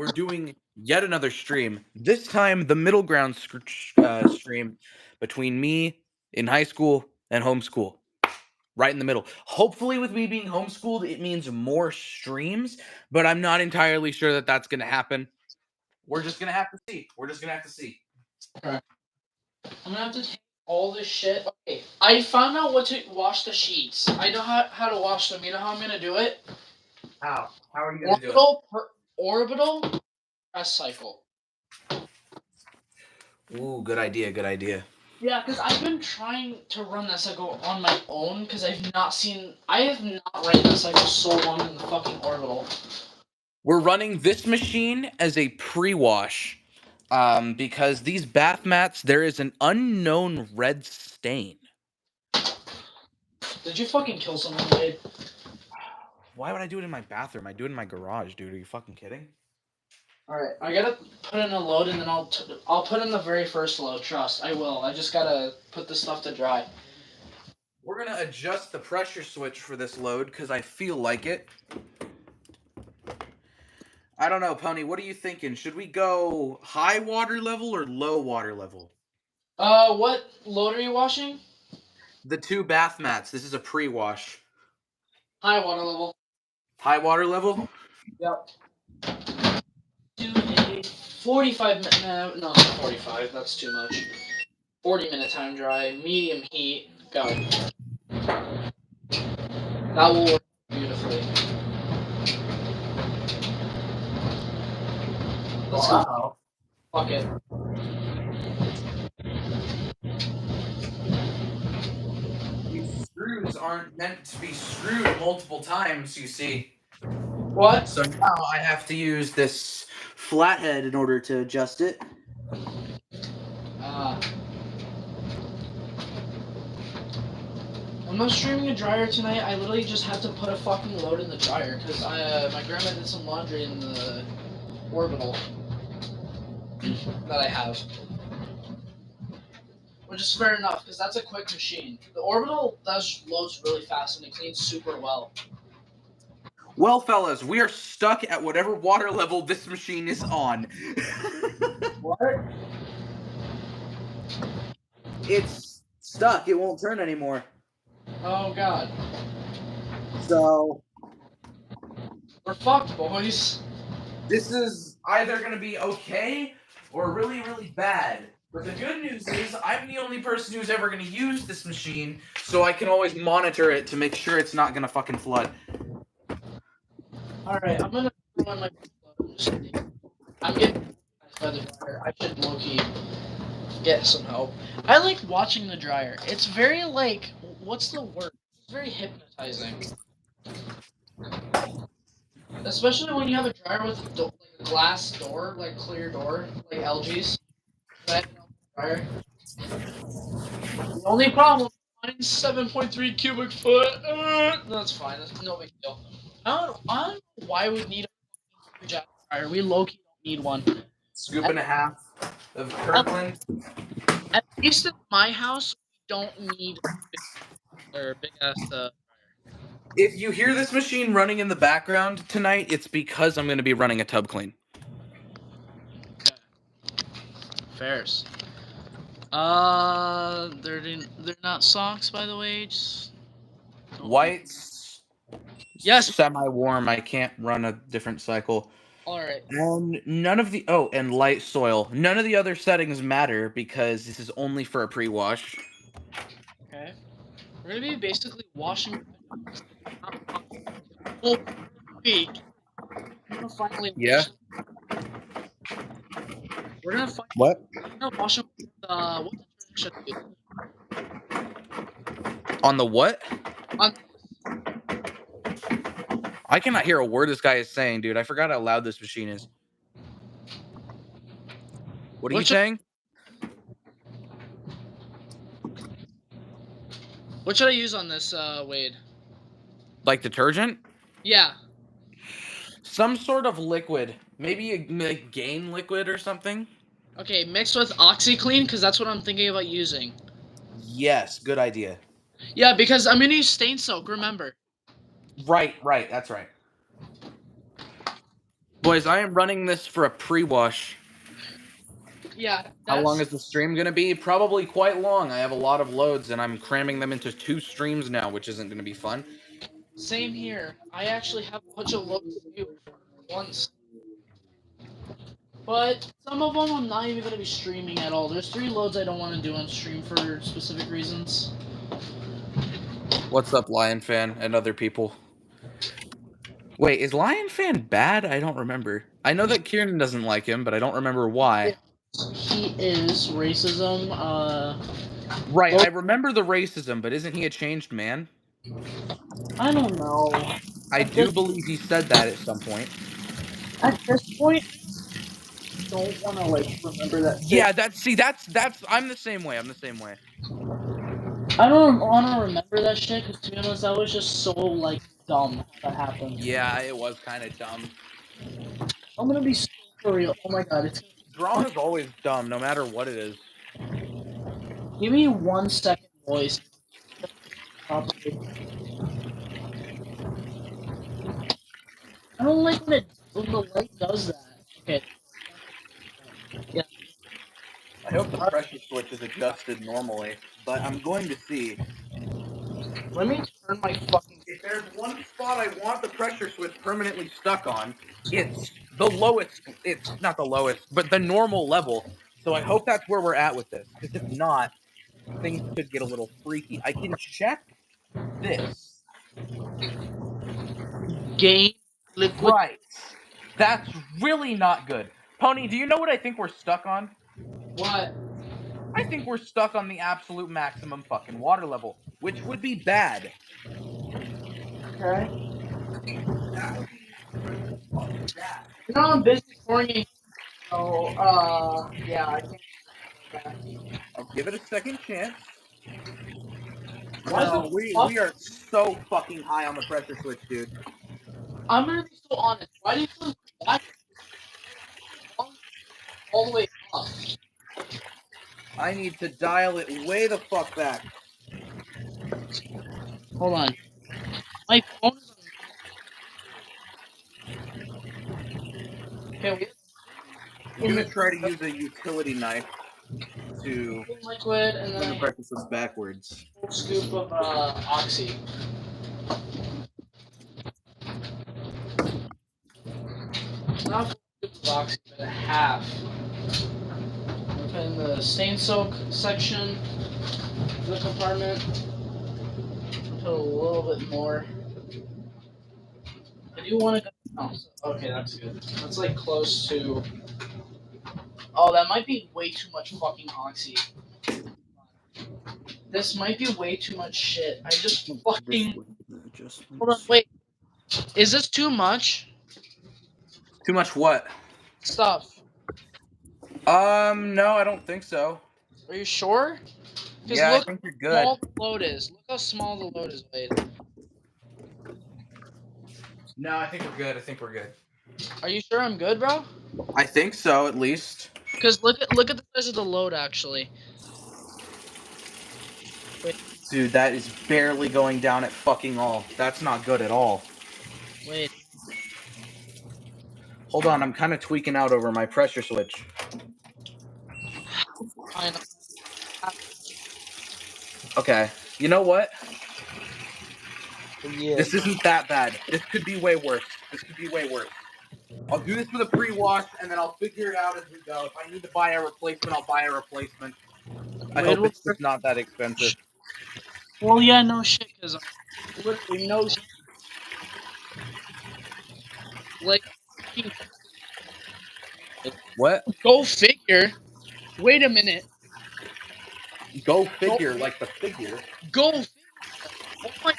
we're doing yet another stream. This time, the middle ground stream between me in high school and homeschool. Right in the middle. Hopefully, with me being homeschooled, it means more streams, but I'm not entirely sure that that's going to happen. We're just going to have to see. We're just going to have to see. Okay. I'm going to have to take all this shit. Okay, I found out what to wash the sheets. I know how to wash them. You know how I'm going to do it? How? How are you going to do it? Orbital press cycle. Ooh, good idea, good idea. Yeah, because I've been trying to run that cycle on my own because I have not ran that cycle so long in the fucking orbital. We're running this machine as a pre-wash because these bath mats, there is an unknown red stain. Did you fucking kill someone, Wade? Why would I do it in my bathroom? I do it in my garage, dude. Are you fucking kidding? Alright, I gotta put in a load and then I'll put in the very first load, trust. I will. I just gotta put this stuff to dry. We're gonna adjust the pressure switch for this load because I feel like it. I don't know, Pony, what are you thinking? Should we go high water level or low water level? What load are you washing? The two bath mats. This is a pre-wash. High water level. High water level? Yep. Do a 45 minute, no, not 45, that's too much. 40-minute time dry, medium heat, go. That will work beautifully. Let's go. Fuck it. These screws aren't meant to be screwed multiple times, you see. What? So now I have to use this flathead in order to adjust it. I'm not streaming a dryer tonight. I literally just have to put a fucking load in the dryer because my grandma did some laundry in the orbital that I have. Which is fair enough because that's a quick machine. The orbital does loads really fast and it cleans super well. Well, fellas, we are stuck at whatever water level this machine is on. What? It's stuck. It won't turn anymore. Oh god. So we're fucked, boys. This is either going to be okay or really, really bad. But the good news is I'm the only person who's ever going to use this machine, so I can always monitor it to make sure it's not going to fucking flood. Alright, I'm going to throw in my... I'm getting by the dryer. I should low-key get some help. I like watching the dryer. It's very, like... What's the word? It's very hypnotizing. Especially when you have a dryer with a glass door, like clear door, like LG's. Dryer. The only problem, mine's 7.3 cubic foot. That's fine. That's no big deal. I don't know why we need a huge dryer. We low-key don't need one. Scoop and a half of Kirkland. At least in my house, we don't need a big ass dryer. If you hear this machine running in the background tonight, it's because I'm going to be running a tub clean. Okay. Fairs. They're not socks, by the way. Just Whites. Yes. Semi-warm. I can't run a different cycle. All right. And none of the and light soil. None of the other settings matter because this is only for a pre-wash. Okay. We're gonna be basically washing whole week. We're gonna finally. Yeah. We're gonna find. What? We're gonna wash them with what should be. On the what? On. I cannot hear a word this guy is saying, dude. I forgot how loud this machine is. What are you saying? What should I use on this, Wade? Like detergent? Yeah. Some sort of liquid. Maybe a Gain liquid or something. Okay, mixed with OxiClean, because that's what I'm thinking about using. Yes, good idea. Yeah, because I'm gonna use stain soak, remember. Right, that's right. Boys, I am running this for a pre-wash. Yeah. How long is the stream going to be? Probably quite long. I have a lot of loads, and I'm cramming them into 2 streams now, which isn't going to be fun. Same here. I actually have a bunch of loads to do once. But some of them I'm not even going to be streaming at all. There's 3 loads I don't want to do on stream for specific reasons. What's up, Lion Fan and other people? Wait, is Lion Fan bad? I don't remember. I know that Kieran doesn't like him, but I don't remember why. He is racism. Right, I remember the racism, but isn't he a changed man? I don't know. I do believe he said that at some point. At this point, don't want to like remember that. Shit. Yeah, that's I'm the same way. I'm the same way. I don't want to remember that shit because to be honest, that was just so like dumb that happened. Yeah, it was kind of dumb. I'm gonna be so for real. Oh my god, it's Drama's always dumb, no matter what it is. Give me 1 second, boys. Probably. I don't like when the light does that. Okay. Yeah. I hope the pressure switch is adjusted normally, but I'm going to see. Let me turn my fucking. If there's one spot I want the pressure switch permanently stuck on, it's the lowest. It's not the lowest, but the normal level. So I hope that's where we're at with this. Because if not, things could get a little freaky. I can check this. Gain liquid. Right. That's really not good. Pony, do you know what I think we're stuck on? What? I think we're stuck on the absolute maximum fucking water level, which would be bad. Okay. You know I'm busy pouring. So yeah, I can't. I'll give it a second chance. Why No, we are so fucking high on the pressure switch, dude. I'm gonna be so honest. Why do you feel that all the way up? I need to dial it way the fuck back. Hold on. My phone is on. Okay, I'm gonna try to use a utility knife to liquid and turn the then pressure switch backwards. a full scoop of oxy. Not full scoop of oxy, but a half. In the stain soak section of the compartment. Put a little bit more. I do want to go. Oh, okay, that's good. That's like close to. Oh, that might be way too much fucking oxy. This might be way too much shit. I just fucking. Hold on, wait. Is this too much? Too much what? Stuff. No, I don't think so. Are you sure? Yeah, look I think you're how good. small the load is. Look how small the load is, Wade. No, I think we're good. I think we're good. Are you sure I'm good, bro? I think so, at least. Because look at the size of the load, actually. Wait. Dude, that is barely going down at fucking all. That's not good at all. Wait. Hold on, I'm kind of tweaking out over my pressure switch. I know. Okay, you know what? Yeah. This isn't that bad. This could be way worse. I'll do this with a pre-wash, and then I'll figure it out as we go. If I need to buy a replacement, I'll buy a replacement. I hope it's just not that expensive. Well, yeah, no shit, because literally no shit. Like, What? go figure. Wait a minute. Go figure, like the figure. Go figure. Oh my.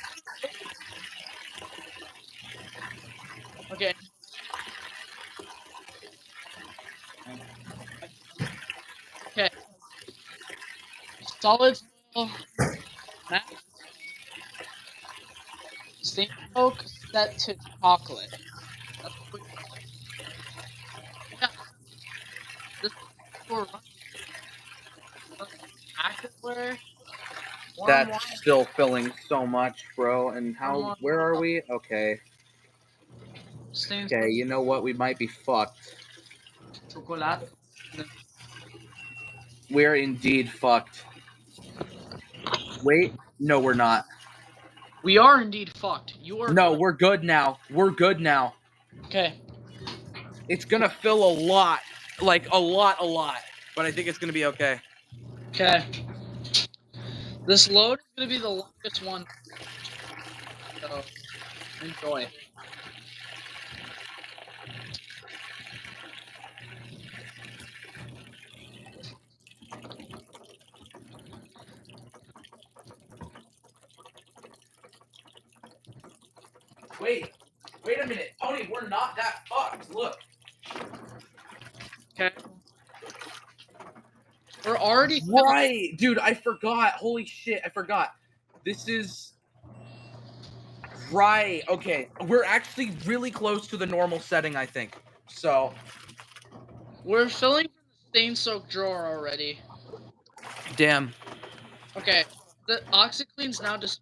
Okay. Okay. Solid soil. Stain Coke set to chocolate. That's what yeah. This is for activewear. That's still filling so much, bro. And how? Where are we? Okay. Stain Okay, you know what? We might be fucked. chocolate. We're indeed fucked. Wait, no, we're not. We are indeed fucked. You are. No, we're good now. We're good now. Okay. It's gonna fill a lot. Like, a lot. But I think it's gonna be okay. Okay. This load is gonna be the longest one. So enjoy. Wait a minute. Tony, we're not that fucked. Look. Okay. We're already Right. Dude, I forgot. Holy shit, I forgot. This is... Right. Okay. We're actually really close to the normal setting, I think. So... We're filling from the stain soaked drawer already. Damn. Okay. The OxiClean's now dispensed.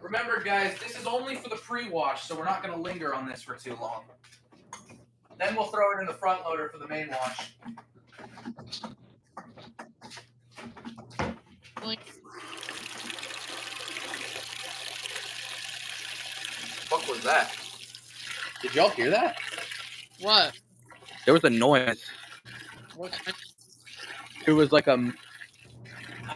Remember, guys, this is only for the pre-wash, so we're not going to linger on this for too long. Then we'll throw it in the front loader for the main wash. What was that? Did y'all hear that? What? There was a noise. What kind? It was like a...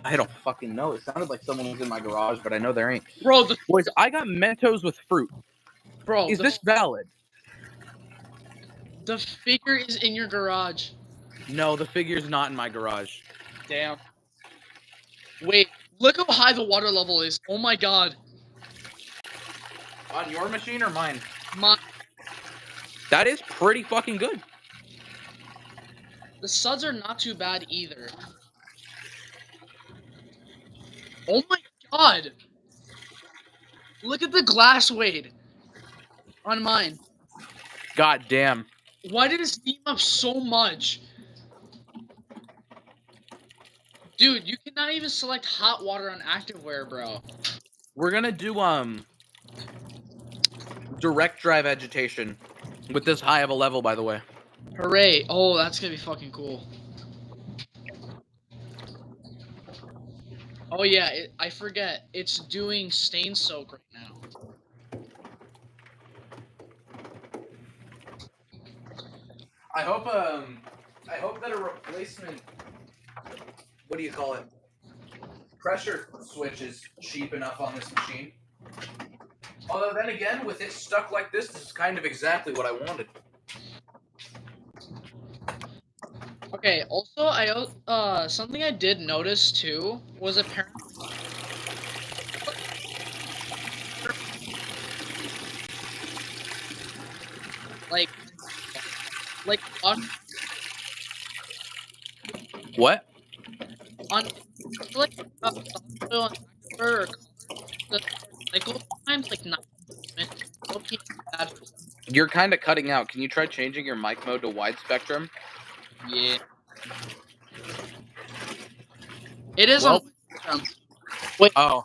I don't fucking know. It sounded like someone was in my garage, but I know there ain't. Bro, Boys, I got Mentos with fruit. Is this valid? The figure is in your garage. No, the figure's not in my garage. Damn. Wait, look how high the water level is. Oh my god. On your machine or mine? My That is pretty fucking good. The suds are not too bad either. Oh my god. Look at the glass weight on mine. God damn. Why did it steam up so much? Dude, you cannot even select hot water on activewear, bro. We're gonna do direct drive agitation with this high of a level, by the way. Hooray. Oh, that's gonna be fucking cool. Oh yeah, I forget. It's doing stain soak right now. I hope that a replacement, what do you call it? Pressure switch is cheap enough on this machine. Although then again, with it stuck like this is kind of exactly what I wanted. Okay, also something I did notice too was apparently like on What? like or color, the cycle times like 9 minutes. Okay, bad. You're kind of cutting out. Can you try changing your mic mode to wide spectrum? Yeah. It is Well, on wait. Oh.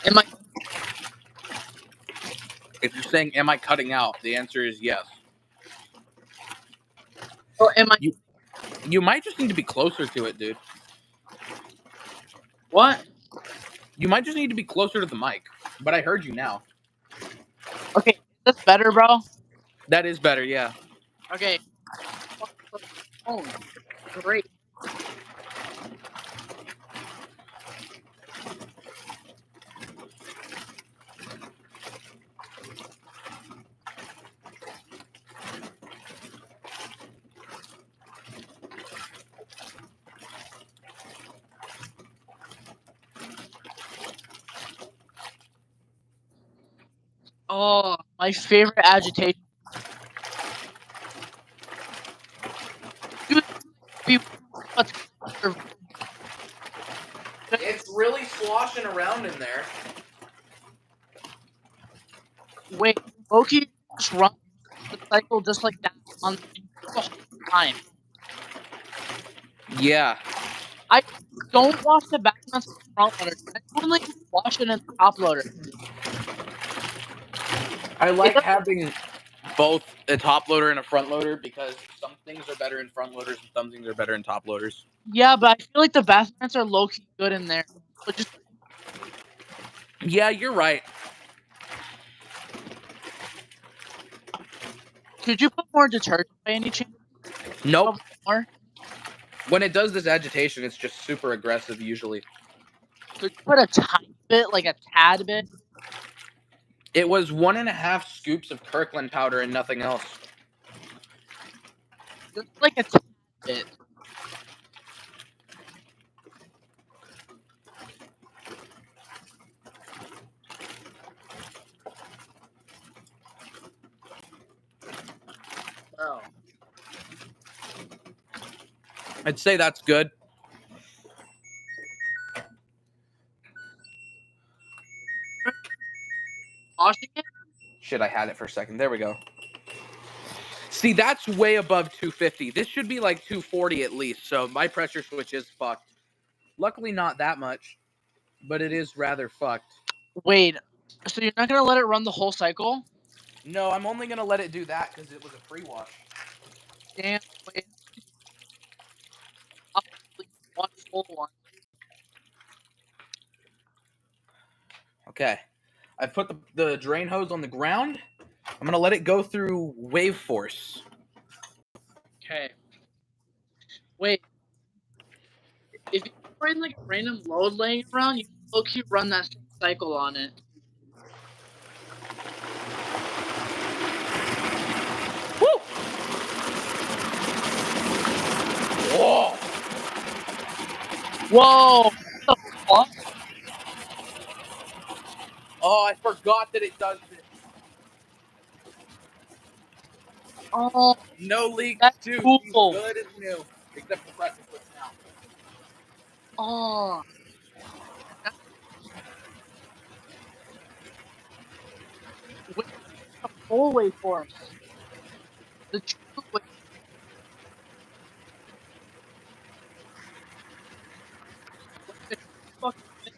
Am I If you're saying, am I cutting out? The answer is yes. or am I You might just need to be closer to it, dude. what? You might just need to be closer to the mic. But I heard you now. Okay, is this better, bro? That is better, yeah. Okay. Oh, great. Oh, my favorite agitation. Dude, It's really sloshing around in there. wait, Loki just run the cycle just like that on the whole time. Yeah. Don't wash the back nuts in the front loader. Only wash it in the top loader. I like having both a top loader and a front loader because some things are better in front loaders and some things are better in top loaders. Yeah, but I feel like the bath nuts are low key good in there. But just Yeah, you're right. could you put more detergent by any chance? Nope. More? When it does this agitation, it's just super aggressive usually. Could you put a tiny bit, like a tad bit? It was 1.5 scoops of Kirkland powder and nothing else. Just like a tad bit. Oh. I'd say that's good. Washing it? Shit, I had it for a second. There we go. See, that's way above 250. This should be like 240 at least. So my pressure switch is fucked. Luckily, not that much, but it is rather fucked. Wait. So you're not gonna let it run the whole cycle? No, I'm only gonna let it do that because it was a pre-wash. Damn. Wait. I'll delete one full one. Okay. I've put the drain hose on the ground. I'm gonna let it go through wave force. Okay. Wait. If you find like a random load laying around, you can low key run that same cycle on it. Woo! Whoa! Whoa! What the fuck? Oh, I forgot that it does this. Oh, No leaks that's too. She's cool. good as new, except for pressure switch now. Oh. Wait, the full waveform. The true wave. The fucking thing.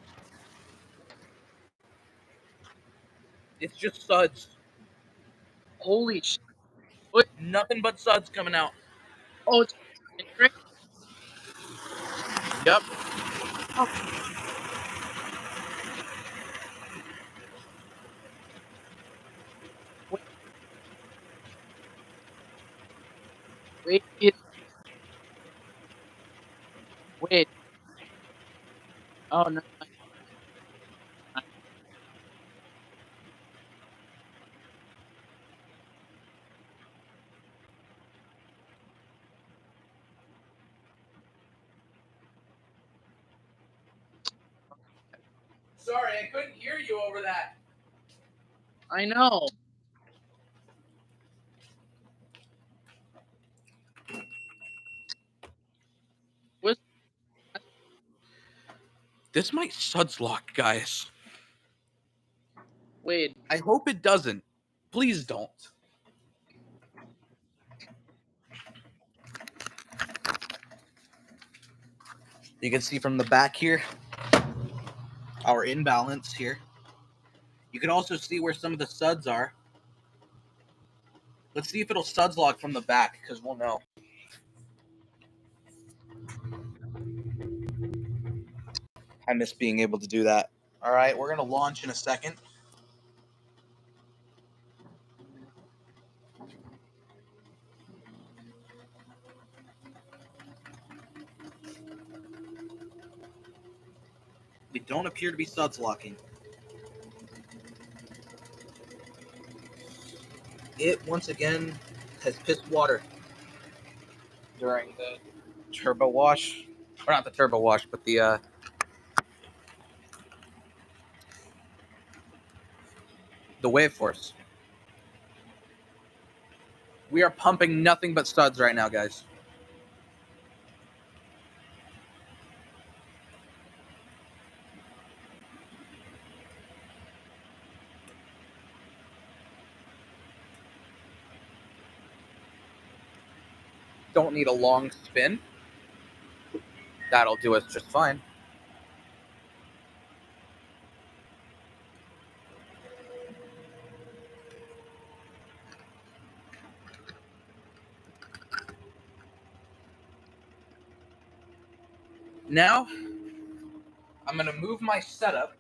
It's just suds. Holy shit. Wait, Nothing but suds coming out. oh, it's great. Yep. Oh, wait, wait, wait. Oh, no. Sorry, I couldn't hear you over that. I know. With, This might suds lock, guys. wait. I hope it doesn't. Please don't. You can see from the back here our imbalance here. You can also see where some of the suds are. Let's see if it'll suds lock from the back, because we'll know. I miss being able to do that. All right, we're going to launch in a second. They don't appear to be suds locking. It, once again, has pissed water during the turbo wash. Or not the turbo wash, but the wave force. We are pumping nothing but suds right now, guys. Don't need a long spin. That'll do us just fine. Now, I'm going to move my setup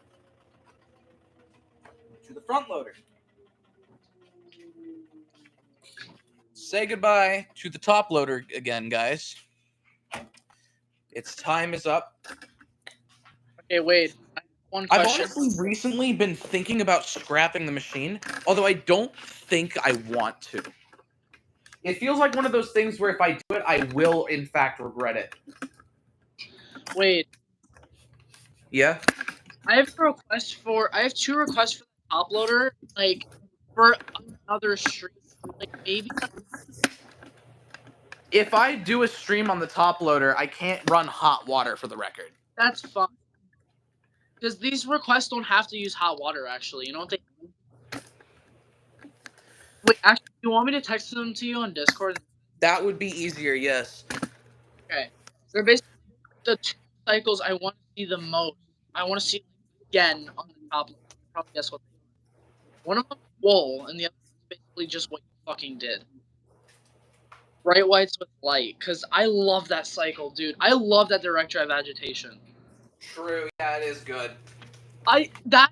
to the front loader. Say goodbye to the top loader again, guys. Its time is up. Okay, wait. I have one I've question. honestly recently been thinking about scrapping the machine, although I don't think I want to. It feels like one of those things where if I do it, I will in fact regret it. Wait, Yeah? I have two requests for the top loader, like for another stream. Like maybe If I do a stream on the top loader, I can't run hot water for the record. that's fine. Because these requests don't have to use hot water. Actually, you know what they? Wait, actually, you want me to text them to you on Discord? That would be easier, yes. Okay, they're basically the two cycles I want to see the most. I want to see again on the top loader. Probably guess what they are. One of them is wool, and the other one is basically just what you fucking did. Bright whites with light, because I love that cycle, dude. I love that direct drive agitation. True, yeah, it is good. That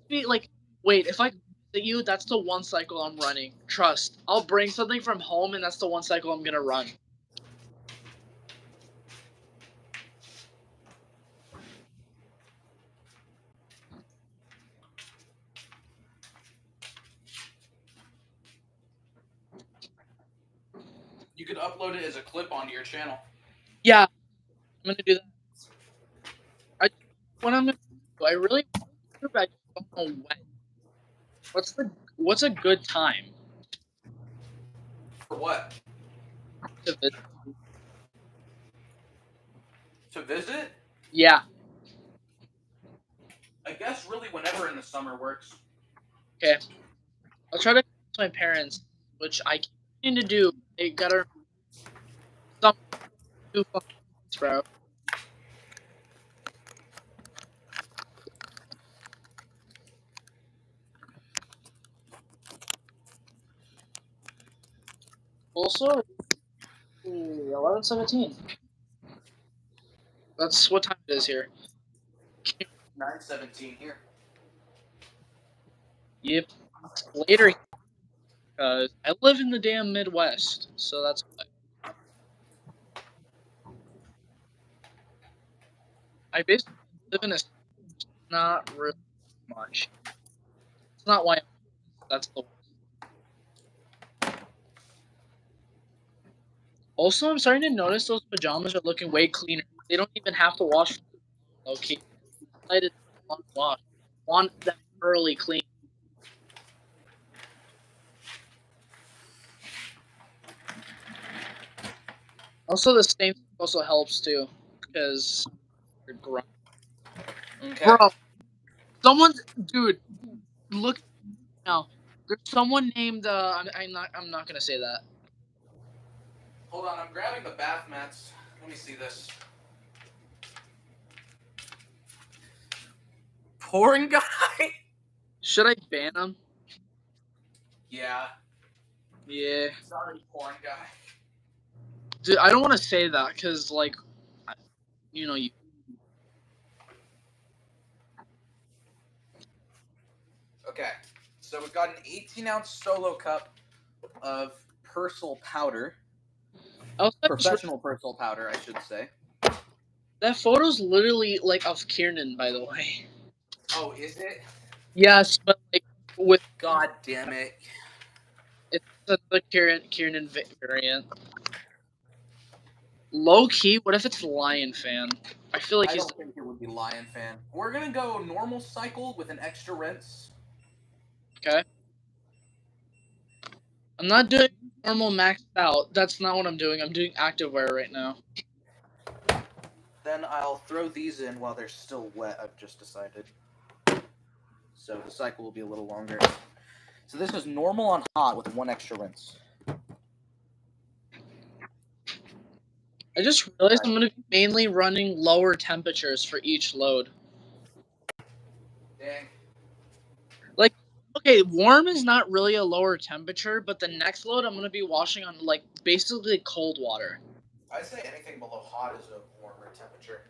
be like, wait, if I visit you, that's the one cycle I'm running. Trust. I'll bring something from home, and that's the one cycle I'm gonna run. You could upload it as a clip onto your channel. Yeah, I'm gonna do that. What I'm gonna do, I really want to, but I just don't know when. What's a good time For what? to visit? To visit? Yeah. I guess really whenever in the summer works. Okay. I'll try to convince my parents, which I keep meaning to do. They gotta some two fucking weeks, bro. Also, 11:17. That's what time it is here. 9:17 here. Yep. It's later because I live in the damn Midwest, so that's why. I basically live in a not really much. It's not why that's the Also, I'm starting to notice those pajamas are looking way cleaner. They don't even have to wash. Okay, decided on wash. Want them early clean. Also, the stain also helps too, because you're grunt. Okay. Bro, someone's dude. Look now. There's someone named. I'm not gonna say that. Hold on, I'm grabbing the bath mats. Let me see this. Porn guy? Should I ban him? Yeah. Yeah. Sorry, porn guy. Dude, I don't want to say that because, like, you. Okay. So we've got an 18-ounce solo cup of Persil powder. Professional Persil powder, I should say. That photo's literally like of Kiernan, by the way. Oh, is it? Yes, but like with God damn it. it's the Kiernan variant. Low key, what if it's Lion Fan? I feel like I he's don't think it would be Lion Fan. We're gonna go normal cycle with an extra rinse. okay. I'm not doing normal maxed out. That's not what I'm doing. I'm doing activewear right now. Then I'll throw these in while they're still wet, I've just decided. So the cycle will be a little longer. So this is normal on hot with one extra rinse. I just realized I'm going to be mainly running lower temperatures for each load. Dang. Like, okay, warm is not really a lower temperature, but the next load I'm going to be washing on, like, basically cold water. I say anything below hot is a warmer temperature.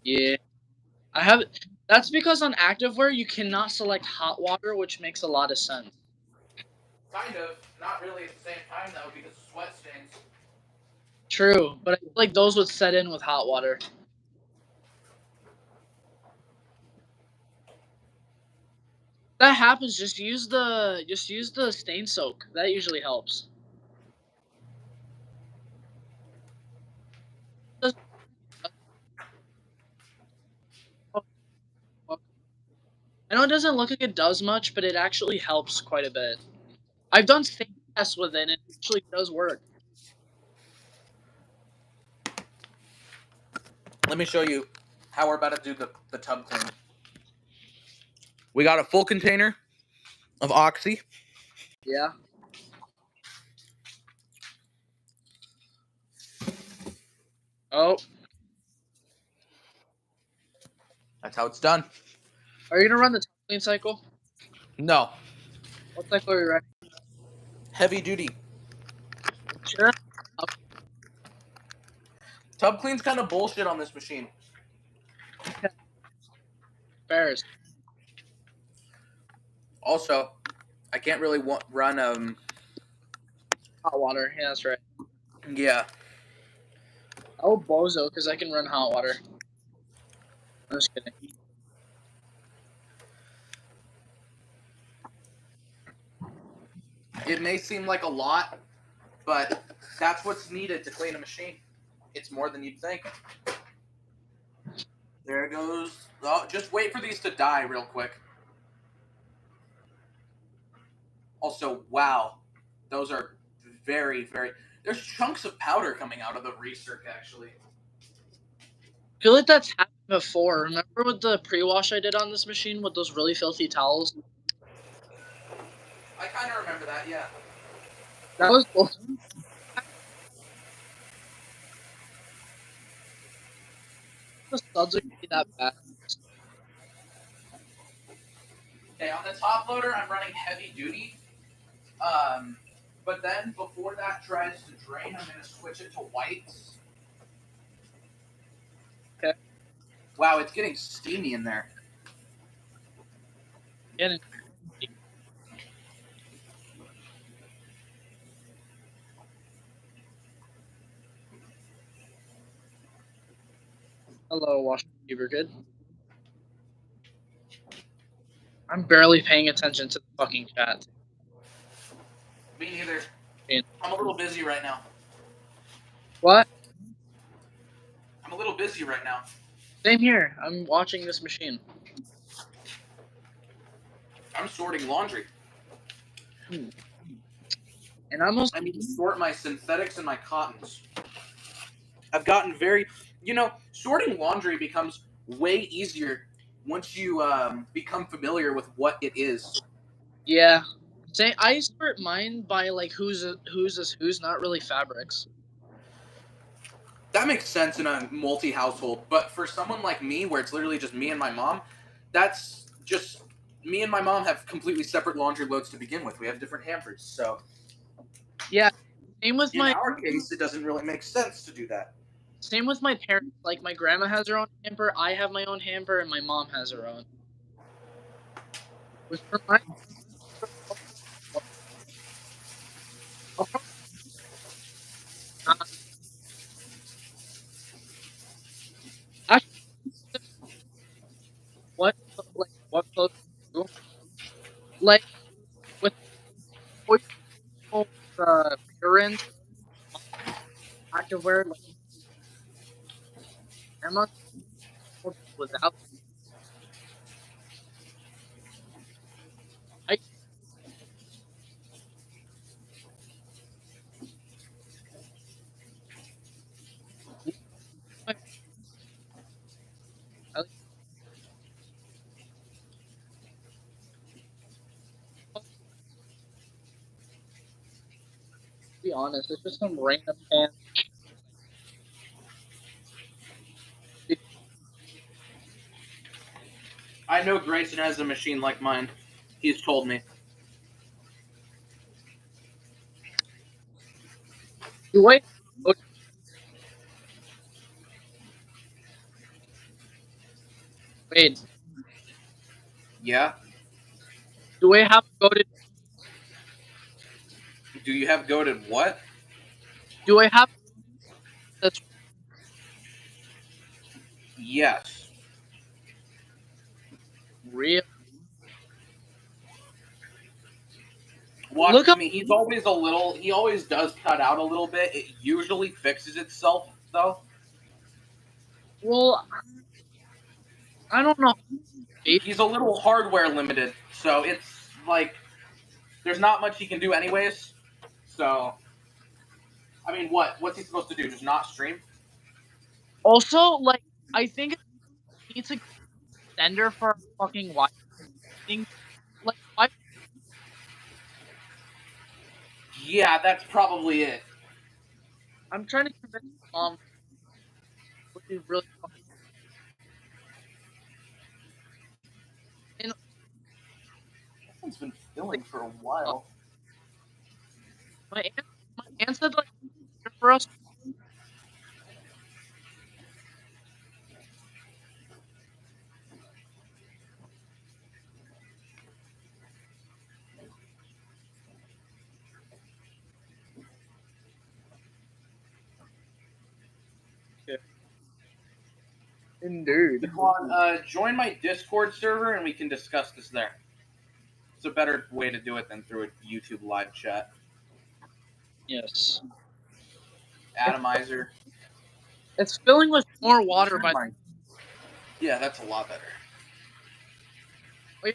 Yeah. That's because on activewear you cannot select hot water, which makes a lot of sense. Kind of. Not really at the same time though, because of sweat stains. True, but I feel like those would set in with hot water. That happens. Just use the stain soak. That usually helps. I know it doesn't look like it does much, but it actually helps quite a bit. I've done stain tests with it, and it actually does work. Let me show you how we're about to do the tub clean. We got a full container of Oxy. Yeah. Oh, That's how it's done. are you gonna run the tub clean cycle? No. What cycle are you running? Heavy duty. Sure. Tub clean's kind of bullshit on this machine. Bears. Also, I can't really run Hot water. Yeah, that's right. yeah. Oh, bozo, because I can run hot water. I'm just kidding. It may seem like a lot, but that's what's needed to clean a machine. It's more than you'd think. There it goes. Oh, just wait for these to die real quick. Also, wow. Those are very, very... There's chunks of powder coming out of the recirc, actually. I feel like that's happened before. Remember with the pre-wash I did on this machine with those really filthy towels? I kind of remember that, yeah. That was the studs are gonna be that bad. Okay, on the top loader, I'm running heavy duty. But then before that tries to drain, I'm going to switch it to whites. Okay. Wow, it's getting steamy in there. And hello, Washington Fever Kid. I'm barely paying attention to the fucking chat. Me neither. And I'm a little busy right now. what? I'm a little busy right now. Same here. I'm watching this machine. I'm sorting laundry. And I'm also I need to sort my synthetics and my cottons. I've gotten very... You know, sorting laundry becomes way easier once you become familiar with what it is. yeah. Say I sort mine by like who's is who's, not really fabrics. That makes sense in a multi-household, but for someone like me, where it's literally just me and my mom, that's just... Me and my mom have completely separate laundry loads to begin with. We have different hampers, so... Yeah. Same with In my our case, it doesn't really make sense to do that. Same with my parents. Like my grandma has her own hamper, I have my own hamper, and my mom has her own. Which reminds actually, what clothes do? Like with parents activewear, like grandma without. I like, to be honest, it's just some random pants. I know Grayson has a machine like mine. He's told me. Do I go to, wait? Yeah. Do I have to go to? Do you have goated what? Do I have that's Yes. real? Watch Look with up. me. He's always a little. He always does cut out a little bit. It usually fixes itself though. Well, I don't know. He's a little hardware limited, so it's like there's not much he can do anyways. So I mean, what's he supposed to do? Just not stream? Also, like, I think it needs a extender for a fucking Wi thing. Like, why? Yeah, that's probably it. I'm trying to convince my mom, would be really fun. And This one's been filling like, for a while. my aunt, my aunt said like for us. Indeed. Join my Discord server and we can discuss this there. It's a better way to do it than through a YouTube live chat. Yes. Atomizer. It's filling with more water by Yeah, that's a lot better. the way.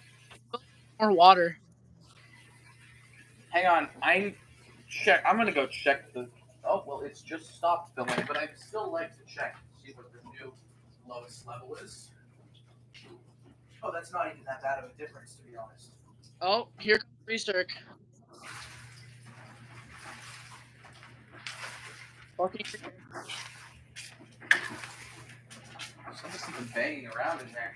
More water. Hang on, I'm gonna go check the. Oh well, it's just stopped filling, but I'd still like to check to see what the new lowest level is. Oh, that's not even that bad of a difference, to be honest. Oh, here comes research. Fucking Something's been banging around in there.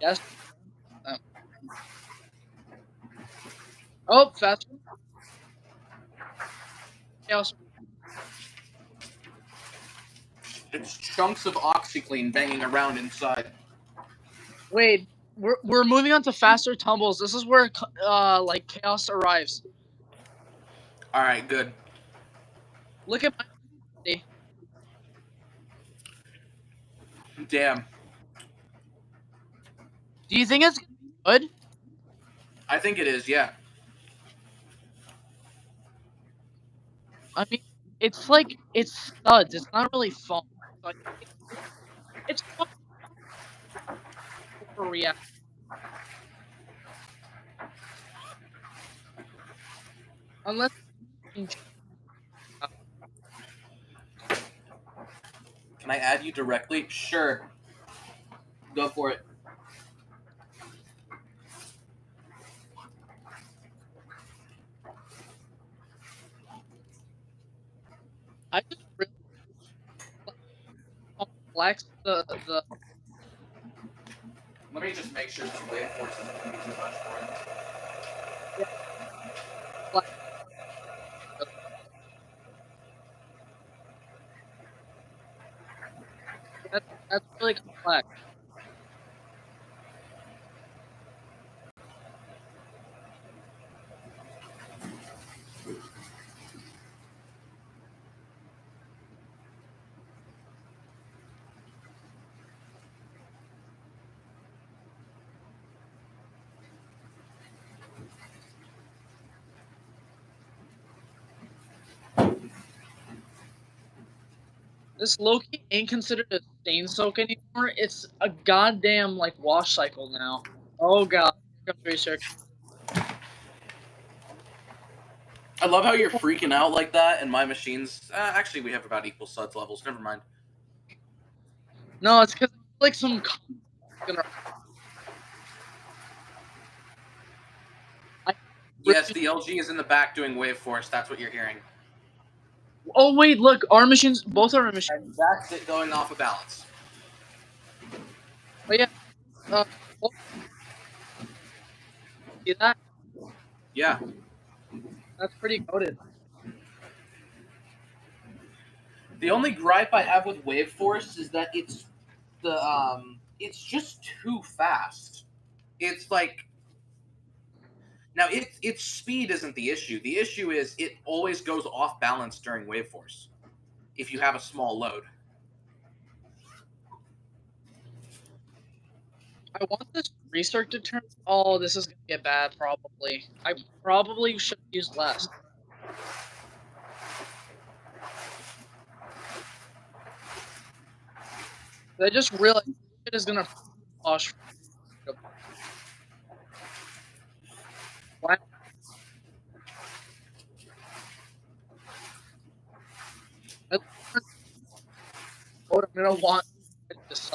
yes. Oh, fast. Chaos. It's chunks of OxyClean banging around inside. Wait, we're moving on to faster tumbles. This is where like chaos arrives. All right, good. Look at my. Damn. Do you think it's good? I think it is. Yeah. I mean, it's like it's studs. It's not really fun. Like, it's fun for react. Unless Can I add you directly? Sure. Go for it. I just really complex the. Let me just make sure this waveforce isn't going to be too much for it. That's really complex. This Loki ain't considered a stain soak anymore. It's a goddamn like wash cycle now. Oh god, here comes research. I love how you're freaking out like that, and my machines. Actually, we have about equal suds levels. Never mind. No, it's because like some. Yes, the LG is in the back doing waveforce. That's what you're hearing. Oh wait, look, our machines, both our machines. And that's it going off of balance. Oh yeah, oh, see that? Yeah. That's pretty goated. The only gripe I have with Wave Force is that it's just too fast. It's like now its speed isn't the issue. The issue is it always goes off balance during Wave Force if you have a small load. I want this restart to turn. Oh, this is gonna get bad. Probably. I probably should use less. I just realized it is gonna flush. Why? I'm gonna want this.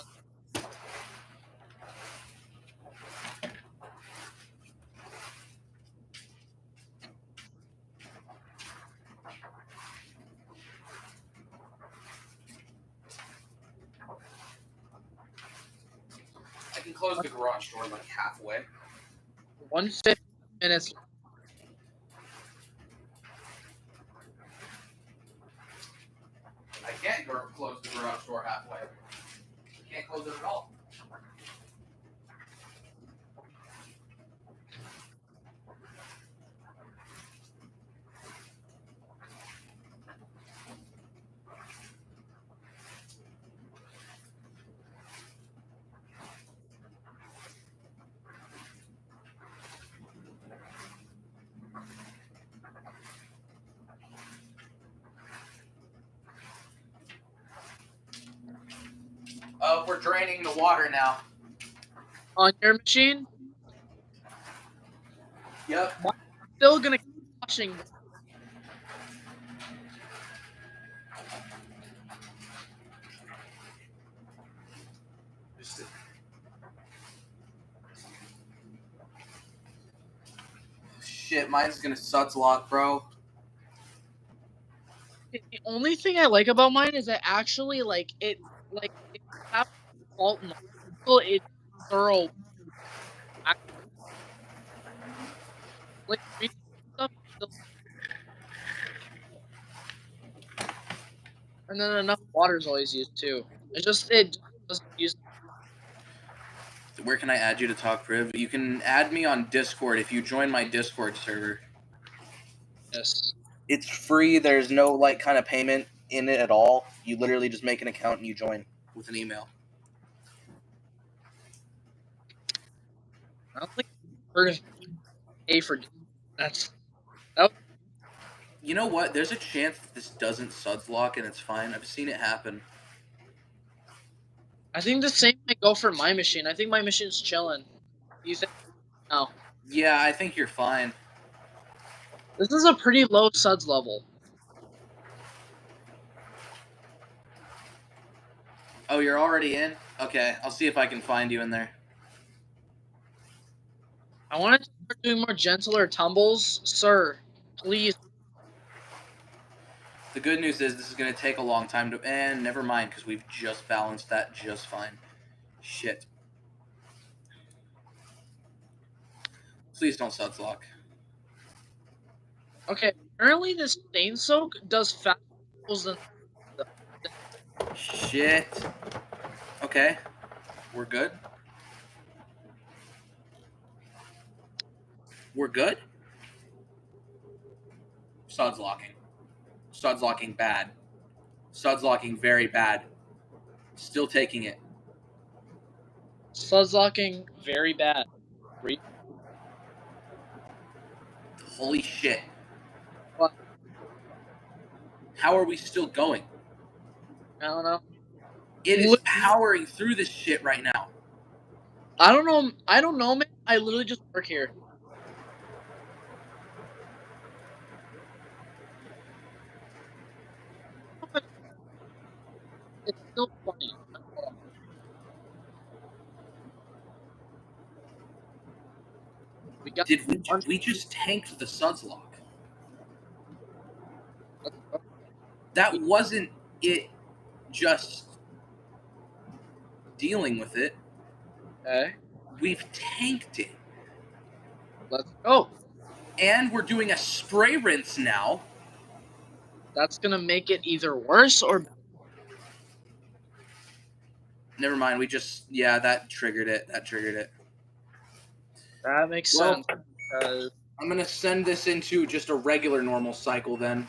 I can close the garage door like halfway. 150 minutes. I can't close the garage door halfway. I can't close it at all. We're draining the water now. On your machine, Yep. still gonna keep flushing. Shit, mine's gonna suds lock, bro. The only thing I like about mine is that actually, like, it have fault in the it thorough. Like, reading stuff, and then enough water is always used too. It just doesn't use. Where can I add you to talk, Priv? You can add me on Discord if you join my Discord server. This. It's free. There's no like kind of payment in it at all. You literally just make an account and you join with an email. I don't think I've heard of pay for that's. You know what? There's a chance that this doesn't suds lock and it's fine. I've seen it happen. I think the same might go for my machine. I think my machine's chilling. You think? No. Yeah, I think you're fine. This is a pretty low suds level. Oh, you're already in? Okay, I'll see if I can find you in there. I want to start doing more gentler tumbles, sir. Please. The good news is this is going to take a long time to... And never mind, because we've just balanced that just fine. Shit. Please don't suds lock. Okay, apparently this stain soak does faster than. Shit. Okay. We're good. We're good. Suds locking. Suds locking bad. Suds locking very bad. Still taking it. Suds locking very bad. Holy shit. What? How are we still going? I don't know. It is powering through this shit right now. I don't know. I don't know, man. I literally just work here. It's still funny. We just tanked the suds lock? that wasn't it just dealing with it. Okay, We've tanked it. let's go. And we're doing a spray rinse now. That's gonna make it either worse or Never mind, that triggered it. that makes Well, sense. Because I'm gonna send this into just a regular normal cycle then.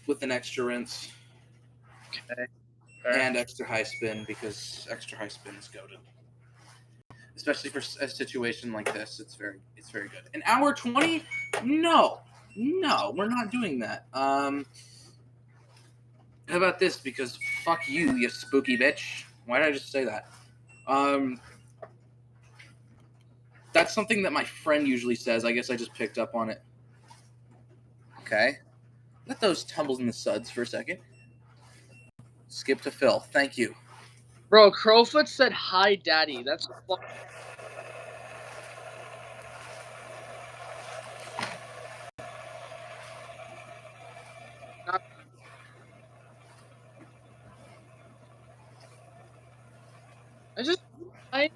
With an extra rinse. okay, fair. And extra high spin, because extra high spin is goated. Especially for a situation like this, it's very good. An hour 20? No, we're not doing that. How about this? Because fuck you, you spooky bitch. Why did I just say that? That's something that my friend usually says. I guess I just picked up on it. Okay. Let those tumbles in the suds for a second. Skip to Phil. Thank you. Bro, Crowfoot said hi, daddy. That's fuck. I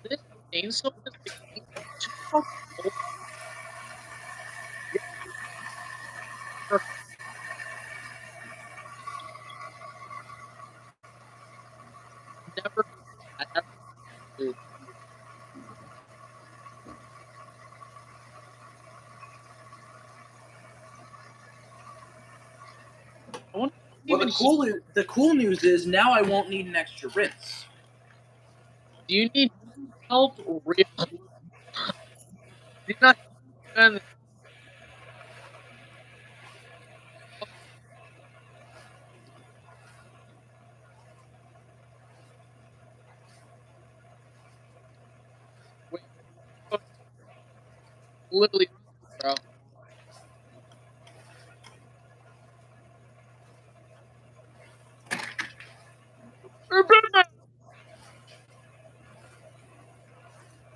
this chainsaw is like too fucking old. For never. Dude. I want Well, the cool news is now I won't need an extra rinse. Do you need help real? Do you not even wait, literally, bro.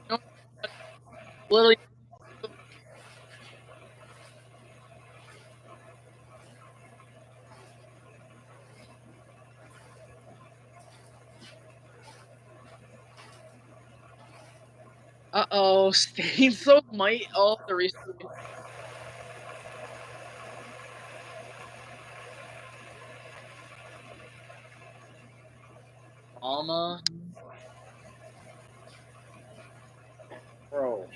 No, literally. Uh-oh, Stainso might the reason. Mama, bro.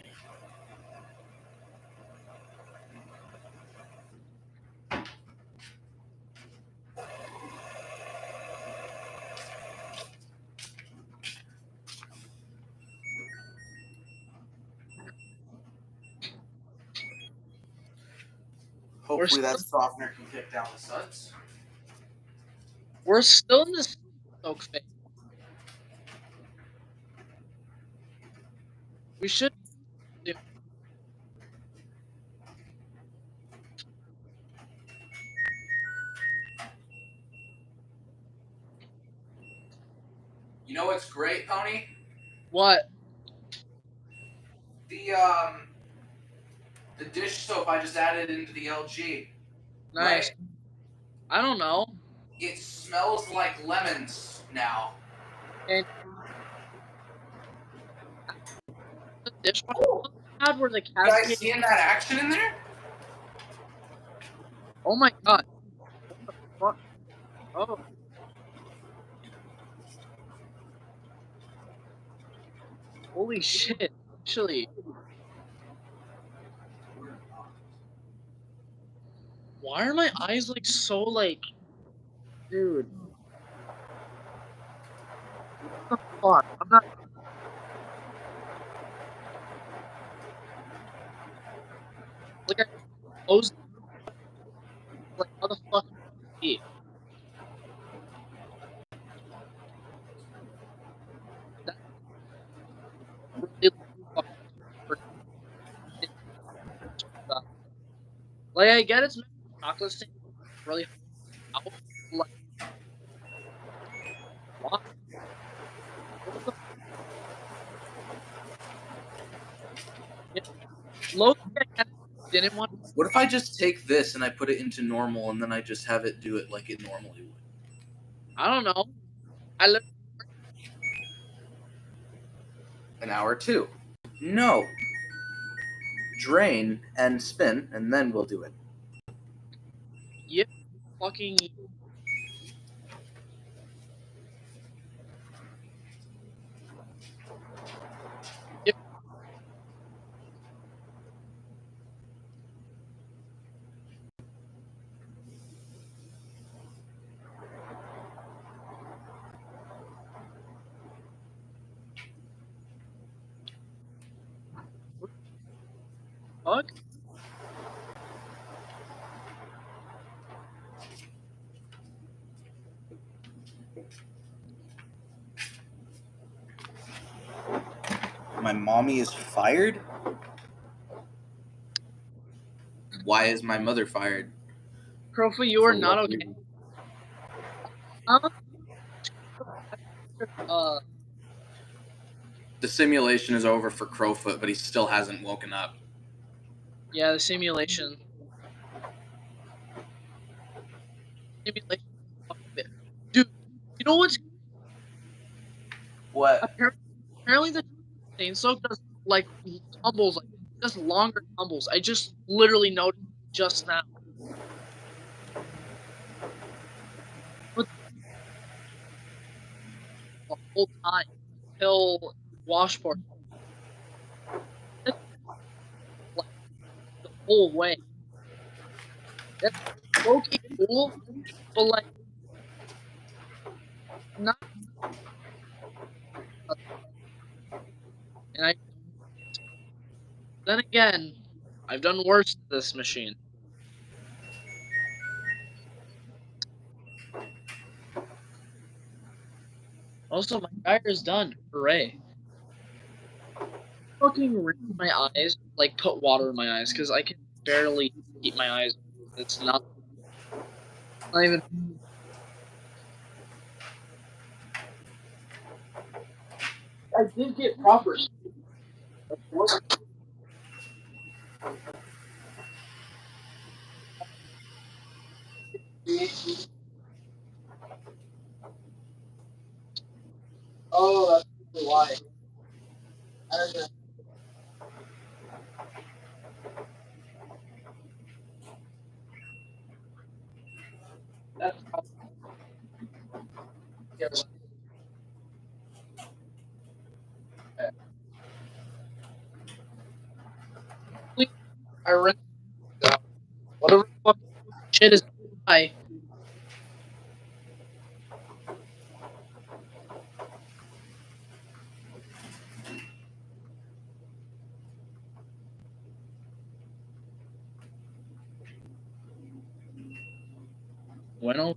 Hopefully that softener can kick down the suds. We're still in this soak phase. We should do. You know what's great, Pony? What? The dish soap I just added into the LG. Nice. Right? I don't know. It smells like lemons now. And the dishwasher had where the You guys cascade. seeing that action in there? Oh my god. What the fuck? Oh. Holy shit. Actually. Why are my eyes like so like. Dude. What the fuck? I'm not. Like, I closed. Like, how the fuck? That really fucking stuff. Like, I get it's chocolate stain really out. Like, why? What the yeah. Low I kind of didn't want. What if I just take this and I put it into normal and then I just have it do it like it normally would? I don't know. An hour 2. No. Drain and spin, and then we'll do it. Yep. Fucking. Yep. Fuck. My mommy is fired? Why is my mother fired? Profa, you are not okay. The simulation is over for Crowfoot, but he still hasn't woken up. Yeah, the simulation. Simulation. Dude, you know what's What? apparently the chainsaw does like tumbles, like just longer tumbles. I just literally noticed just now. But the whole time till washboard, like the whole way. That's okay, cool, but like not. And I then again, I've done worse to this machine. Also, my dryer is done. Hooray! Fucking rinse my eyes, like put water in my eyes, because I can barely keep my eyes. It's not even. I did get proper sleep. Oh, that's why. I don't know. That's probably. I rinsed it out. Whatever fucking shit is I. Bueno.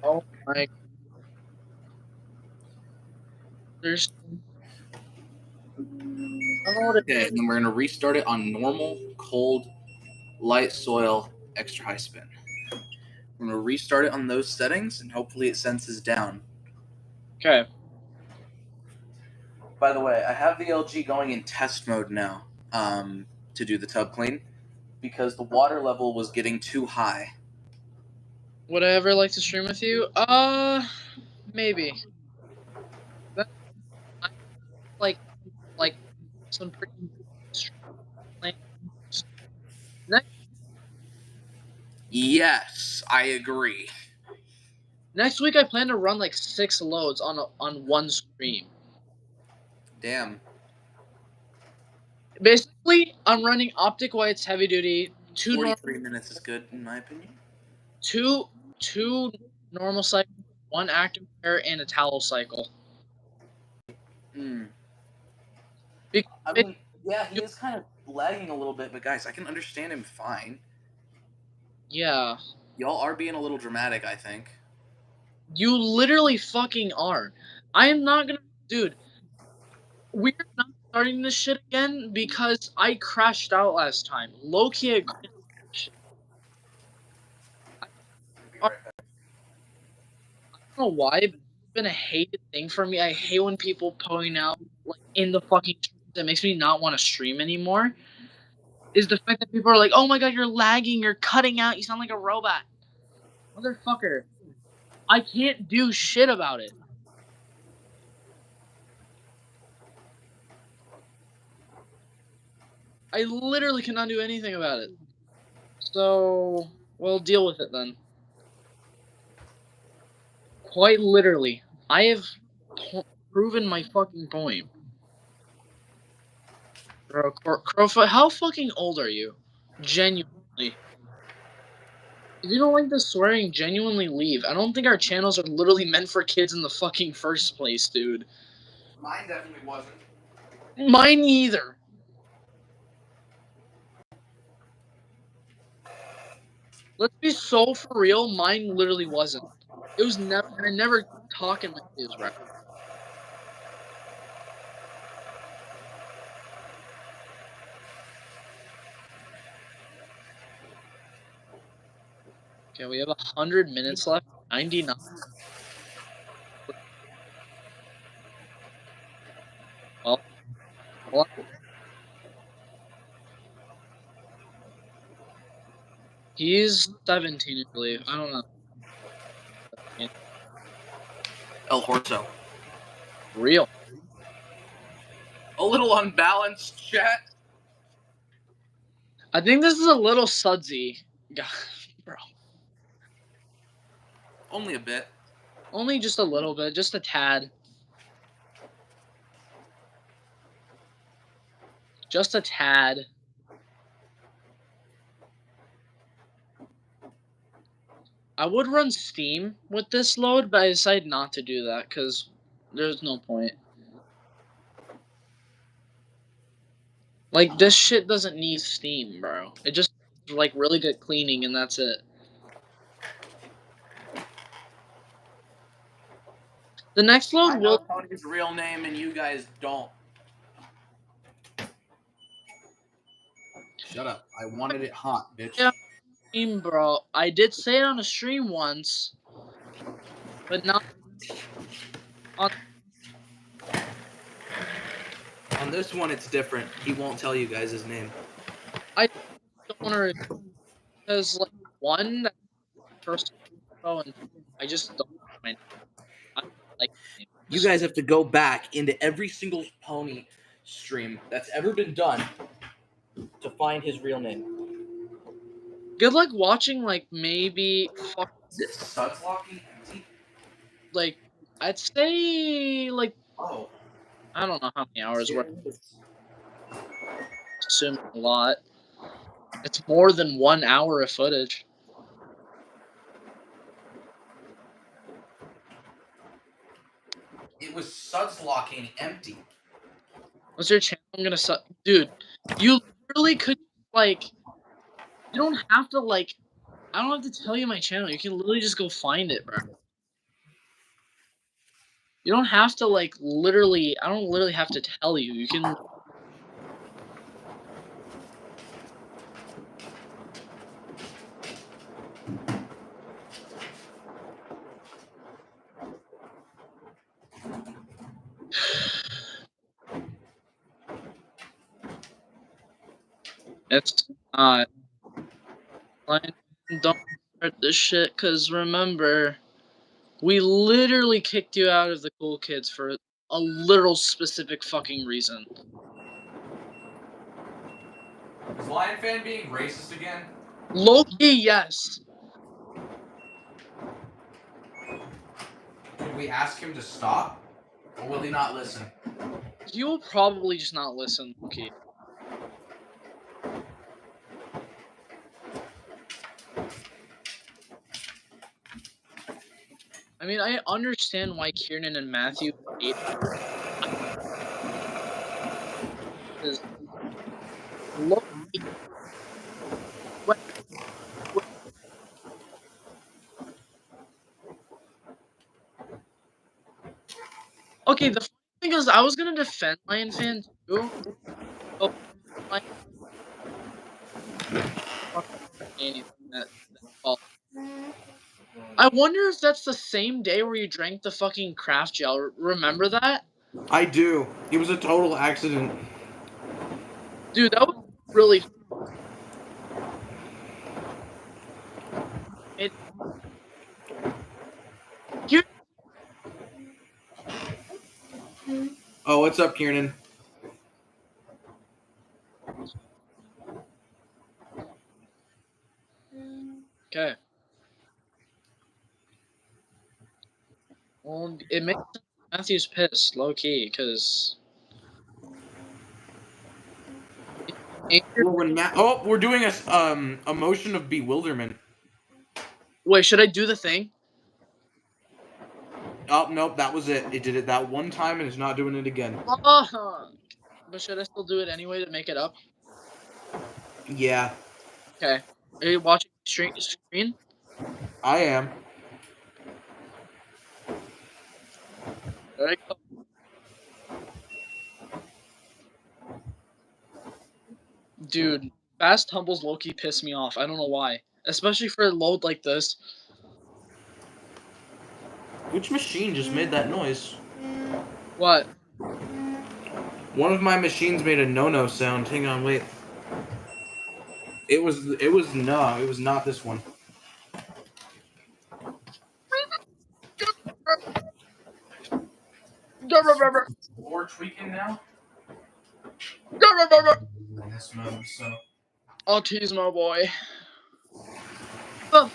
Oh my. There's. I don't know what it Okay, and then we're gonna restart it on normal, cold, light soil, extra high spin. We're gonna restart it on those settings, and hopefully it senses down. Okay. By the way, I have the LG going in test mode now to do the tub clean because the water level was getting too high. Would I ever like to stream with you? Maybe. But I like some pretty plans. Yes, I agree. Next week I plan to run like 6 loads on one stream. Damn. Basically, I'm running optic whites heavy duty, 43 minutes is good in my opinion. two normal cycles, 1 active player and a towel cycle. I Because mean, yeah, he is kind of lagging a little bit, but guys, I can understand him fine. yeah, Y'all are being a little dramatic, I think. you literally fucking are. I am not gonna, dude. We're not starting this shit again because I crashed out last time. Low-key, I couldn't finish it. Be I right back. don't know why, but it's been a hated thing for me. I hate when people point out, like, in the fucking streams. It makes me not want to stream anymore. Is the fact that people are like, oh my god, you're lagging, you're cutting out, you sound like a robot. Motherfucker, I can't do shit about it. I literally cannot do anything about it. So, well, deal with it then. Quite literally, I have proven my fucking point. Bro, Crowfoot, how fucking old are you? Genuinely. If you don't like the swearing, genuinely leave. I don't think our channels are literally meant for kids in the fucking first place, dude. Mine definitely wasn't. Mine either. Let's be so for real, mine literally wasn't. It was never, I never talk in my kids, right? Okay, we have 100 minutes left. 99. Well, hold on. He's 17, I believe. I don't know. El Horto. Real. A little unbalanced, chat. I think this is a little sudsy. God, bro. Only a bit. Only just a little bit, just a tad. Just a tad. I would run Steam with this load, but I decided not to do that because there's no point. Like, this shit doesn't need Steam, bro. It just, like, really good cleaning and that's it. The next load I know will... Tony's real name and you guys don't. Shut up. I wanted it hot, bitch. Yeah, Steam, bro. I did say it on a stream once, but not on... On this one, it's different. He won't tell you guys his name. I don't want to... Because, like, one, that's first info, and I just don't mind. I don't like the name. You guys have to go back into every single pony stream that's ever been done to find his real name. Good luck watching, like, maybe... Fuck, Is this suds locking empty? like, I'd say, like, Oh. I don't know how many hours we're Serious? assuming a lot. It's more than 1 hour of footage. It was suds locking empty. What's your channel? I'm gonna suck. Dude, you literally could, like, you don't have to, like, I don't have to tell you my channel. You can literally just go find it, bro. You don't have to, like, literally, I don't literally have to tell you. You can... It's not. Don't start this shit, because remember, we literally kicked you out of the Cool Kids for a literal specific fucking reason. Is Lion Fan being racist again? Low-key, yes. Can we ask him to stop? Or will he not listen? He will probably just not listen, low-key. I mean, I understand why Kieran and Matthew hate is low. What, what, okay, the funny thing is, I was gonna defend Lion fan too. But Lion fucking anything that fall. I wonder if that's the same day where you drank the fucking craft gel. Remember that? I do. It was a total accident. Dude, that was really it. Here, Oh, what's up, Kieran? okay. Well, it makes sense. Matthew's pissed, low key, because Well, we're doing a motion of bewilderment. wait, should I do the thing? Oh nope, that was it. It did it that one time and it's not doing it again. But should I still do it anyway to make it up? Yeah, Okay. Are you watching the screen? I am. There you go. Dude, fast tumbles low-key piss me off. I don't know why. Especially for a load like this. Which machine just made that noise? What? One of my machines made a no-no sound. Hang on, wait. It was not this one. We're tweaking now. In this mode, so. I'll tease my boy. Oh.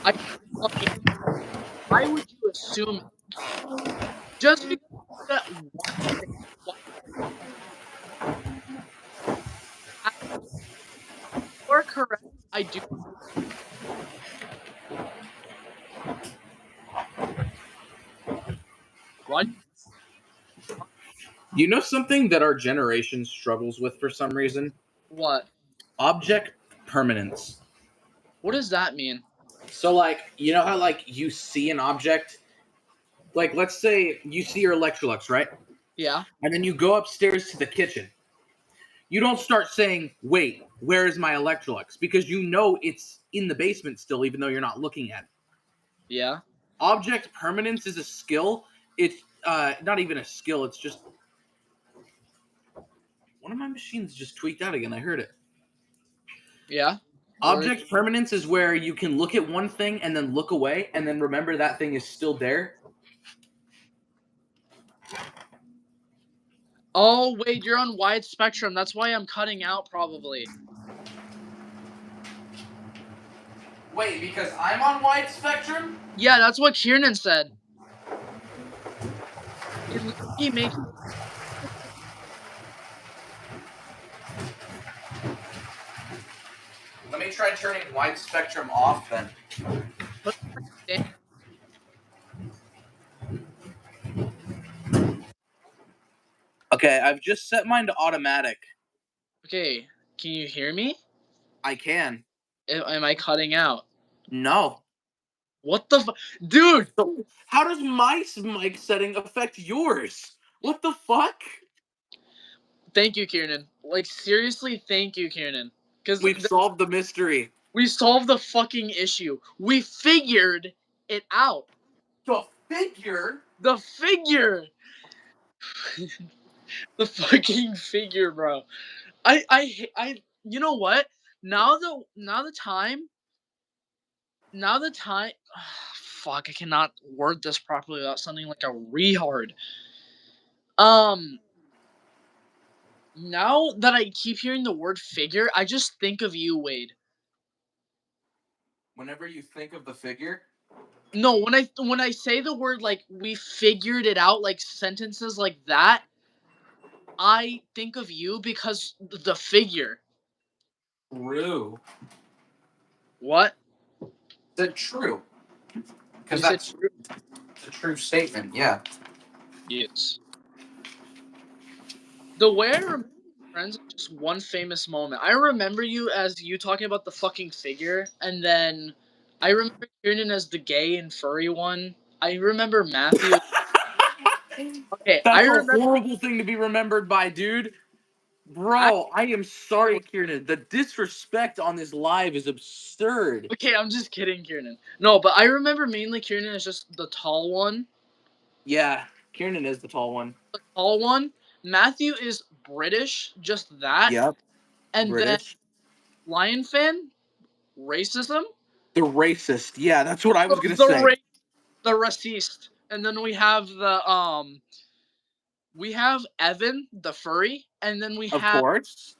I fucking. Why would you assume just because that one thing? You're correct. I do. What? You know something that our generation struggles with for some reason? What? Object permanence. What does that mean? So, like, you know how, like, you see an object? Like, let's say you see your Electrolux, right? Yeah. And then you go upstairs to the kitchen. You don't start saying, wait, where is my Electrolux? Because you know it's in the basement still, even though you're not looking at it. Yeah. Object permanence is a skill. It's not even a skill, it's just. One of my machines just tweaked out again. I heard it. Yeah. Object permanence is where you can look at one thing and then look away and then remember that thing is still there. Oh wait, you're on wide spectrum. That's why I'm cutting out probably. Wait, because I'm on wide spectrum? Yeah, that's what Kiernan said. He makes. Let me try turning wide spectrum off then. Okay, I've just set mine to automatic. Okay, can you hear me? I can. Am I cutting out? No. What the dude? How does my mic setting affect yours? What the fuck? Thank you, Kiernan. Like seriously, thank you, Kiernan. Because We've solved the mystery. we solved the fucking issue. We figured it out. The figure? The figure. The fucking figure, bro. I. You know what? Now the time. Fuck! I cannot word this properly without sounding like a retard. Now that I keep hearing the word figure, I just think of you, Wade. Whenever you think of the figure? No, when I say the word like we figured it out, like sentences like that, I think of you because the figure. True. What? Is it true? Because You said that's true? a true statement. Yeah. Yes. The way I remember Friends is just one famous moment. I remember you as you talking about the fucking figure, and then I remember Kieran as the gay and furry one. I remember Matthew. Okay, I That's a remember. horrible thing to be remembered by, dude. Bro, I am sorry, Kieran. The disrespect on this live is absurd. Okay, I'm just kidding, Kieran. No, but I remember mainly Kieran as just the tall one. Yeah, Kieran is the tall one. The tall one. Matthew is British, just that. Yep. And then British. Lion Fan, racism. The racist. Yeah, that's what I was gonna The say. the racist. And then we have we have Evan, the furry, and then we Of have course.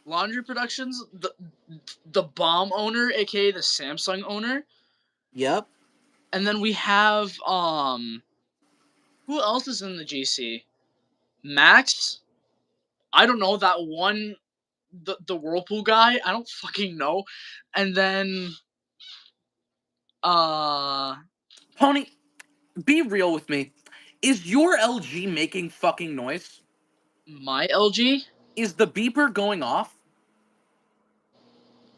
Laundry Productions, the bomb owner, aka the Samsung owner. Yep. And then we have who else is in the GC? Max? I don't know, that one the Whirlpool guy, I don't fucking know. And then Pony, be real with me. Is your LG making fucking noise? my LG Is the beeper going off?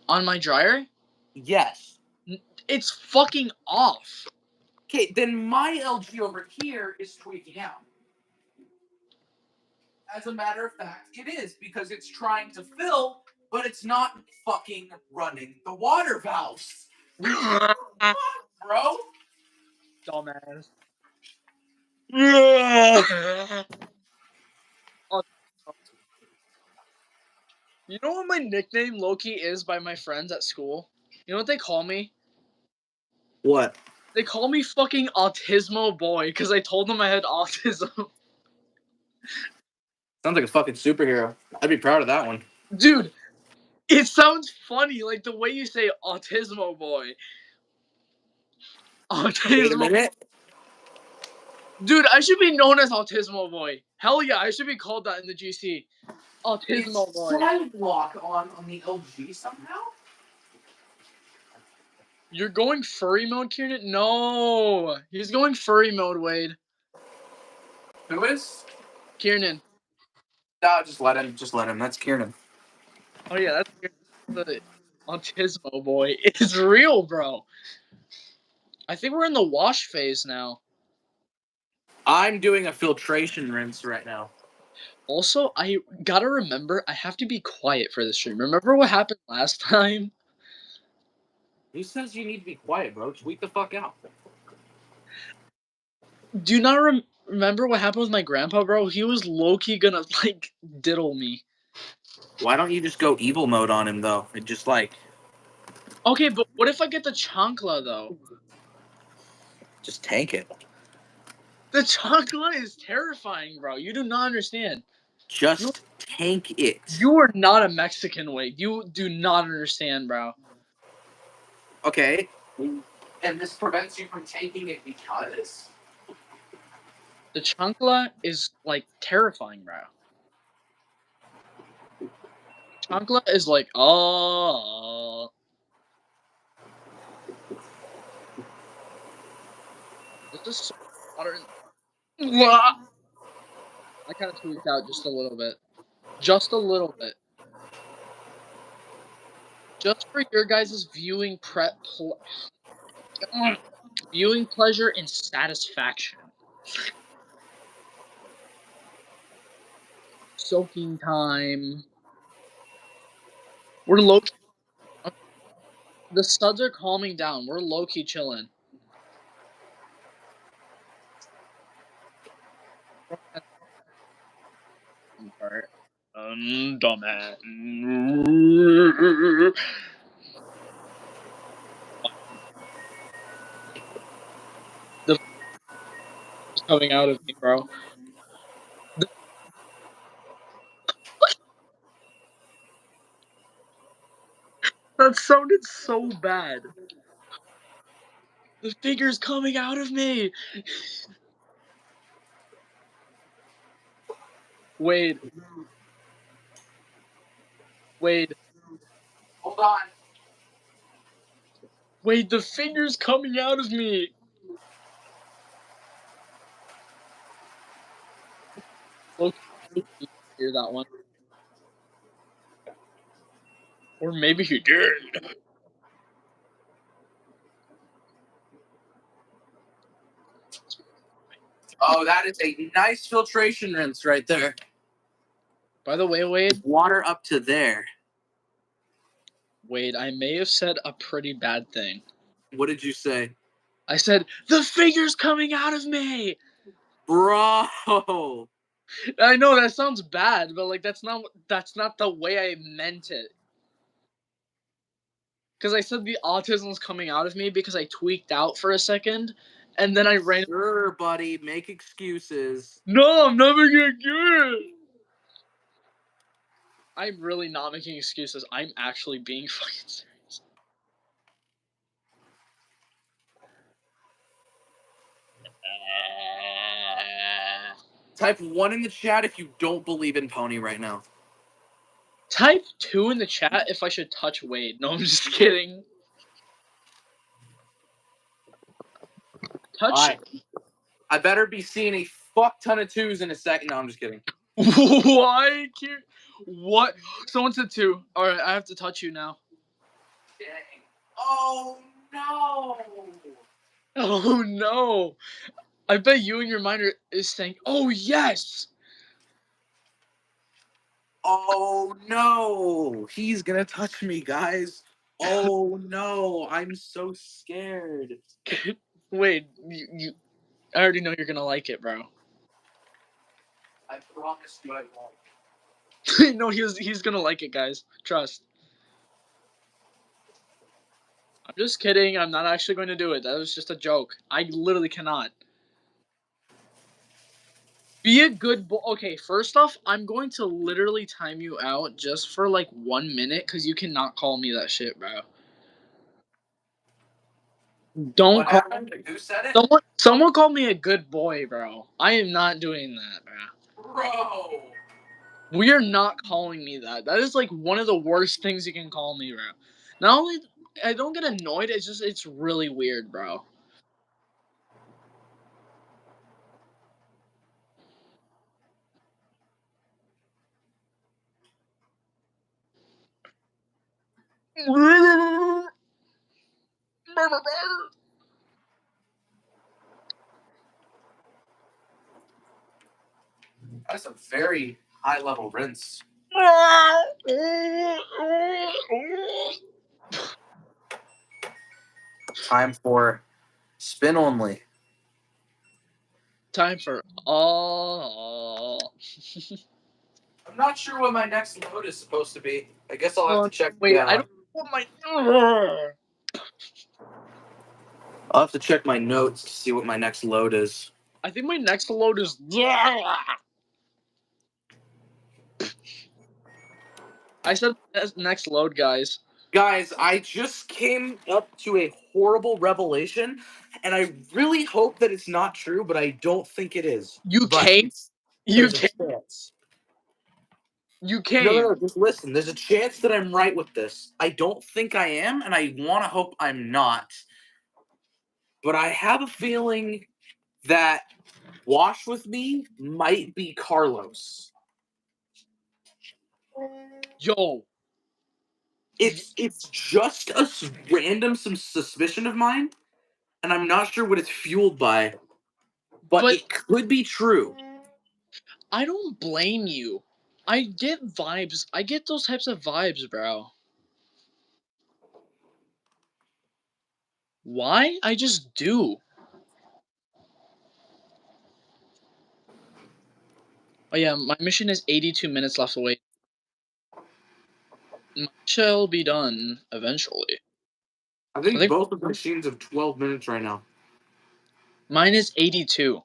on my dryer, Yes. it's fucking off. Okay, then my LG over here is tweaking out. As a matter of fact, it is because it's trying to fill, but it's not fucking running the water valves. Fuck, bro. Dumbass. You know what my nickname Loki is by my friends at school? You know what they call me? What? They call me fucking Autismo Boy because I told them I had autism. Sounds like a fucking superhero. I'd be proud of that one. Dude, it sounds funny, like the way you say Autismo Boy. Wait a Autismo. minute. Dude, I should be known as Autismo Boy. Hell yeah, I should be called that in the GC. Autismo Is Boy. Sidewalk on the LG somehow? You're going furry mode, Kieran? No, he's going furry mode, Wade. Who is? Kieran. No, just let him. Just let him. That's Kieran. Oh yeah, that's the Autismo Boy. It's real, bro. I think we're in the wash phase now. I'm doing a filtration rinse right now. Also, I gotta remember, I have to be quiet for this stream. Remember what happened last time? Who says you need to be quiet, bro? Tweet the fuck out. Do you not remember what happened with my grandpa, bro? He was low-key gonna, like, diddle me. Why don't you just go evil mode on him, though? And just, like... Okay, but what if I get the chancla, though? Just tank it. The chancla is terrifying, bro. You do not understand. Just tank it. You are not a Mexican, Wade. You do not understand, bro. Okay. And this prevents you from tanking it because... The chancla is, like, terrifying, bro. Chancla is like, oh. This is so water. I kind of tweaked out just a little bit. Just a little bit. Just for your guys' viewing viewing pleasure and satisfaction. Soaking time. We're low. The suds are calming down. We're low key chilling. Part. Dumbass. The is coming out of me, bro. That sounded so bad. The figure's coming out of me. Wade. Wade. Hold on. Wade, the finger's coming out of me. Okay, hear that one. Or maybe he did. Oh, that is a nice filtration rinse right there. By the way, Wade, Water up to there. I may have said a pretty bad thing. What did you say? I said, the finger's coming out of me! Bro! I know that sounds bad, but like that's not the way I meant it. Because I said the autism's coming out of me because I tweaked out for a second, and then I ran. Sure, buddy, make excuses. No, I'm never gonna do it. I'm really not making excuses. I'm actually being fucking serious. Type 1 in the chat if you don't believe in Pony right now. Type 2 in the chat if I should touch Wade. No, I'm just kidding. Touch. I better be seeing a fuck ton of 2s in a second. No, I'm just kidding. Why can't. What? Someone said 2. Alright, I have to touch you now. Dang. Oh no! Oh no! I bet you and your mind is saying, oh yes! Oh no! He's gonna touch me, guys. Oh no! I'm so scared. Wait, I already know you're gonna like it, bro. I promise you I won't. No, he's gonna like it, guys. Trust. I'm just kidding. I'm not actually going to do it. That was just a joke. I literally cannot. Be a good boy. Okay, first off, I'm going to literally time you out just for like 1 minute because you cannot call me that shit, bro. Don't What call. happened? Who said it? Someone call me a good boy, bro. I am not doing that, bro. Bro! We are not calling me that. That is like one of the worst things you can call me, bro. Not only I don't get annoyed, it's really weird, bro. That's a very high level rinse. Time for spin only. Time for all. I'm not sure what my next load is supposed to be. I guess I'll have to check. Wait, I don't want my. I'll have to check my notes to see what my next load is. I think my next load is. I said next load, guys. Guys, I just came up to a horrible revelation, and I really hope that it's not true, but I don't think it is. You But came. You there's a came. chance. You came. No, just listen. There's a chance that I'm right with this. I don't think I am, and I want to hope I'm not. But I have a feeling that Wash With Me might be Carlos. Yo. It's just a random some suspicion of mine, and I'm not sure what it's fueled by, but it could be true. I don't blame you. I get vibes. I get those types of vibes, bro. Why? I just do. Oh yeah, my mission is 82 minutes left away. Shall be done eventually. I think both of the machines have 12 minutes right now. Mine is 82.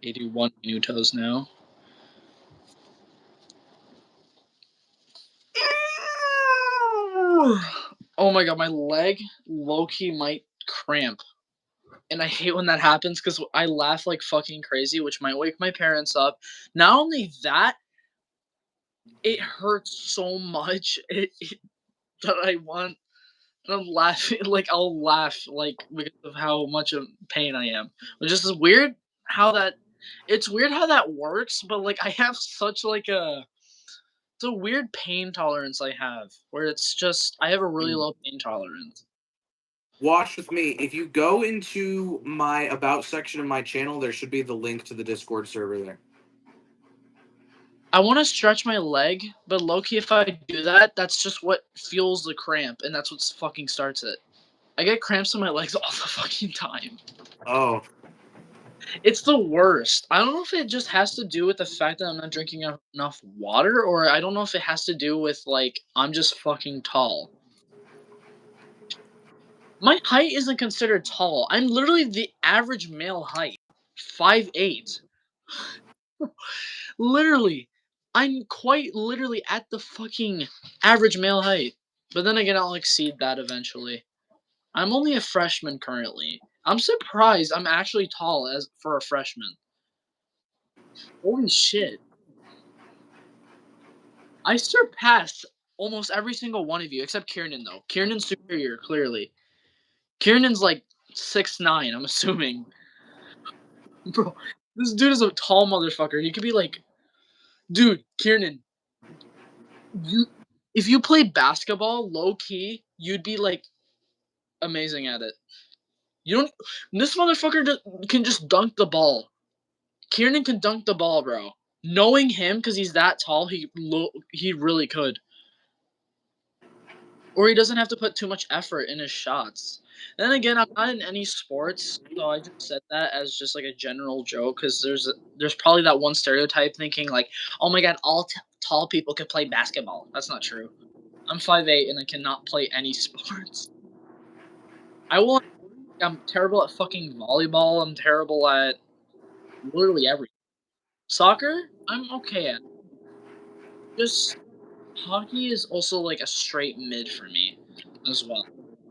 81 minutos now. Oh my god, my leg low-key might cramp. and I hate when that happens because I laugh like fucking crazy, which might wake my parents up. Not only that, it hurts so much that I want. I'm laughing like I'll laugh like because of how much of pain I am. Which is weird how that it's weird how that works, but like I have such like it's a weird pain tolerance I have where it's just I have a really low pain tolerance. Watch with me. If you go into my about section of my channel, there should be the link to the Discord server there. I want to stretch my leg, but low key, if I do that, that's just what fuels the cramp, and that's what fucking starts it. I get cramps in my legs all the fucking time. Oh, It's the worst. I don't know if it just has to do with the fact that I'm not drinking enough water, or I don't know if it has to do with like I'm just fucking tall. My height isn't considered tall. I'm literally the average male height, 5'8". Literally, I'm quite literally at the fucking average male height. But then again, I'll exceed that eventually. I'm only a freshman currently. I'm surprised I'm actually tall as for a freshman. Holy shit. I surpassed almost every single one of you except Kieran though. Kieran's superior, clearly. Kieran's like 6'9", I'm assuming. Bro, this dude is a tall motherfucker. He could be like, dude, Kieran, you if you played basketball low key, you'd be like amazing at it. You don't. This motherfucker can just dunk the ball. Kieran can dunk the ball, bro. Knowing him, because he's that tall, he really could. Or he doesn't have to put too much effort in his shots. Then again, I'm not in any sports, so I just said that as just like a general joke. Because there's probably that one stereotype thinking like, oh my god, all tall people can play basketball. That's not true. I'm 5'8" and I cannot play any sports. I'm terrible at fucking volleyball. I'm terrible at literally everything. Soccer, I'm okay at. Just hockey is also like a straight mid for me as well.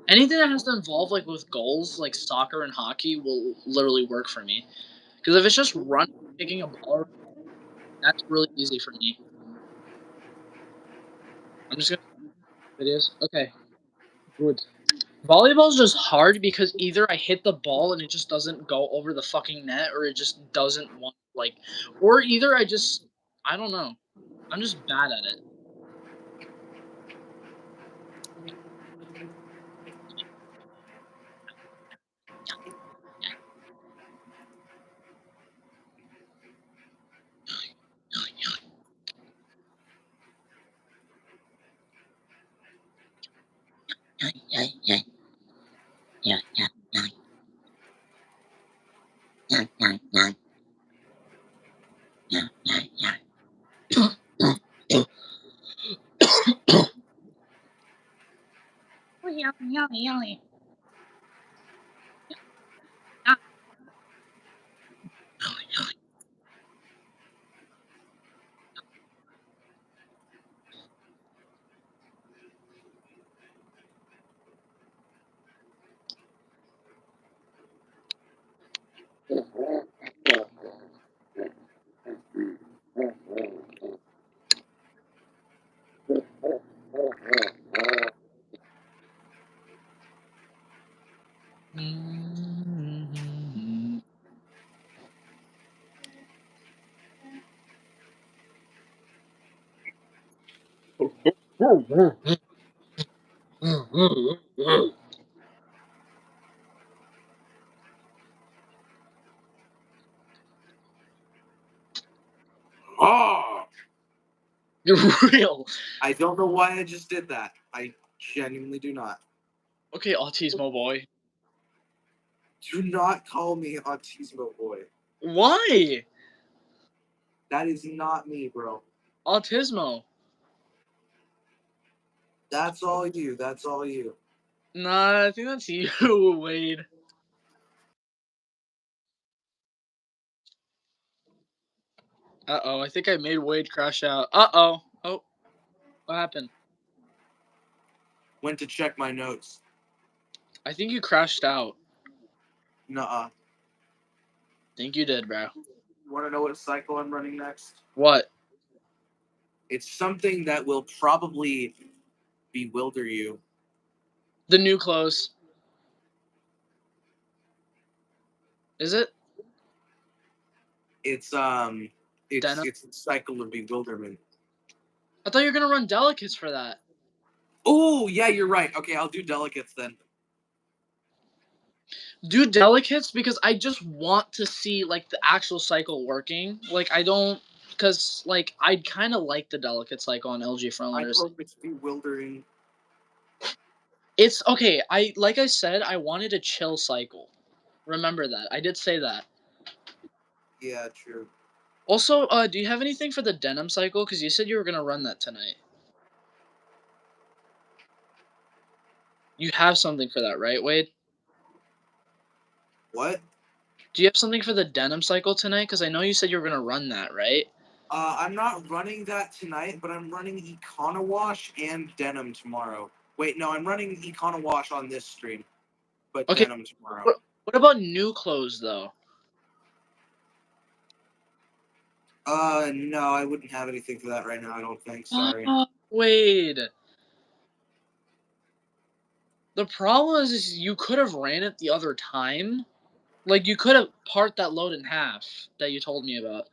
Anything that has to involve like with goals, like soccer and hockey, will literally work for me. Because if it's just running, kicking a ball, that's really easy for me. I'm just gonna videos. Okay, good. Volleyball's just hard because either I hit the ball and it just doesn't go over the fucking net, or it just doesn't want like, or either I don't know. I'm just bad at it. oh! You're real. I don't know why I just did that. I genuinely do not. Okay, Autismo boy. Do not call me Autismo boy. Why? That is not me, bro. Autismo. That's all you. That's all you. Nah, I think that's you, Wade. Uh-oh, I think I made Wade crash out. Uh-oh. Oh, what happened? Went to check my notes. I think you crashed out. Nuh-uh. Think you did, bro. You want to know what cycle I'm running next? What? It's something that will probably bewilder you. The new clothes. Is it? It's Denim? it's a cycle of bewilderment. I thought you were gonna run delicates for that. Oh, yeah, you're right. Okay, I'll do delicates then. Do delicates because I just want to see like the actual cycle working. Like I don't, because like I kind of like the delicate cycle on LG I Frontliners. hope it's bewildering. It's okay. Like I said, I wanted a chill cycle. Remember that. I did say that. Yeah, true. Also, do you have anything for the denim cycle? Because you said you were gonna run that tonight. You have something for that, right, Wade? What? Do you have something for the denim cycle tonight? Because I know you said you were gonna run that, right? I'm not running that tonight, but I'm running Econowash and Denim tomorrow. Wait, no, I'm running Econowash on this stream, but Okay. Denim tomorrow. What about new clothes though? No, I wouldn't have anything for that right now, I don't think. Sorry. Wade. The problem is you could have ran it the other time. Like you could have part that load in half that you told me about.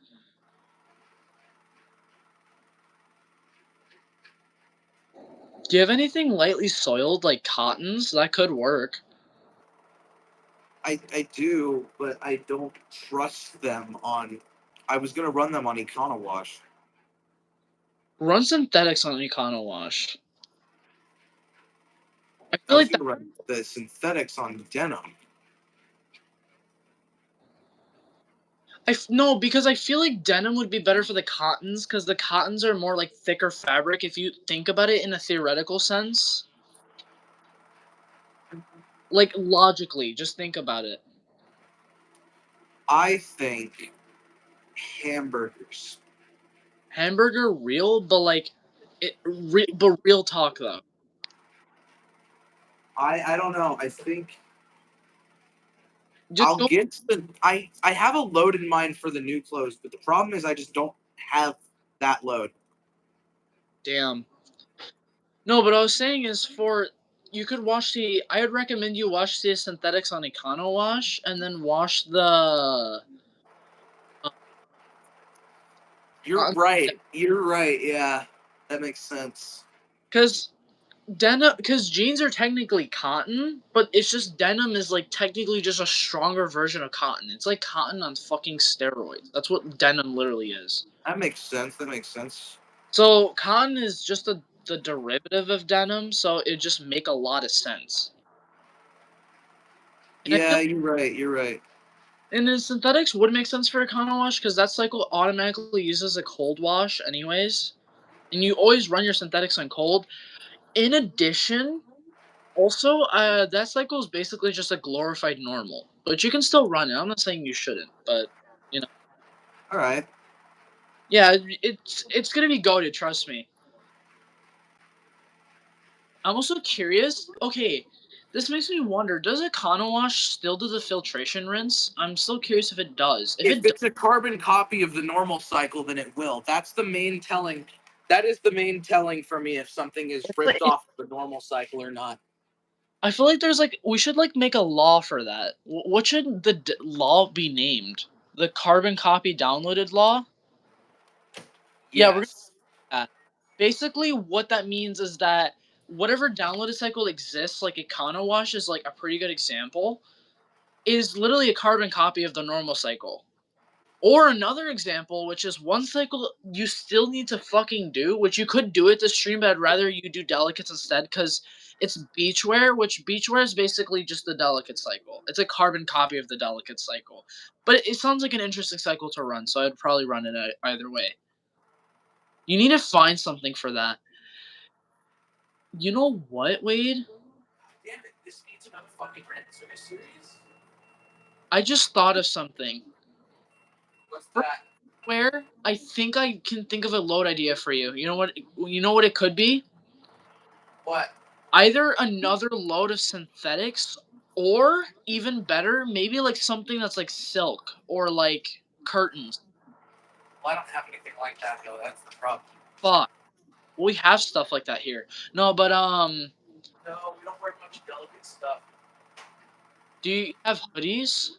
Do you have anything lightly soiled like cottons? That could work. I do, but I don't trust them on. I was gonna run them on Econowash. Run synthetics on Econowash. I I feel was like that, gonna run the synthetics on Denim. no, because I feel like denim would be better for the cottons because the cottons are more like thicker fabric if you think about it in a theoretical sense. Like logically, just think about it. I think hamburgers. Hamburger real, but like but real talk though. I don't know. I think Just I'll go. get the. I have a load in mind for the new clothes, but the problem is I just don't have that load. Damn. No, but I was saying is for you could wash the. I would recommend you wash the synthetics on Econowash and then wash the. You're right. You're right. Yeah, that makes sense. Because denim, because jeans are technically cotton, but it's just denim is like technically just a stronger version of cotton. It's like cotton on fucking steroids. That's what denim literally is. That makes sense. That makes sense. So cotton is just the derivative of denim, so it just make a lot of sense. And I Yeah, feel you're right. You're right. and the synthetics would make sense for Econowash because that cycle automatically uses a cold wash anyways. And you always run your synthetics on cold. In addition, also, that cycle is basically just a glorified normal, but you can still run it. I'm not saying you shouldn't, but you know, All right. yeah, it's gonna be goated. Trust me. I'm also curious. Okay, this makes me wonder: does Econowash still do the filtration rinse? I'm still curious if it does. If If it does, it's a carbon copy of the normal cycle, then it will. That's the main telling. That is the main telling for me if something is ripped off the normal cycle or not. I feel like there's like we should like make a law for that. What should the law be named? The carbon copy downloaded law? Yeah, we're Yes. gonna. Basically, what that means is that whatever downloaded cycle exists, like Econowash is like a pretty good example, is literally a carbon copy of the normal cycle. Or another example, which is one cycle you still need to fucking do, which you could do it this stream, but I'd rather you do delicates instead because it's beachwear, which beachwear is basically just the delicate cycle. It's a carbon copy of the delicate cycle. But it sounds like an interesting cycle to run, so I'd probably run it either way. You need to find something for that. You know what, Wade? Damn it! This needs another fucking rinse. Are you serious? I just thought of something. What's that? Where I think I can think of a load idea for you. You know what? You know what it could be? What? Either another load of synthetics Or even better, maybe like something that's like silk or like curtains. Well, I don't have anything like that though. That's the problem. Fuck. We have stuff like that here. No, but No, we don't wear much delicate stuff. do you have hoodies?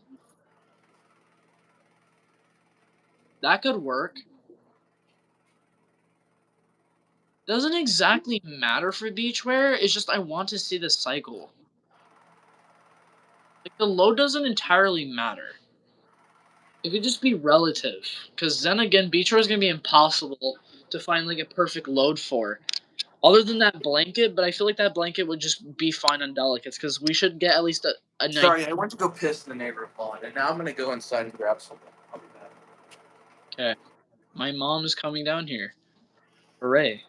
That could work. Doesn't exactly matter for beachwear. It's just I want to see the cycle. Like the load doesn't entirely matter. It could just be relative. Because then again, beachwear is gonna be impossible to find like a perfect load for. Other than that blanket, but I feel like that blanket would just be fine on delicates because we should get at least a night. Sorry, I went to go piss in the neighborhood pond, and now I'm gonna go inside and grab something. I'll be back. Okay. My mom is coming down here. Hooray.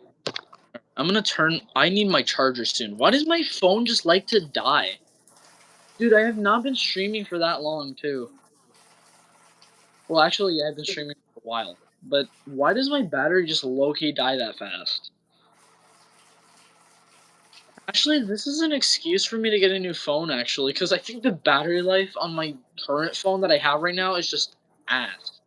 I'm gonna turn. I need my charger soon. Why does my phone just like to die? Dude, I have not been streaming for that long, too. Well, actually, yeah, I've been streaming for a while. But why does my battery just low-key die that fast? Actually, this is an excuse for me to get a new phone, actually, because I think the battery life on my current phone that I have right now is just ass.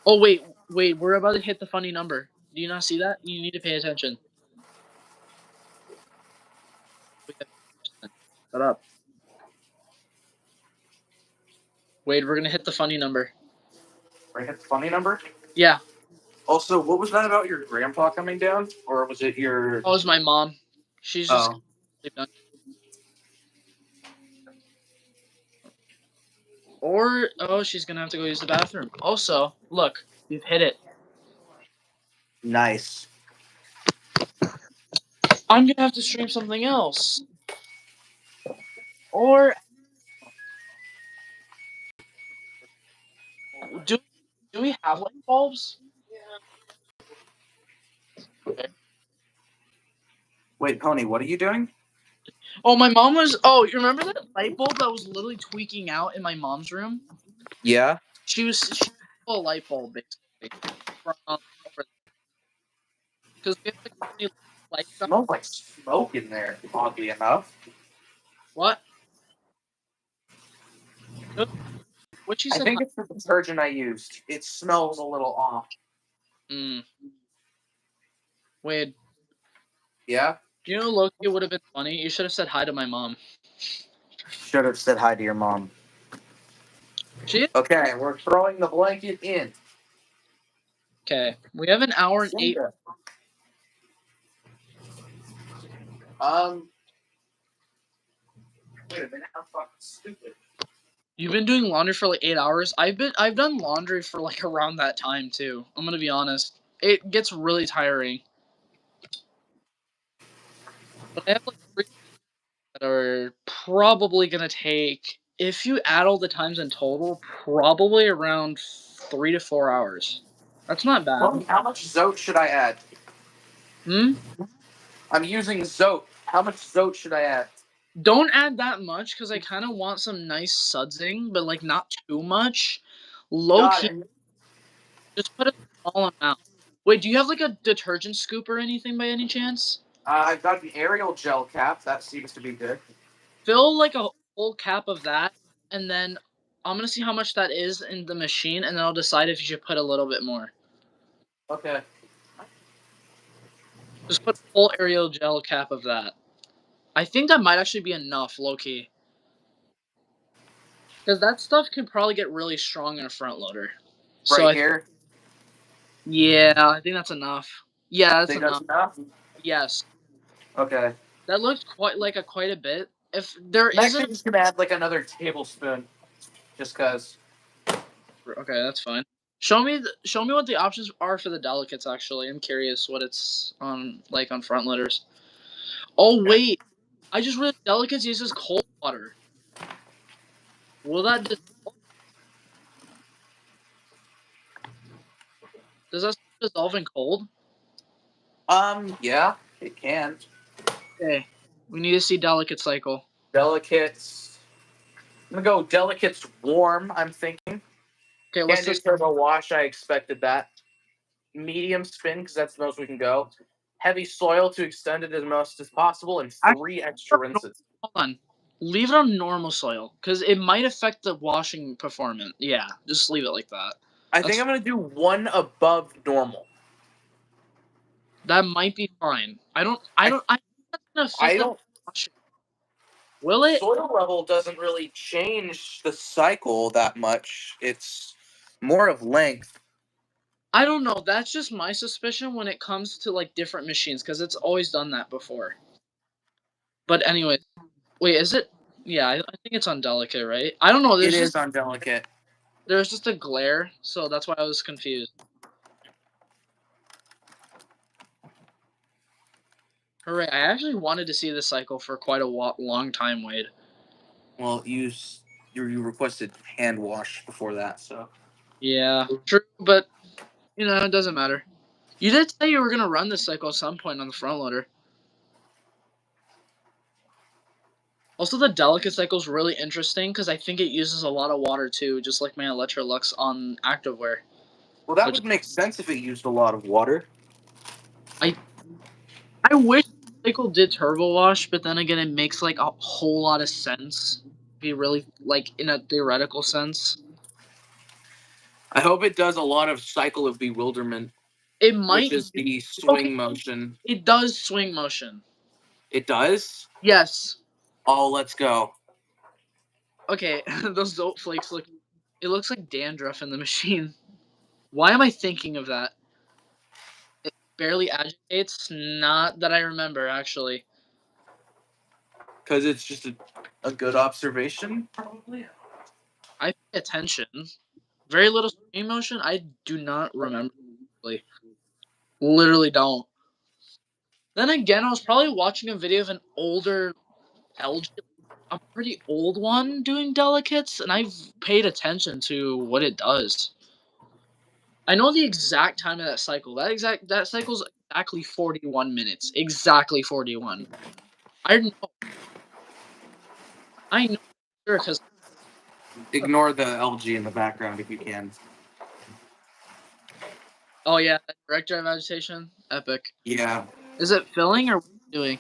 Oh, wait, we're about to hit the funny number. Do you not see that? You need to pay attention. Shut up. Wait, we're gonna hit the funny number. Right, hit the funny number. Yeah. Also, what was that about your grandpa coming down, or was it your? Oh, it's my mom. She's just Oh, done. Or oh, she's gonna have to go use the bathroom. Also, look, you've hit it. nice. I'm gonna have to stream something else. Or do do we have light bulbs? Okay. Wait, Pony, what are you doing? Oh, my mom was. Oh, you remember that light bulb that was literally tweaking out in my mom's room? Yeah. She a light bulb basically from because we have like many lights. Smells like smoke in there. Oddly enough. What? What she I said? think it's the detergent I used. It smells a little off. Mm. Wait. Yeah. You know, Loki would have been funny. You should have said hi to my mom. Should have said hi to your mom. She. Okay, we're throwing the blanket in. Okay. We have an hour and 8. Um. Wait a minute. How fucking stupid. You've been doing laundry for like 8 hours. I've done laundry for like around that time too. I'm gonna be honest. It gets really tiring. But I have like 3 that are probably gonna take, if you add all the times in total, probably around 3 to 4 hours. That's not bad. Well, how much Zote should I add? Hmm? I'm using Zote. How much Zote should I add? Don't add that much because I kind of want some nice sudsing, but like not too much. Low Got key, it. just put a small amount. Wait, do you have like a detergent scoop or anything by any chance? I've got an Ariel gel cap. That seems to be good. Fill like a whole cap of that, and then I'm gonna see how much that is in the machine, and then I'll decide if you should put a little bit more. Okay. Just put a full Ariel gel cap of that. I think that might actually be enough, low key. Because that stuff can probably get really strong in a front loader. So Right here. yeah, I think that's enough. Yeah, that's Think enough. that's enough? Yes, Okay. that looks quite a bit. If there I'm actually isn't, just gonna add like another tablespoon, just cause. okay, that's fine. Show me what the options are for the delicates. Actually, I'm curious what it's on like on front loaders. Oh wait, I just read delicates uses cold water. Will that does that dissolve in cold? Yeah, it can. Okay, we need to see delicate cycle. Delicates. I'm gonna go delicates warm. I'm thinking. Okay, what's Can't do this? turbo wash. I expected that. Medium spin because that's the most we can go. Heavy soil to extend it as most as possible, and Actually, 3 extra rinses. hold on. Leave it on normal soil because it might affect the washing performance. Yeah, just leave it like that. I think I'm gonna do one above normal. That might be fine. I think that's gonna I affect the don't. washing. Will it? Soil level doesn't really change the cycle that much. It's more of length. I don't know. That's just my suspicion when it comes to like different machines because it's always done that before. But anyway, wait, is it? Yeah, I think it's on delicate, right? I don't know. It is undelicate. There's just a glare, so that's why I was confused. Hooray! I actually wanted to see this cycle for quite a long time, Wade. Well, you requested hand wash before that, so Yeah, true, but it doesn't matter. You did say you were gonna run this cycle at some point on the front loader. Also, the delicate cycle is really interesting because I think it uses a lot of water too, just like my Electrolux on activewear. well, that Which would make sense if it used a lot of water. I I wish the cycle did turbo wash, but then again, it makes like a whole lot of sense. Be really like in a theoretical sense. I hope it does a lot of cycle of bewilderment, It which might. is the Okay, swing motion. it does swing motion. It does. Yes. Oh, let's go. Okay, those Zote flakes look. It looks like dandruff in the machine. Why am I thinking of that? It barely agitates. Not that I remember, actually. Because it's just a good observation, probably. I pay attention. Very little swing motion. I do not remember. Literally don't. Then again, I was probably watching a video of an older LG, a pretty old one doing delicates, and I've paid attention to what it does. I know the exact time of that cycle. That cycle's exactly 41 minutes. Exactly 41. I know. I know sure because Ignore the LG in the background if you can. oh yeah, direct drive agitation, epic. Yeah. Is it filling or what are you doing?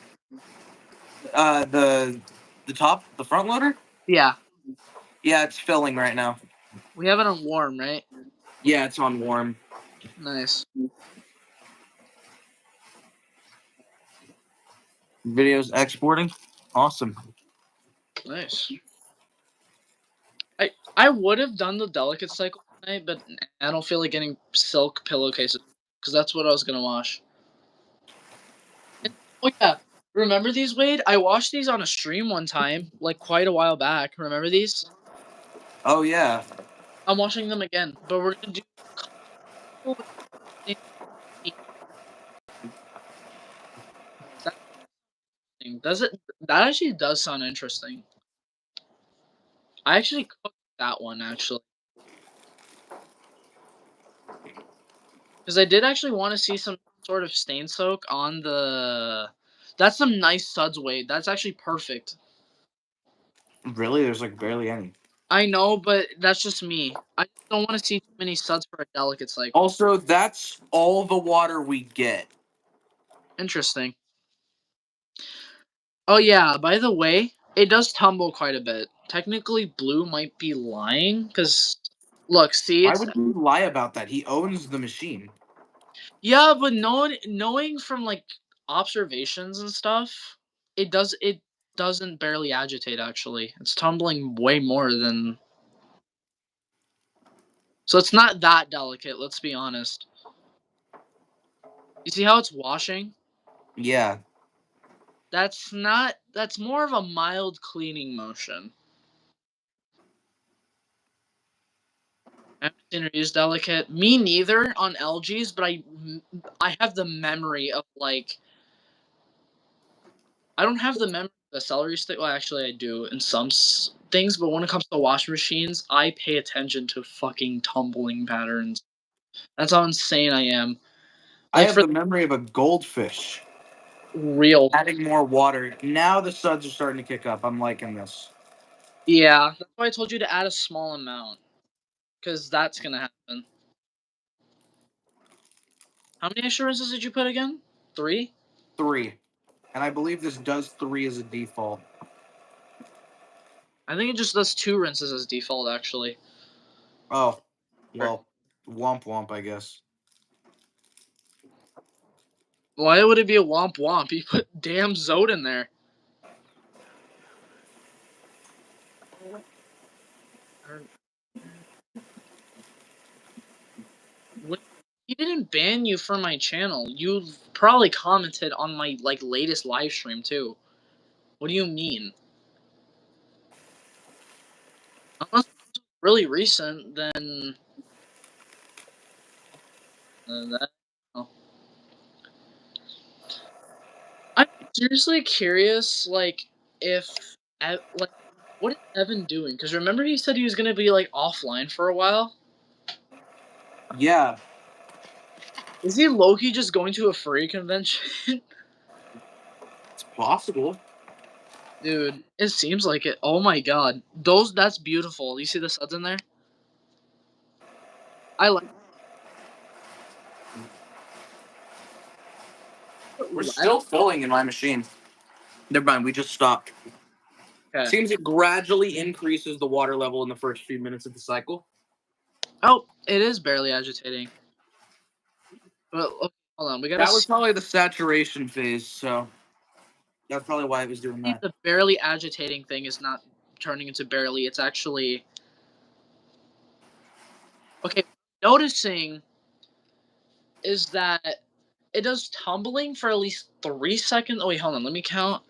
The front loader. Yeah, Yeah, it's filling right now. we have it on warm, right? Yeah, it's on warm. Nice. Video's exporting. Awesome. Nice. I would have done the delicate cycle tonight, but I don't feel like getting silk pillowcases because that's what I was gonna wash. Oh yeah, remember these, Wade? I watched these on a stream one time, like quite a while back. Remember these? Oh yeah. I'm watching them again, but we're gonna do. Does it? That actually does sound interesting. I actually cooked that one actually because I did actually want to see some sort of stain soak on the. That's some nice suds, Wade. That's actually perfect. Really? There's like barely any. I know, but that's just me. I just don't want to see too many suds for a delicate cycle. Also, that's all the water we get. Interesting. Oh yeah, by the way, it does tumble quite a bit. Technically, Blue might be lying because look, see, Why it's would he lie about that? He owns the machine. yeah, but knowing from like observations and stuff, it doesn't barely agitate actually. It's tumbling way more than so it's not that delicate, let's be honest. You see how it's washing? Yeah. That's more of a mild cleaning motion. I haven't seen her use delicate. Me neither on LGs, but I have the memory of like I don't have the memory of the celery stick. Well, actually, I do in some things, but when it comes to washing machines, I pay attention to fucking tumbling patterns. That's how insane I am. I Like have for the memory of a goldfish. real. Adding more water. Now the suds are starting to kick up. I'm liking this. Yeah, that's why I told you to add a small amount, because that's gonna happen. How many assurances did you put again? 3? 3. And I believe this does 3 as a default. I think it just does 2 rinses as default, actually. Oh, well, womp womp, I guess. Why would it be a womp womp? You put damn Zode in there. When he didn't ban you from my channel. You probably commented on my like latest live stream too. What do you mean? Unless it's really recent, then that. Oh. I'm seriously curious, like if like what is Evan doing? Because remember he said he was gonna be like offline for a while. Yeah, Is he Loki just going to a furry convention? it's possible. Dude, it seems like it. Oh my god. That's beautiful. You see the suds in there? I like We're it. still filling in my machine. Never mind, we just stopped. Okay. Seems it gradually increases the water level in the first few minutes of the cycle. Oh, it is barely agitating. But okay, hold on, we gotta That was see probably the saturation phase, so that's probably why it was doing if that. the barely agitating thing is not turning into barely. It's actually okay. Noticing is that it does tumbling for at least 3 seconds. Oh wait, hold on. Let me count.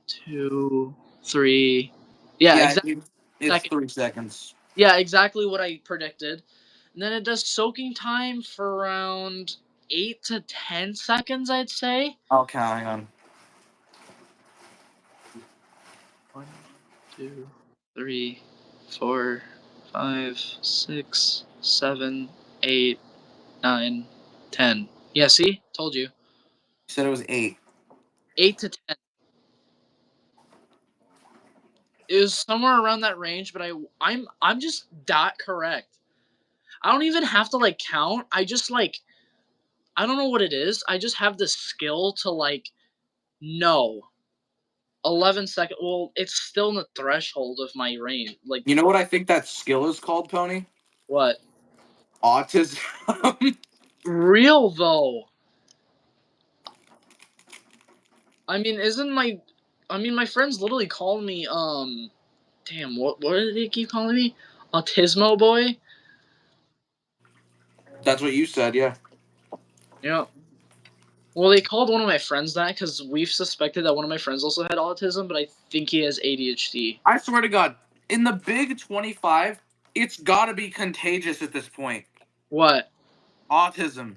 2, 3. Yeah, Yeah, exactly. it's Second. 3 seconds. Yeah, exactly what I predicted. And then it does soaking time for around 8 to 10 seconds, I'd say. I'll count, hang on. 1, 2, 3, 4, 5, 6, 7, 8, 9, 10. Yeah, see? Told you. You said it was 8. 8 to 10. It was somewhere around that range, but I'm just dot correct. I don't even have to like count. I just like I don't know what it is. I just have the skill to like know 11 seconds. Well, it's still in the threshold of my range. Like You know what I think that skill is called, Pony? what? Autism. Real though. I mean, isn't my I mean my friends literally call me damn, what did they keep calling me? Autismo boy? That's what you said, yeah. Yeah. Well, they called one of my friends that because we've suspected that one of my friends also had autism, but I think he has ADHD. I swear to God, in the big 25, it's gotta be contagious at this point. What? Autism.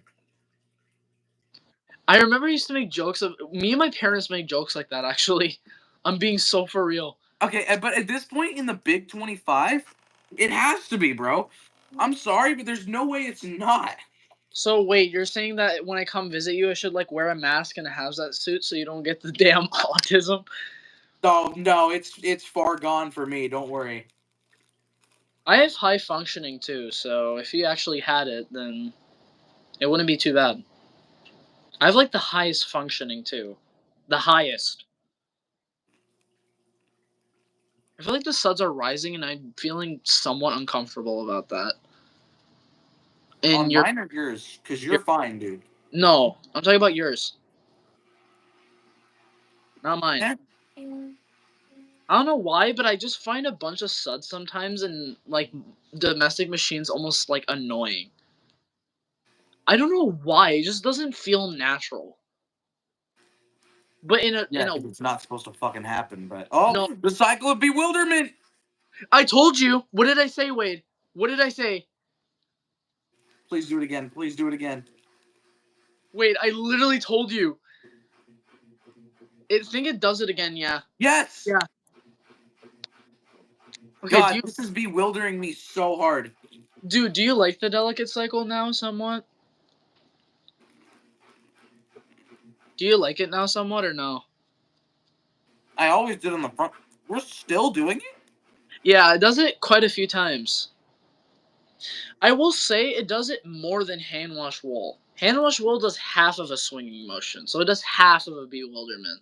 I remember I used to make jokes of me and my parents make jokes like that. Actually, I'm being so for real. Okay, but at this point in the big 25, it has to be, bro. I'm sorry, but there's no way it's not. So wait, you're saying that when I come visit you, I should like wear a mask and a hazmat suit so you don't get the damn autism? Oh, no, it's far gone for me. Don't worry. I have high functioning too, so if you actually had it, then it wouldn't be too bad. I have like the highest functioning too, the highest. I feel like the suds are rising, and I'm feeling somewhat uncomfortable about that. And On mine or yours? Because you're you're fine, dude. no, I'm talking about yours, not mine. Eh, I don't know why, but I just find a bunch of suds sometimes, and like domestic machines almost like annoying. I don't know why. It just doesn't feel natural. But yeah, in a because it's not supposed to fucking happen, but... Oh, no, the cycle of bewilderment! I told you. What did I say, Wade? What did I say? Please do it again. Please do it again. Wade, I literally told you. I think it does it again. Yeah. Yes! Yeah. Okay. God, this is bewildering me so hard. Do you like the delicate cycle now somewhat? Do you like it now somewhat or no? I always did on the front. We're still doing it? Yeah, it does it quite a few times. I will say it does it more than hand wash wool. Hand wash wool does half of a swinging motion, so it does half of a bewilderment.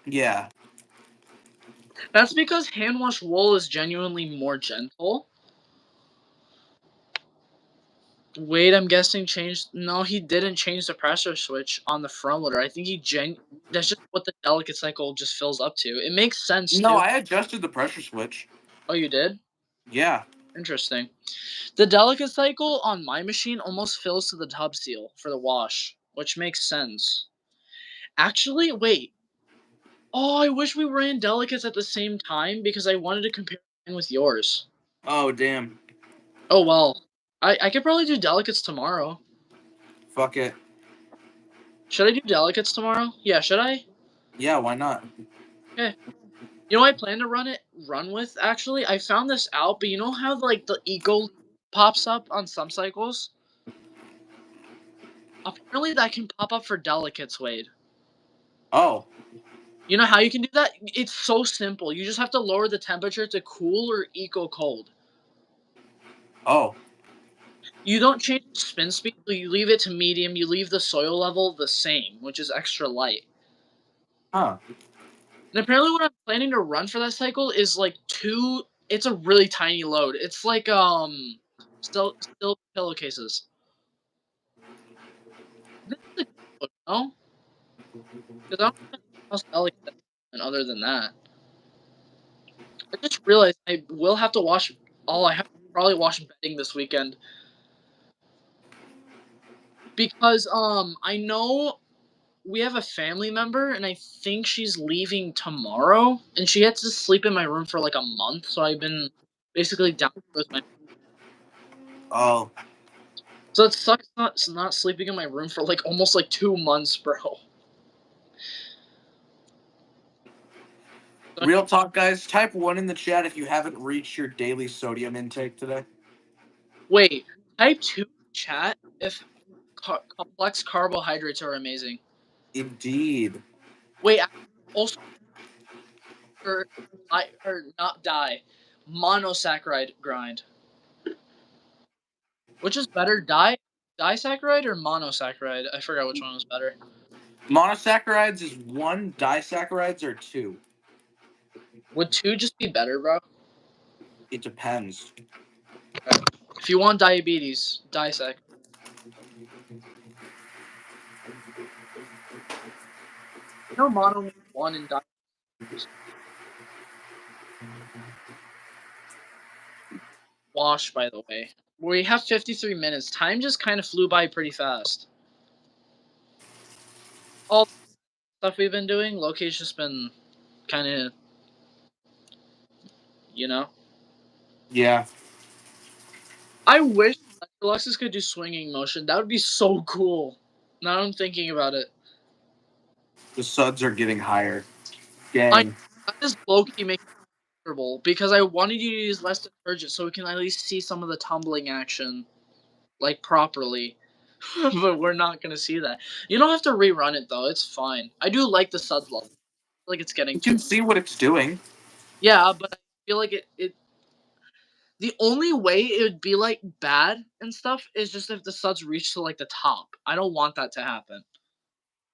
Yeah. That's because hand wash wool is genuinely more gentle. Wade, I'm guessing changed. No, he didn't change the pressure switch on the front loader. I think that's just what the delicate cycle just fills up to. It makes sense No, too. I adjusted the pressure switch. Oh, you did? Yeah. Interesting. The delicate cycle on my machine almost fills to the tub seal for the wash, which makes sense. Actually, wait. Oh, I wish we ran delicates at the same time because I wanted to compare mine with yours. Oh, damn. Oh well. I could probably do delicates tomorrow. Fuck it. Should I do delicates tomorrow? Yeah, should I? Yeah, why not? Okay. You know what I plan to run with actually? I found this out, but you know how like the eco pops up on some cycles? Apparently that can pop up for delicates, Wade. Oh. You know how you can do that? It's so simple. You just have to lower the temperature to cool or eco cold. Oh. You don't change the spin speed, you leave it to medium, you leave the soil level the same, which is extra light. Huh. And apparently what I'm planning to run for that cycle is like it's a really tiny load. It's like still pillowcases. This is a good load, no? Because I don't think anything else delicate other than that. I just realized I will have to wash I have to probably wash bedding this weekend. Because I know we have a family member and I think she's leaving tomorrow and she had to sleep in my room for like a month, so I've been basically down with my Oh. so it sucks not sleeping in my room for like almost like 2 months, bro. So, Real talk, guys. Type 1 in the chat if you haven't reached your daily sodium intake today. wait, type 2 chat if complex carbohydrates are amazing. Indeed. Wait, also or not die monosaccharide grind. Which is better, disaccharide or monosaccharide? I forgot which one was better. Monosaccharides is 1, disaccharides are 2. Would 2 just be better, bro? It depends. If you want diabetes, disaccharide. No mono means 1 and di. Wash, by the way. We have 53 minutes. Time just kind of flew by pretty fast. All the stuff we've been doing, Loki's just been kind of, you know. Yeah. I wish Alexis could do swinging motion. That would be so cool. Now I'm thinking about it. The suds are getting higher. I Dang. that is Loki making it comfortable because I wanted you to use less detergent so we can at least see some of the tumbling action, like properly. But we're not gonna see that. You don't have to rerun it though. It's fine. I do like the suds level. I feel like it's getting You too. can see what it's doing. Yeah, but I feel like it. The only way it would be like bad and stuff is just if the suds reach to like the top. I don't want that to happen.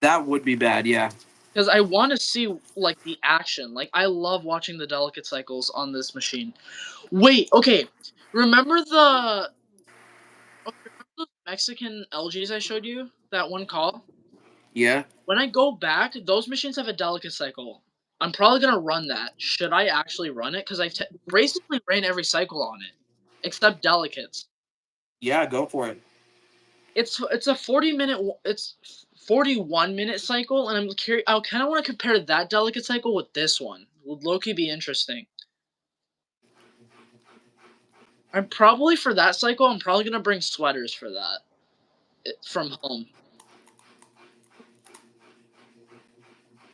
That would be bad, yeah. Because I want to see like the action. Like I love watching the delicate cycles on this machine. Wait, okay. Remember the remember those Mexican LGs I showed you? That one call? Yeah. When I go back, those machines have a delicate cycle. I'm probably gonna run that. Should I actually run it? Because basically ran every cycle on it, except delicates. Yeah, go for it. It's a 40-minute. It's 41-minute cycle, and I'm curious. I kind of want to compare that delicate cycle with this one. Would Loki be interesting? I'm probably for that cycle. I'm probably gonna bring sweaters for that from home.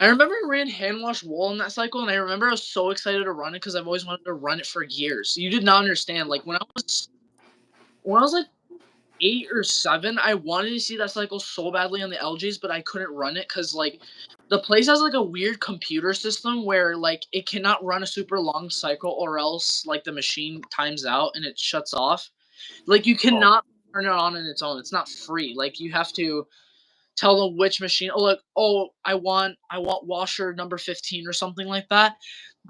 I remember I ran hand wash wool in that cycle, and I remember I was so excited to run it because I've always wanted to run it for years. You did not understand. Like when I was like 8 or 7, I wanted to see that cycle so badly on the LGs, but I couldn't run it because like the place has like a weird computer system where like it cannot run a super long cycle or else like the machine times out and it shuts off. Like you cannot turn it on its own. It's not free. Like you have to tell them which machine. Oh, like, oh, I want washer number 15 or something like that.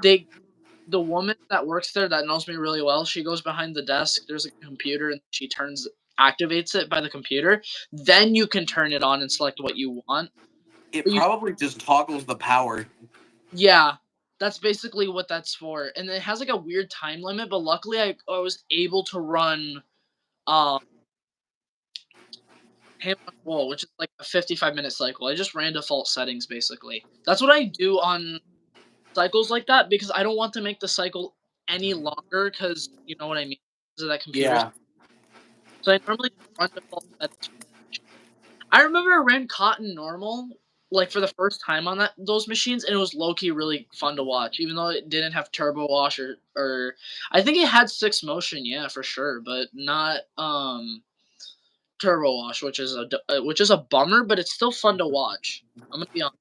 They the woman that works there that knows me really well, she goes behind the desk. There's a computer, and she activates it by the computer. Then you can turn it on and select what you want. It But probably just toggles the power. yeah, that's basically what that's for. And it has like a weird time limit, but luckily I was able to run um Ham on Roll, which is like a 55-minute cycle. I just ran default settings basically. That's what I do on cycles like that because I don't want to make the cycle any longer because you know what I mean. Because of that computer. Yeah. So I normally run default settings. I remember I ran Cotton normal like for the first time on those machines, and it was low key really fun to watch, even though it didn't have turbo wash or I think it had 6 motion, yeah, for sure, but not turbo wash, which is a bummer, but it's still fun to watch. I'm gonna be honest.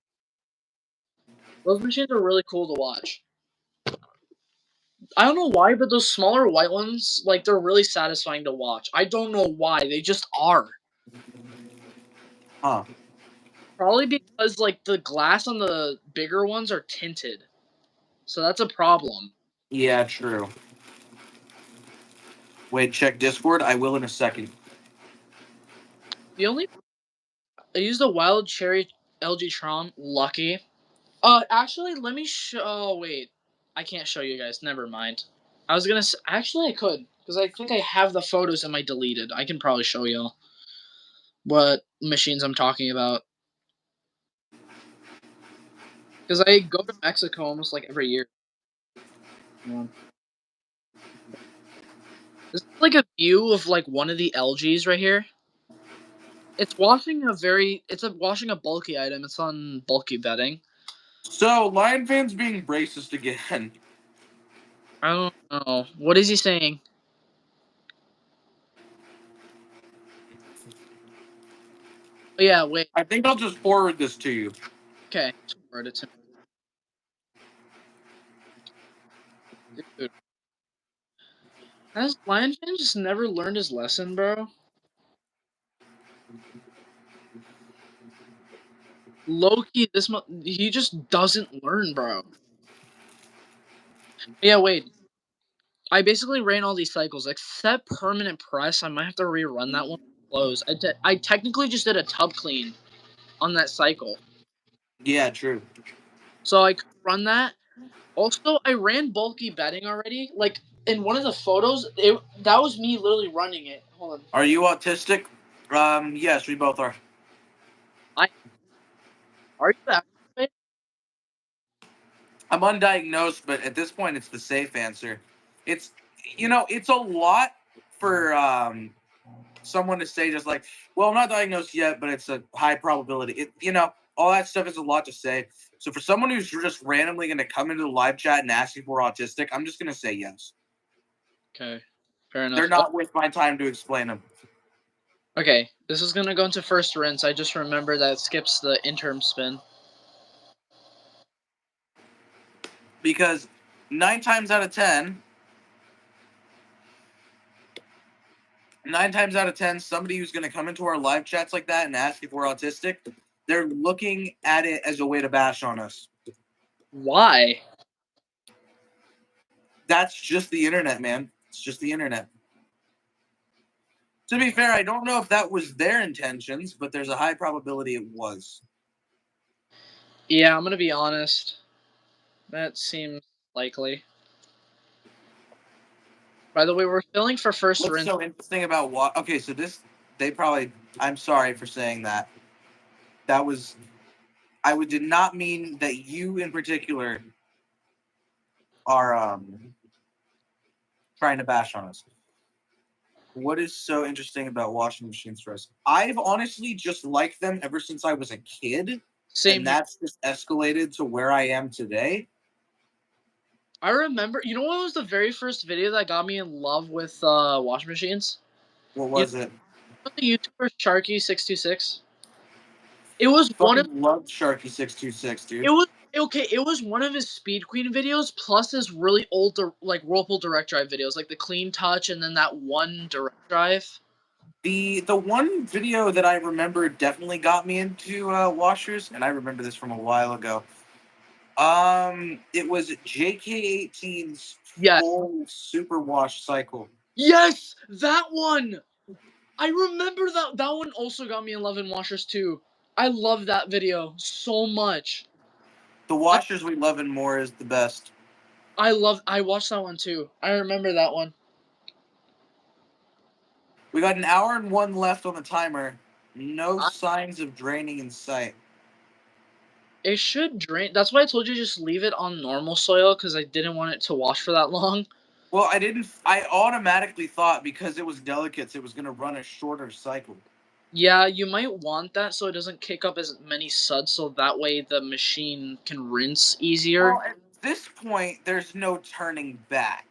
Those machines are really cool to watch. I don't know why, but those smaller white ones, like they're really satisfying to watch. I don't know why, they just are. Huh. Probably because like the glass on the bigger ones are tinted. So that's a problem. Yeah, true. Wait, check Discord. I will in a second. The only I used a wild cherry LG Tron, lucky. Actually, let me show. Oh wait, I can't show you guys. Never mind. I was gonna. Actually, I could because I think I have the photos in my deleted. I can probably show you what machines I'm talking about because I go to Mexico almost like every year. Yeah. This is like a view of like one of the LGs right here. It's washing a very. It's washing a bulky item. It's on bulky bedding. So, Lion fans being racist again. I don't know. What is he saying? Oh, yeah, wait. I think I'll just forward this to you. Okay. Forward it to me. Dude. Has Lion Fan just never learned his lesson, bro? Loki, he just doesn't learn, bro. Yeah, wait. I basically ran all these cycles except permanent press. I might have to rerun that one. Close. I technically just did a tub clean on that cycle, Yeah, true. so I could run that. Also, I ran bulky bedding already. Like in one of the photos, that was me literally running it. Hold on. Are you autistic? Yes, we both are. Are you actually? I'm undiagnosed, but at this point, it's the safe answer. It's, it's a lot for someone to say just like, well, I'm not diagnosed yet, but it's a high probability. All that stuff is a lot to say. So for someone who's just randomly going to come into the live chat and ask if we're autistic, I'm just going to say yes. Okay, fair enough. They're not worth my time to explain them. Okay, this is gonna go into first rinse. I just remember that it skips the interim spin. Because 9 times out of 10, somebody who's going to come into our live chats like that and ask if we're autistic, they're looking at it as a way to bash on us. Why? That's just the internet, man. It's just the internet. To be fair, I don't know if that was their intentions, but there's a high probability it was. Yeah, I'm gonna be honest. That seems likely. By the way, we're filling for first What's rinse. so interesting about what? Okay, so they probably. I'm sorry for saying that. Did not mean that you in particular are trying to bash on us. What is so interesting about washing machines for us? I've honestly just liked them ever since I was a kid, Same and here. that's just escalated to where I am today. I remember. You know what was the very first video that got me in love with washing machines? What was it? The YouTuber Sharky626. It was one of. Fucking loved Sharky626, dude. It was okay. It was one of his Speed Queen videos, plus his really old like Whirlpool Direct Drive videos, like the Clean Touch, and then that one Direct Drive. The one video that I remember definitely got me into washers, and I remember this from a while ago. It was JK18's Yes. full super wash cycle. Yes, that one. I remember that one also got me in love in washers too. I love that video so much. The I, washers we love and more is the best. I watched that one too. I remember that one. We got an hour and one left on the timer. No I, signs of draining in sight. it should drain. That's why I told you just leave it on normal soil because I didn't want it to wash for that long. Well, I didn't. I automatically thought because it was delicates, it was going to run a shorter cycle. Yeah, you might want that so it doesn't kick up as many suds so that way the machine can rinse easier. Well, at this point, there's no turning back.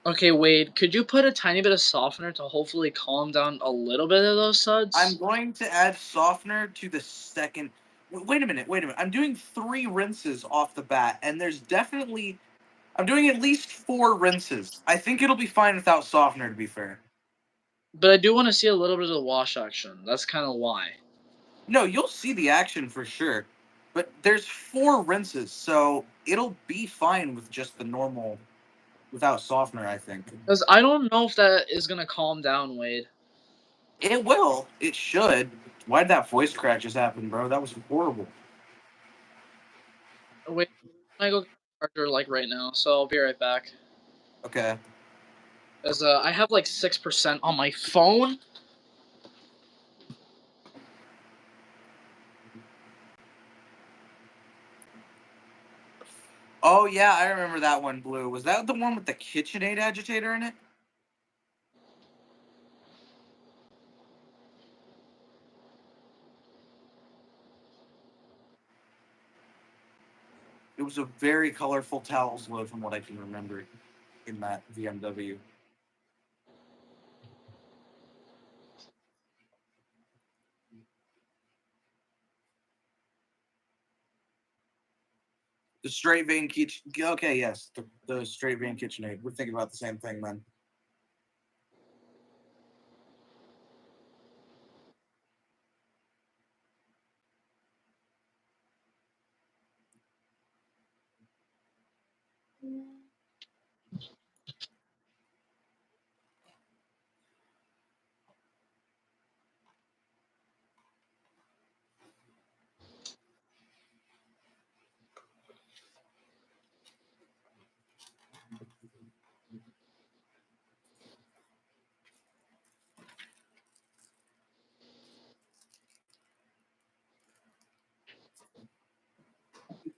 Okay, Wade, could you put a tiny bit of softener to hopefully calm down a little bit of those I'm suds? going to add softener to the second. Wait a minute. Wait a minute. I'm doing 3 rinses off the bat, and there's definitely. I'm doing at least 4 rinses. I think it'll be fine without softener, to be fair. But I do want to see a little bit of the wash action. That's kind of why. No, you'll see the action for sure. But there's 4 rinses, so it'll be fine with just the normal, without softener, I think. Because I don't know if that is going to calm down, Wade. It will. It should. Why did that voice crack just happen, bro? That was horrible. Wait, I go get the charger like right now, so I'll be right back. Okay. Because I have like 6% on my phone. Oh yeah, I remember that one, Blue. Was that the one with the KitchenAid agitator in it? It was a very colorful towels load from what I can remember in that VMW. The straight vein kitchen. Okay, yes, the straight vein KitchenAid. We're thinking about the same thing then.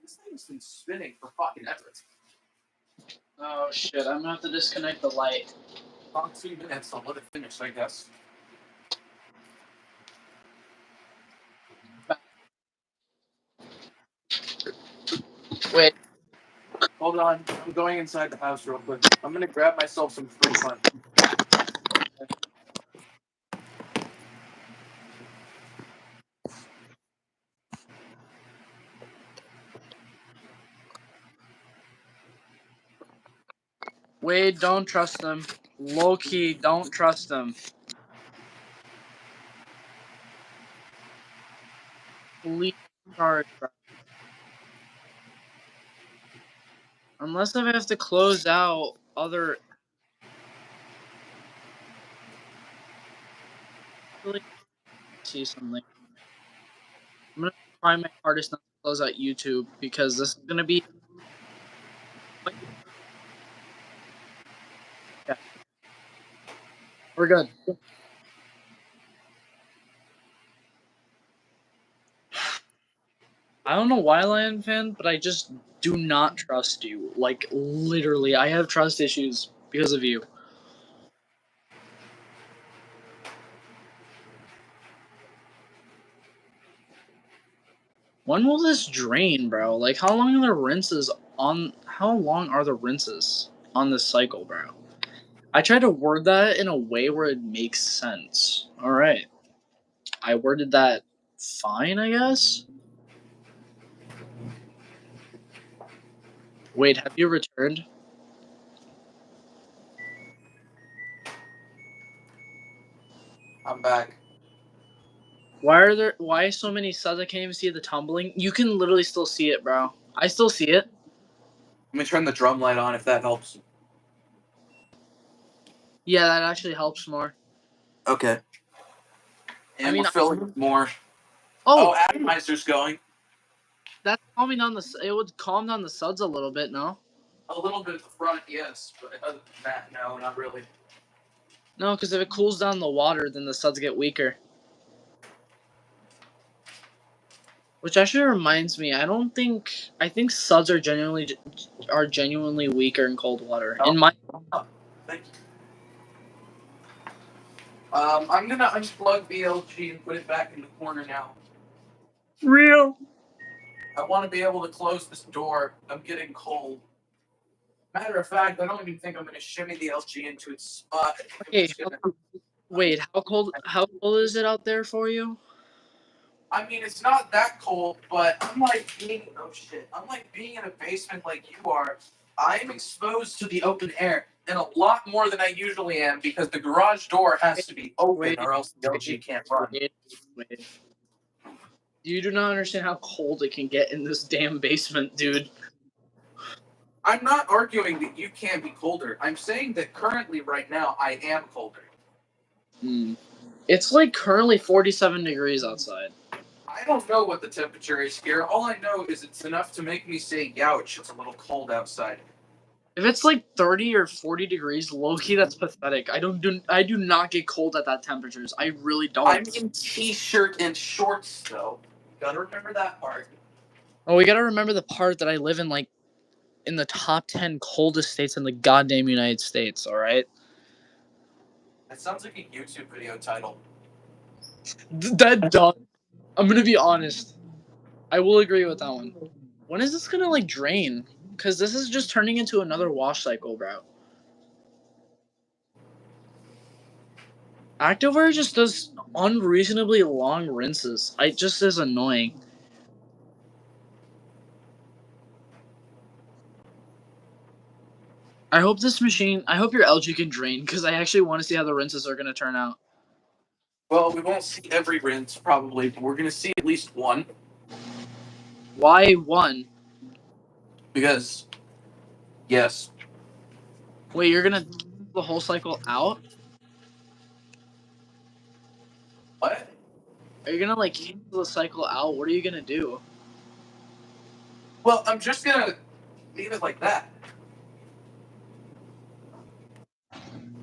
This thing's been spinning for fucking ever. Oh shit, I'm gonna have to disconnect the light. About 2 minutes. I'll let it finish, I guess. Wait, Hold on. I'm going inside the house real quick. I'm gonna grab myself some fruit punch. Wade, don't trust them. Low key, don't trust them. Please charge, bro. Unless I have to close out other. Really see something. I'm gonna try my hardest not to close out YouTube because this is gonna be. Yeah, we're good. I don't know why, Lion fan, but I just do not trust you. Like literally, I have trust issues because of you. When will this drain, bro? Like, how long are the rinses on? How long are the rinses on this cycle, bro? I tried to word that in a way where it makes sense. All right, I worded that fine, I guess. Wait, have you returned? I'm back. Why are so many suds? I can't even see the tumbling. You can literally still see it, bro. I still see it. Let me turn the drum light on if that helps. Yeah, that actually helps more. Okay. And I mean, we're filling with more. oh, Atomizer's going. that's calming down it would calm down the suds a little bit, no? A little bit at the front, yes, but other than that, no, not really. No, because if it cools down the water, then the suds get weaker. Which actually reminds me, I think suds are genuinely weaker in cold water. No. In my Thank you. I'm gonna unplug the LG and put it back in the corner now. real. I want to be able to close this door. I'm getting cold. Matter of fact, I don't even think I'm gonna shimmy the LG into its spot. I think I'm Okay, just gonna. wait, how cold is it out there for you? I mean, it's not that cold, but unlike being in a basement like you are, I'm exposed to the open air and a lot more than I usually am because the garage door has to be open Wait, or else the LG can't run. wait. You do not understand how cold it can get in this damn basement, dude. I'm not arguing that you can be colder. I'm saying that currently, right now, I am colder. It's like currently 47 degrees outside. I don't know what the temperature is here. All I know is it's enough to make me say, "Youch, it's a little cold outside." If it's like 30 or 40 degrees, low-key, that's pathetic. I do not get cold at that temperatures. I really don't. I'm in t-shirt and shorts, though. Gotta remember that part. Oh, we gotta remember the part that I live in, like, in the top 10 coldest states in the goddamn United States, alright? That sounds like a YouTube video title. That does. I'm gonna be honest. I will agree with that one. When is this gonna, like, drain? Because this is just turning into another wash cycle, bro. Activewear just does unreasonably long rinses. It just is annoying. I hope your LG can drain, because I actually want to see how the rinses are going to turn out. Well, we won't see every rinse, probably, but we're gonna see at least one. Why one? Because, yes. Wait, you're going to the whole cycle out? What? Are you going to, like, cancel the cycle out? What are you going to do? Well, I'm just gonna leave it like that.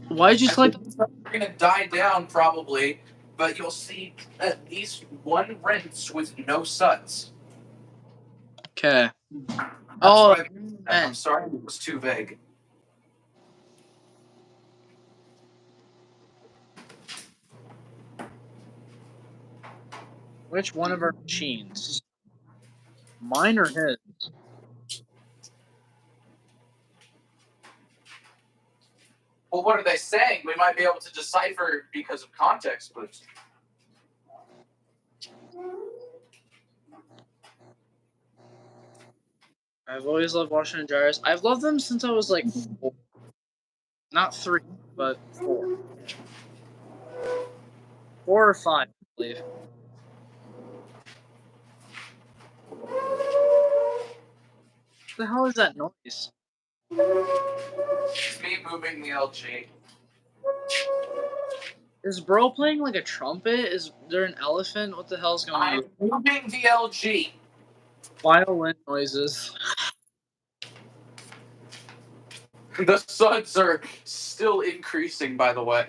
Why'd you select... We're gonna die down, probably, but you'll see at least one rinse with no suds. Okay. Oh, Oh, I'm sorry, it was too vague. which one of our machines? Mine or his? Well, what are they saying? We might be able to decipher because of context clues. I've always loved washing and dryers. I've loved them since I was, like, 4. Not 3, but 4. 4 or 5, I believe. What the hell is that noise? It's me moving the LG. Is bro playing like a trumpet? Is there an elephant? What the hell's going on? I'm moving the LG. Violin noises. The suds are still increasing, by the way.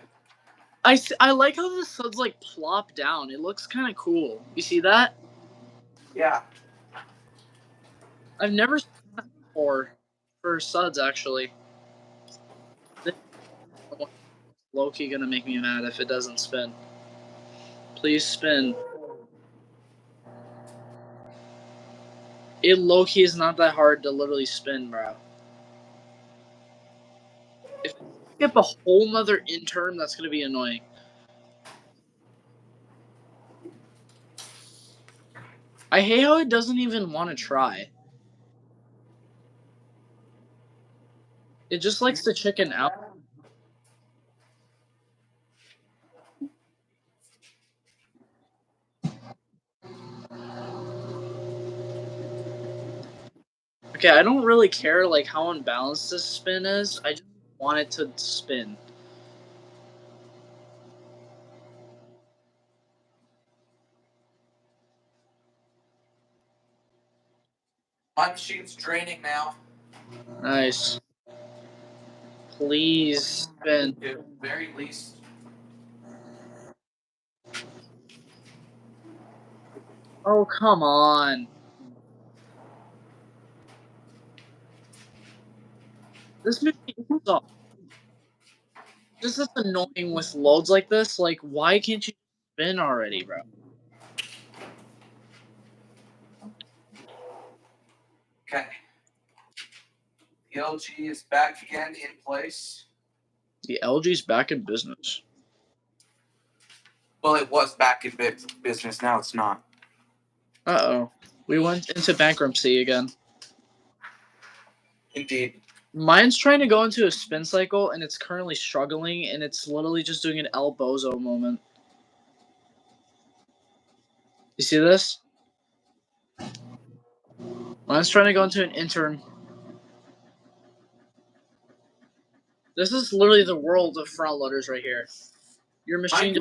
I like how the suds like plop down. It looks kind of cool. You see that? Yeah. I've never seen that before for suds actually. Low-key gonna make me mad if it doesn't spin. Please spin. It low-key is not that hard to literally spin, bro. If I skip a whole nother intern, that's gonna be annoying. I hate how it doesn't even want to try. It just likes to chicken out. Okay, I don't really care like how unbalanced this spin is. I just want it to spin. My machine's draining now. Nice. Please spin. At the very least. Oh, come on. This machine sucks. This is annoying with loads like this. Like, why can't you spin already, bro? Okay. The LG is back again in place. The LG's back in business. Well, it was back in business. Now it's not. Uh-oh. We went into bankruptcy again. Indeed. Mine's trying to go into a spin cycle, and it's currently struggling, and it's literally just doing an El Bozo moment. You see this? Mine's trying to go into an intern. This is literally the world of front loaders right here. Your machine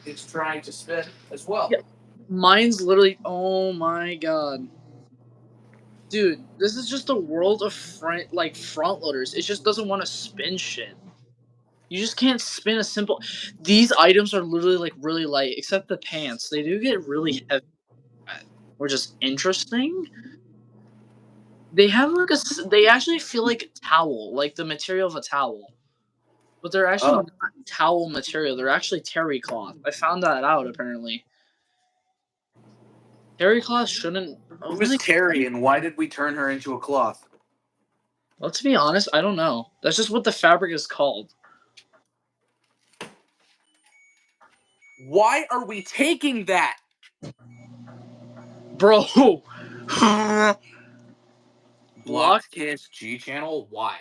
is trying to spin as well. Yeah. Mine's literally, oh my god. Dude, this is just a world of front loaders. It just doesn't want to spin shit. You just can't spin a simple. These items are literally like really light, except the pants. They do get really heavy, which is interesting. They have like they actually feel like a towel, like the material of a towel, but they're actually not towel material. They're actually terry cloth. I found that out apparently. Terry cloth shouldn't. Who is Terry, and why did we turn her into a cloth? Well, to be honest, I don't know. That's just what the fabric is called. Why are we taking that? Bro! Block KSG channel? Why?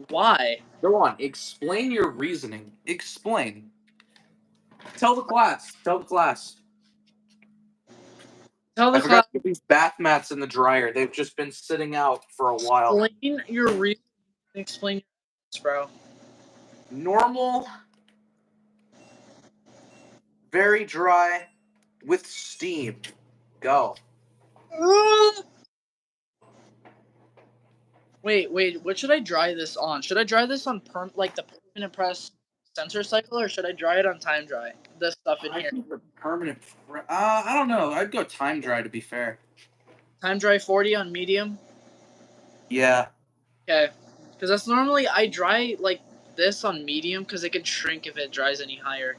Why? Go on, explain your reasoning. Explain. Tell the class. Tell the class. Tell the I forgot to put these bath mats in the dryer. They've just been sitting out for a while. Explain your reason. Explain your reasons, bro. Normal, very dry, with steam. Go. Wait. What should I dry this on? Should I dry this on the permanent press sensor cycle, or should I dry it on time dry? This stuff in here. Permanent. I don't know. I'd go time dry to be fair. Time dry 40 on medium. Yeah. Okay. Because that's normally I dry like this on medium because it can shrink if it dries any higher.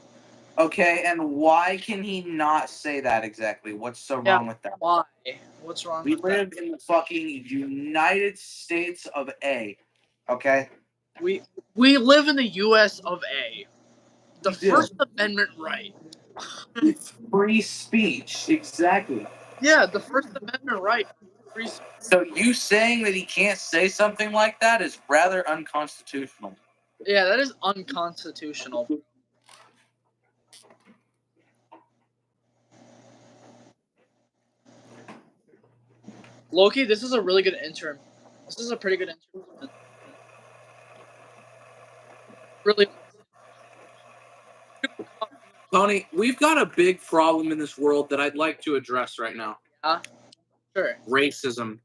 Okay, and why can he not say that exactly? What's so wrong with that? Why? What's wrong We with live that? in the fucking United States of A. Okay? We live in the U.S. of A. The We do. First Amendment right. It's free speech. Exactly. Yeah, the First Amendment right. Free speech. So you saying that he can't say something like that is rather unconstitutional. Yeah, that is unconstitutional. Loki, this is a really good intern. This is a pretty good intern. Really. Tony, we've got a big problem in this world that I'd like to address right now. Yeah, sure. Racism.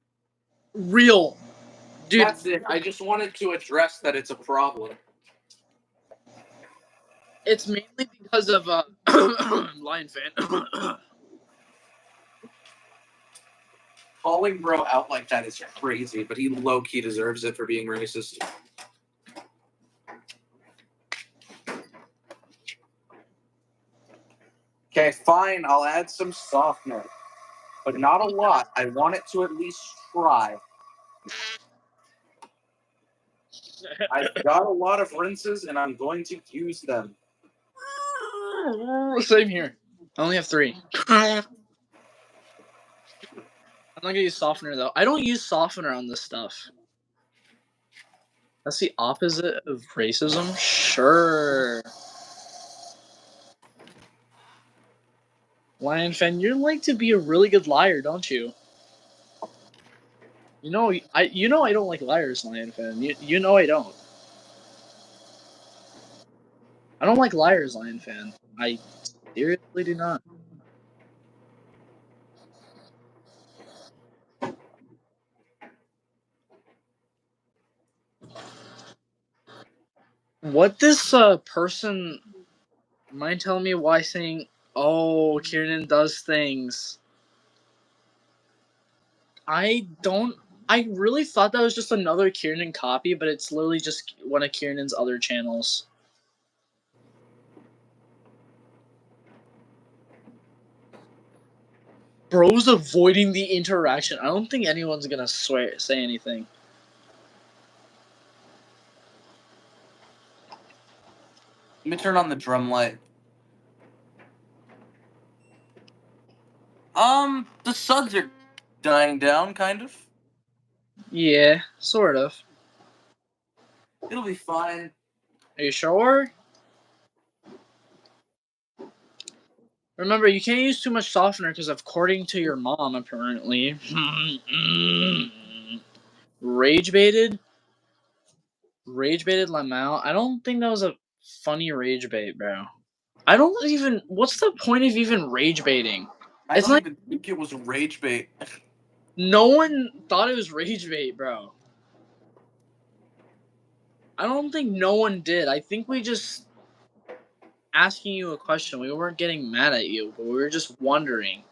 Real. Dude. That's it. I just wanted to address that it's a problem. It's mainly because of Lion fan. Calling bro out like that is crazy, but he low-key deserves it for being racist. Okay, fine, I'll add some softener. But not a lot. I want it to at least try. I've got a lot of rinses, and I'm going to use them. Same here. I only have 3. I'm not gonna use softener though. I don't use softener on this stuff. That's the opposite of racism? Sure. Lion fan, you like to be a really good liar, don't you? You know, I don't like liars, Lion fan. You know I don't. I don't like liars, Lion fan. I seriously do not. What this person mind telling me why saying, "Oh, Kieran does things." I don't. I really thought that was just another Kieran copy, but it's literally just one of Kieran's other channels. Bro's avoiding the interaction. I don't think anyone's gonna say anything. Let me turn on the drum light. The suds are dying down, kind of. Yeah, sort of. It'll be fine. Are you sure? Remember, you can't use too much softener because, according to your mom, apparently, rage baited Lamau. I don't think that was a funny rage bait, bro. I don't even. What's the point of even rage baiting? I It's don't like even think it was rage bait. no one thought it was rage bait, bro. I don't think no one did. I think we just asking you a question. We weren't getting mad at you, but we were just wondering.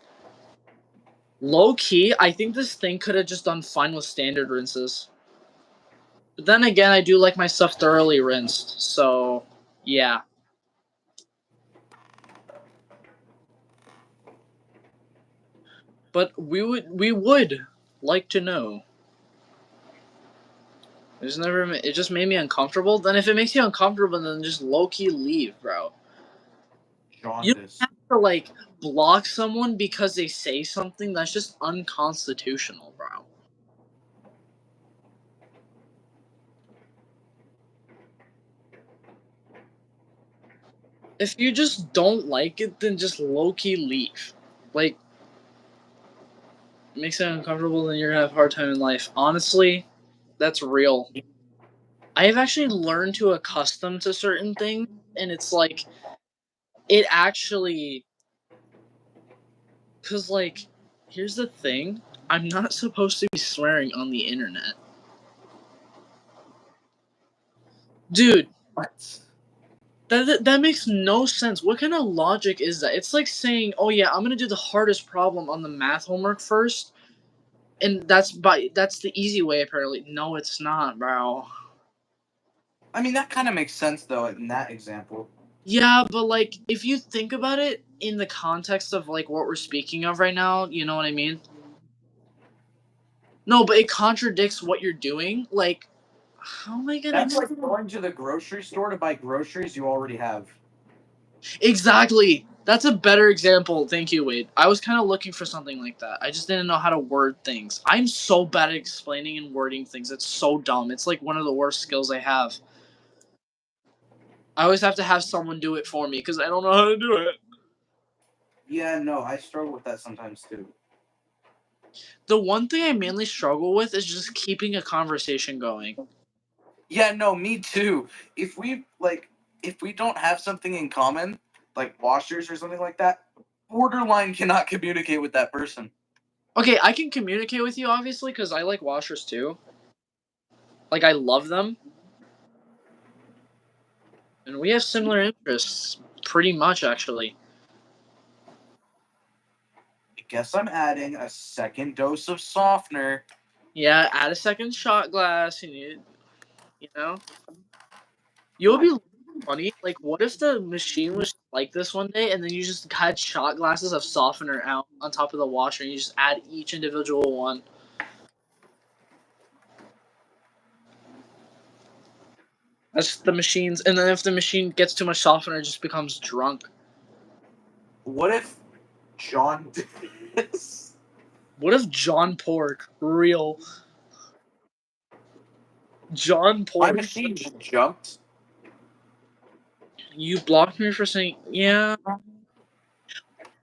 Low key, I think this thing could have just done fine with standard rinses. But then again, I do like my stuff thoroughly rinsed, so yeah. But we would like to know. It just made me uncomfortable. Then if it makes you uncomfortable, then just low key leave, bro. You don't Jaundice. have to like block someone because they say something that's just unconstitutional, bro. If you just don't like it, then just low key leave. Like, it makes it uncomfortable, then you're gonna have a hard time in life. Honestly, that's real. I have actually learned to accustom to certain things, and it's like it actually, cause like, here's the thing: I'm not supposed to be swearing on the internet, dude. What? That makes no sense. What kind of logic is that? It's like saying, "Oh yeah, I'm gonna do the hardest problem on the math homework first, and that's the easy way." Apparently, no, it's not, bro. I mean, that kind of makes sense though in that example. Yeah, but like if you think about it in the context of like what we're speaking of right now, you know what I mean? No, but it contradicts what you're doing. Like, how am I gonna That's like going to the grocery store to buy groceries you already have. exactly? That's a better example. Thank you, Wade. I was kind of looking for something like that. I just didn't know how to word things. I'm so bad at explaining and wording things. It's so dumb. It's like one of the worst skills I have. I always have to have someone do it for me because I don't know how to do it. Yeah, no, I struggle with that sometimes too. The one thing I mainly struggle with is just keeping a conversation going. Yeah, no, me too. If we don't have something in common, like washers or something like that, borderline cannot communicate with that person. Okay, I can communicate with you obviously because I like washers too. Like I love them, and we have similar interests, pretty much actually. I guess I'm adding a second dose of softener. Yeah, add a second shot glass, and you know, you would What? be funny. Like, what if the machine was like this one day, and then you just had shot glasses of softener out on top of the washer, and you just add each individual one. That's the machines, and then if the machine gets too much softener, it just becomes drunk. What if John did this? What if John Pork, real John My Pork, machine just jumped. you blocked me for saying yeah?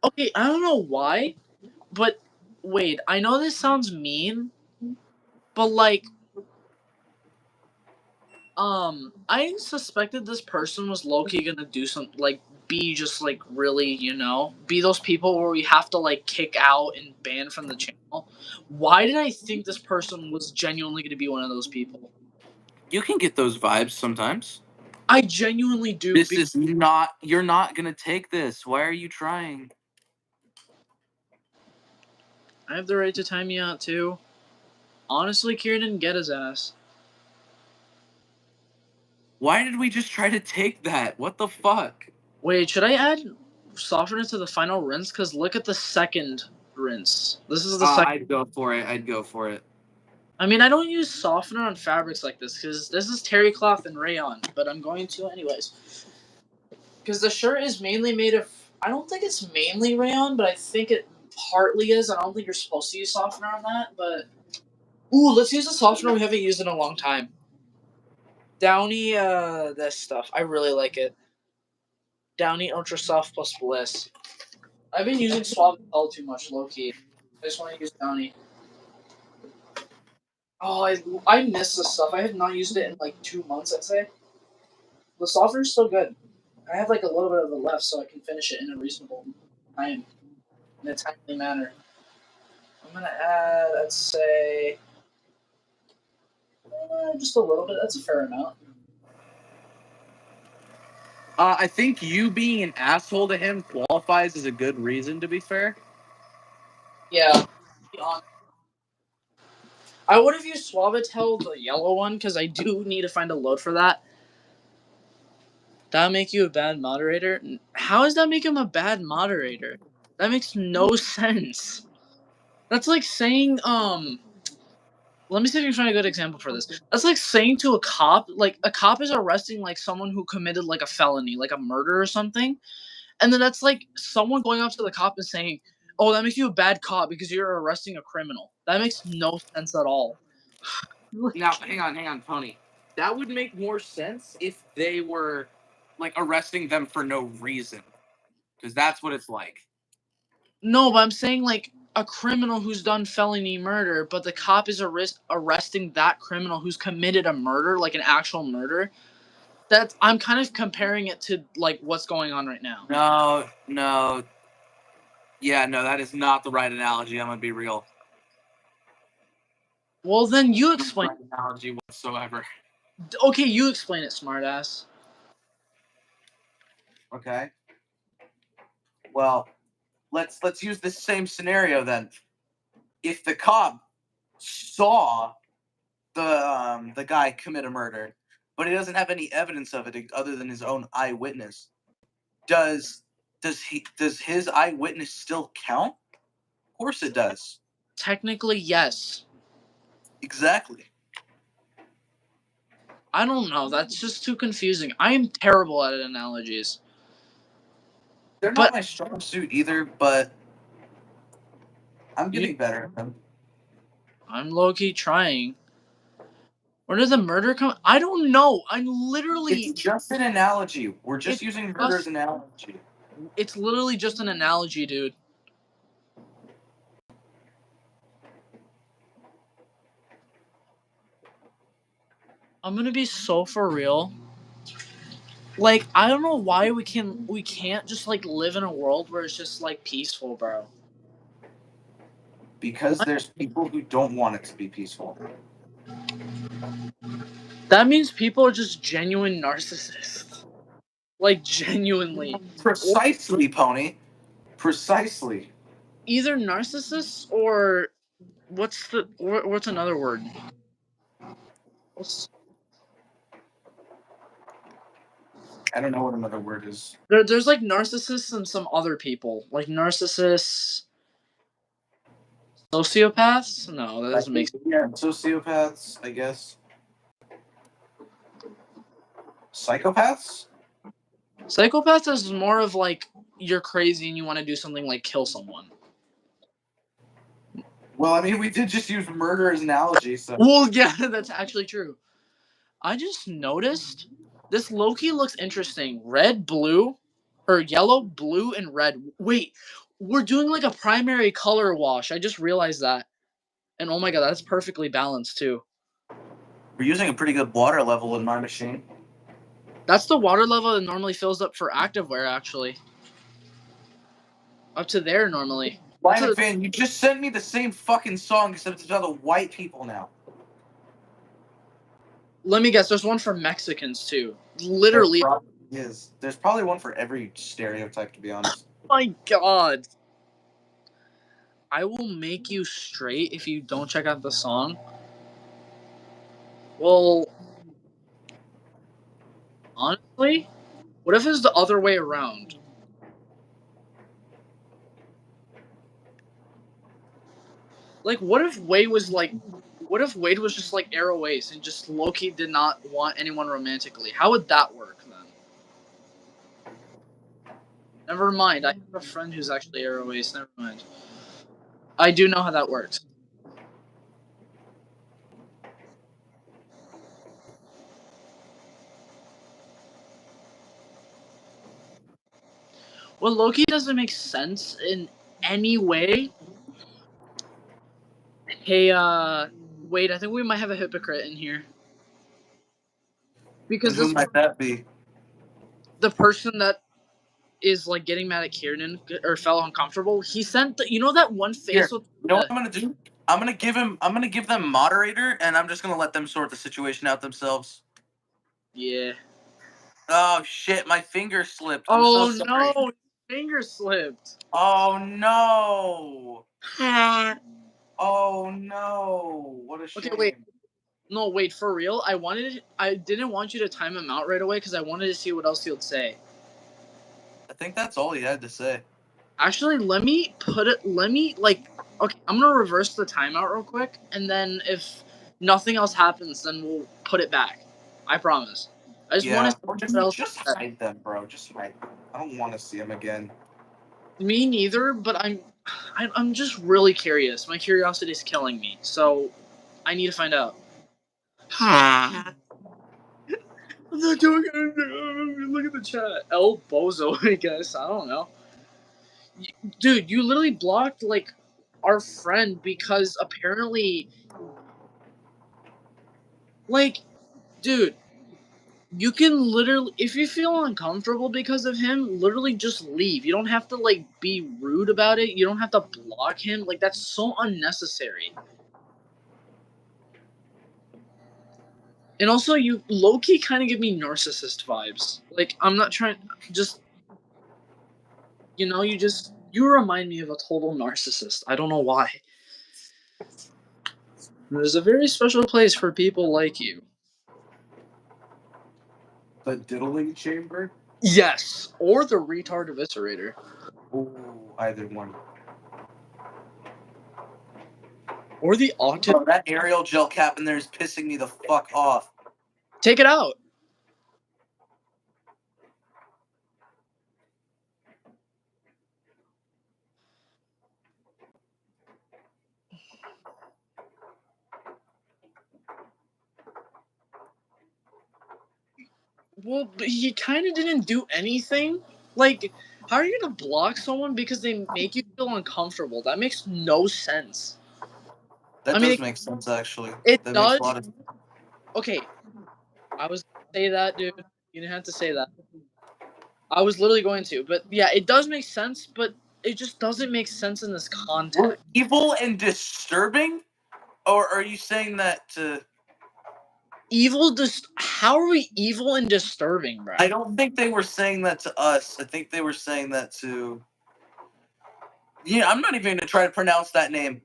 Okay, I don't know why, but wait, I know this sounds mean, But like, I suspected this person was low key gonna do something like be just like really, be those people where we have to like kick out and ban from the channel. Why did I think this person was genuinely gonna be one of those people? You can get those vibes sometimes. I genuinely do. This is not. You're not gonna take this. Why are you trying? I have the right to time me out too. Honestly, Kieran didn't get his ass. Why did we just try to take that? What the fuck? Wait, should I add softener to the final rinse? Because look at the second rinse. This is the second. I'd go for it. I'd go for it. I mean, I don't use softener on fabrics like this because this is terry cloth and rayon, but I'm going to anyways. Because the shirt is mainly made of. I don't think it's mainly rayon, but I think it partly is. I don't think you're supposed to use softener on that, but. Ooh, let's use a softener we haven't used in a long time. Downy, this stuff. I really like it. Downy Ultra Soft plus Bliss. I've been using Suave L too much, low key. I just want to use Downy. Oh, I miss this stuff. I have not used it in like 2 months, I'd say. The softener's still good. I have like a little bit of it left, so I can finish it in a reasonable time, in a timely manner. I'm gonna add, I'd say, just a little bit. That's a fair amount. I think you being an asshole to him qualifies as a good reason. To be fair. Yeah. I would have used Suavitel, the yellow one, because I do need to find a load for that. That make you a bad moderator? How does that make him a bad moderator? That makes no sense. That's like saying, let me see if I can find a good example for this. That's like saying to a cop, like a cop is arresting like someone who committed like a felony, like a murder or something, and then that's like someone going up to the cop and saying, "Oh, that makes you a bad cop because you're arresting a criminal." That makes no sense at all. Now, hang on, Pony. That would make more sense if they were like arresting them for no reason, because that's what it's like. No, but I'm saying like a criminal who's done felony murder, but the cop is arresting that criminal who's committed a murder, like an actual murder. That's I'm kind of comparing it to like what's going on right now. No. Yeah, no, that is not the right analogy. I'm gonna be real. Well, then you explain. Right analogy whatsoever. Okay, you explain it, smartass. Okay. Well, let's use this same scenario then. If the cop saw the guy commit a murder, but he doesn't have any evidence of it other than his own eyewitness, does his eyewitness still count? Of course it does. Technically, yes. Exactly. I don't know. That's just too confusing. I am terrible at analogies. They're not my strong suit either, but I'm getting better at them. I'm low-key trying. Where did the murder come? I don't know. I'm literally. It's just an analogy. We're just using murder as an analogy. It's literally just an analogy, dude. I'm gonna be so for real. Like, I don't know why we can't just like live in a world where it's just like peaceful, bro. Because there's people who don't want it to be peaceful. That means people are just genuine narcissists. Like, genuinely. Precisely, Pony. Precisely. Either narcissists or what's another word? I don't know what another word is. There's like narcissists and some other people. Like narcissists, sociopaths? No, that doesn't make sense. Yeah, sociopaths, I guess. Psychopaths? Psychopaths is more of like you're crazy and you want to do something like kill someone. Well, I mean, we did just use murder as an analogy, so. Well, yeah, that's actually true. I just noticed this Loki looks interesting. Red, blue, or yellow, blue, and red. Wait, we're doing like a primary color wash. I just realized that. And oh my god, that's perfectly balanced too. We're using a pretty good water level in my machine. That's the water level that normally fills up for activewear, actually. Up to there normally. Lion fan, you just sent me the same fucking song except it's about the white people now. Let me guess, there's one for Mexicans too. Literally. There probably is. There's probably one for every stereotype, to be honest. Oh my god. I will make you straight if you don't check out the song. Well, honestly, what if it's the other way around? Like, what if Wade was just like Arrow Ace and just Loki did not want anyone romantically? How would that work then? Never mind. I have a friend who's actually Arrow Ace. Never mind. I do know how that works. Well, Loki doesn't make sense in any way. Hey, wait, I think we might have a hypocrite in here. Because who might that be? The person that is like getting mad at Kieran or felt uncomfortable. He sent that one face. Here, you know what I'm gonna do? I'm gonna give them moderator, and I'm just gonna let them sort the situation out themselves. Yeah. Oh shit, my finger slipped. I'm so sorry. No, finger slipped. Oh no. Oh no. What a shame. Okay, wait. No, wait, for real? I didn't want you to time him out right away because I wanted to see what else he would say. I think that's all he had to say. Actually, okay, I'm gonna reverse the timeout real quick, and then if nothing else happens, then we'll put it back. I promise. I just want to just hide them, bro. Just hide them. I don't want to see them again. Me neither, but I'm just really curious. My curiosity is killing me, so I need to find out. I'm not doing anything. Look at the chat. El Bozo, I guess. I don't know. Dude, you literally blocked, like, our friend because apparently... Like, dude, you can literally... If you feel uncomfortable because of him, literally just leave. You don't have to, like, be rude about it. You don't have to block him. Like, that's so unnecessary. And also, you low-key kind of give me narcissist vibes. Like, I'm not trying... Just... You remind me of a total narcissist. I don't know why. There's a very special place for people like you. The diddling chamber? Yes. Or the retard eviscerator. Ooh, either one. Or the autism. Oh, that Ariel gel cap in there is pissing me the fuck off. Take it out. Well, but he kind of didn't do anything. Like, how are you gonna block someone because they make you feel uncomfortable? That makes no sense. That does make sense, actually. It that does. Makes a lot of... Okay, I was gonna say that, dude. You didn't have to say that. I was literally going to, but yeah, it does make sense, but it just doesn't make sense in this context. We're evil and disturbing? Or are you saying that to... How are we evil and disturbing, bro? I don't think they were saying that to us. I think they were saying that to... Yeah, I'm not even going to try to pronounce that name.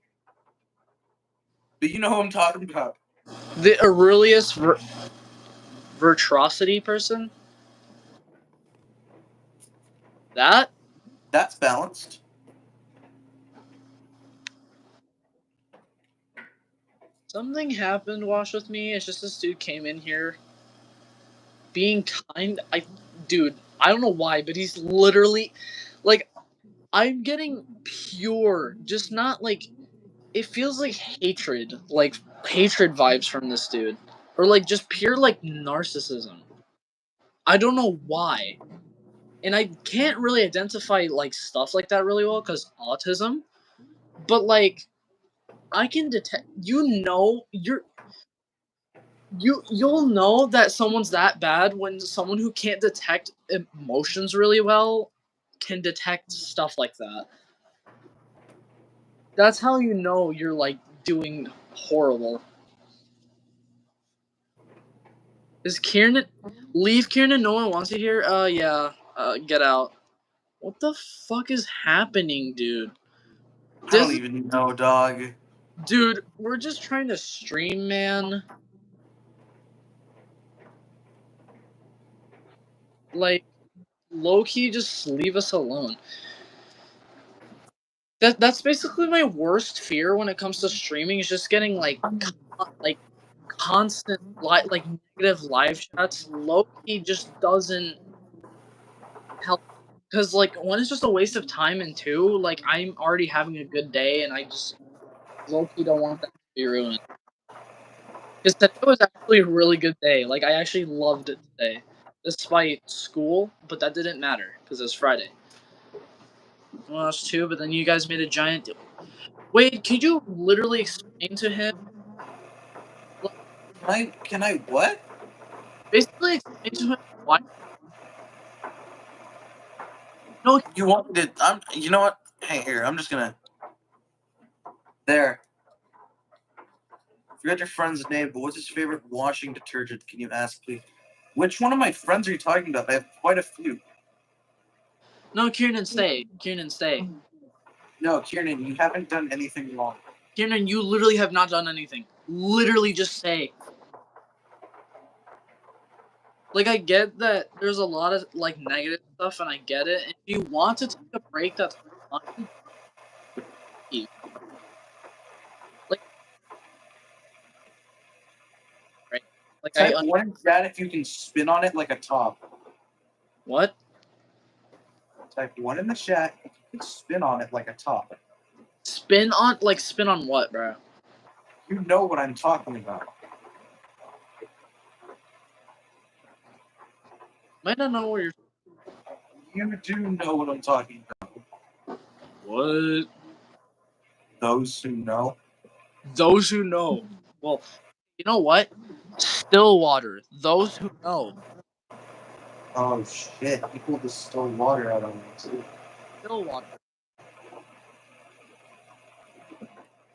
But you know who I'm talking about. The Aurelius Virtuosity person? That's balanced. Something happened, Wash with me. It's just this dude came in here being kind. Dude, I don't know why, but he's literally like, I'm getting pure, just not like, it feels like hatred vibes from this dude, or like just pure like narcissism. I don't know why, and I can't really identify like stuff like that really well because autism, but like, I can detect. You'll know that someone's that bad when someone who can't detect emotions really well can detect stuff like that. That's how you know you're like doing horrible. Is Kieran leave Kieran? No one wants you here. Yeah. Get out. What the fuck is happening, dude? I don't even know, dog. Dude, we're just trying to stream, man. Like, low key, just leave us alone. That's basically my worst fear when it comes to streaming. Is just getting like constant like negative live chats. Low key just doesn't help because like one is just a waste of time, and two, like I'm already having a good day, and I just low key don't want that to be ruined. Because today was actually a really good day. Like I actually loved it today, despite school, but that didn't matter because it was Friday. Well, that's two, but then you guys made a giant deal. Wait, could you literally explain to him? Can I what? Basically, explain to him why. No, You want me to? You know what? Hey, here. I'm just gonna. There. Forgot your friend's name, but what's his favorite washing detergent? Can you ask, please? Which one of my friends are you talking about? I have quite a few. no, Kieran, stay. Kieran, stay. No, Kieran, you haven't done anything wrong. Kieran, you literally have not done anything. Literally, just stay. Like, I get that there's a lot of like negative stuff, and I get it. If you want to take a break, that's fine. Like, right? Like, Type one in chat if you can spin on it like a top. What? Type one in the chat if you can spin on it like a top. Spin on what, bro? You know what I'm talking about. Might not know what you're. You do know what I'm talking about. What? Those who know. Those who know. Well, you know what? Stillwater. Those who know. Oh shit! He pulled the still water out on me too. Stillwater.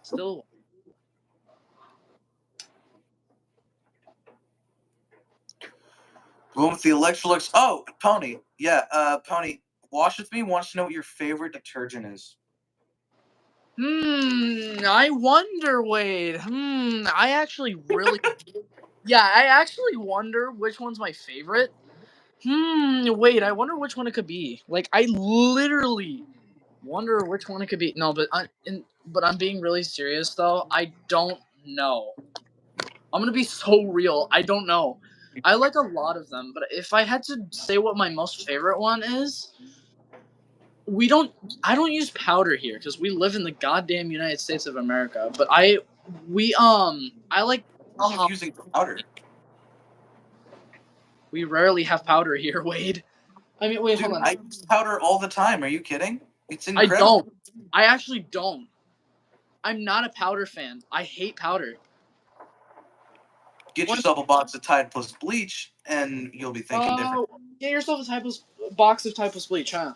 Still. Going with the Electrolux. Oh, Pony. Yeah, Pony. Wash with me wants to know what your favorite detergent is. I wonder, Wade. I actually really. Yeah, I actually wonder which one's my favorite. Wait, I wonder which one it could be. Like, I literally wonder which one it could be. No, but I'm being really serious though. I don't know. I'm gonna be so real. I don't know. I like a lot of them, but if I had to say what my most favorite one is, I don't use powder here because we live in the goddamn United States of America. But I like. I'm using powder. We rarely have powder here, Wade. I mean, wait, Dude, hold on. I use powder all the time. Are you kidding? It's I incredible. don't. I actually don't. I'm not a powder fan. I hate powder. Get yourself a box of Tide plus bleach, and you'll be thinking different. Get yourself a box of Typus bleach, huh?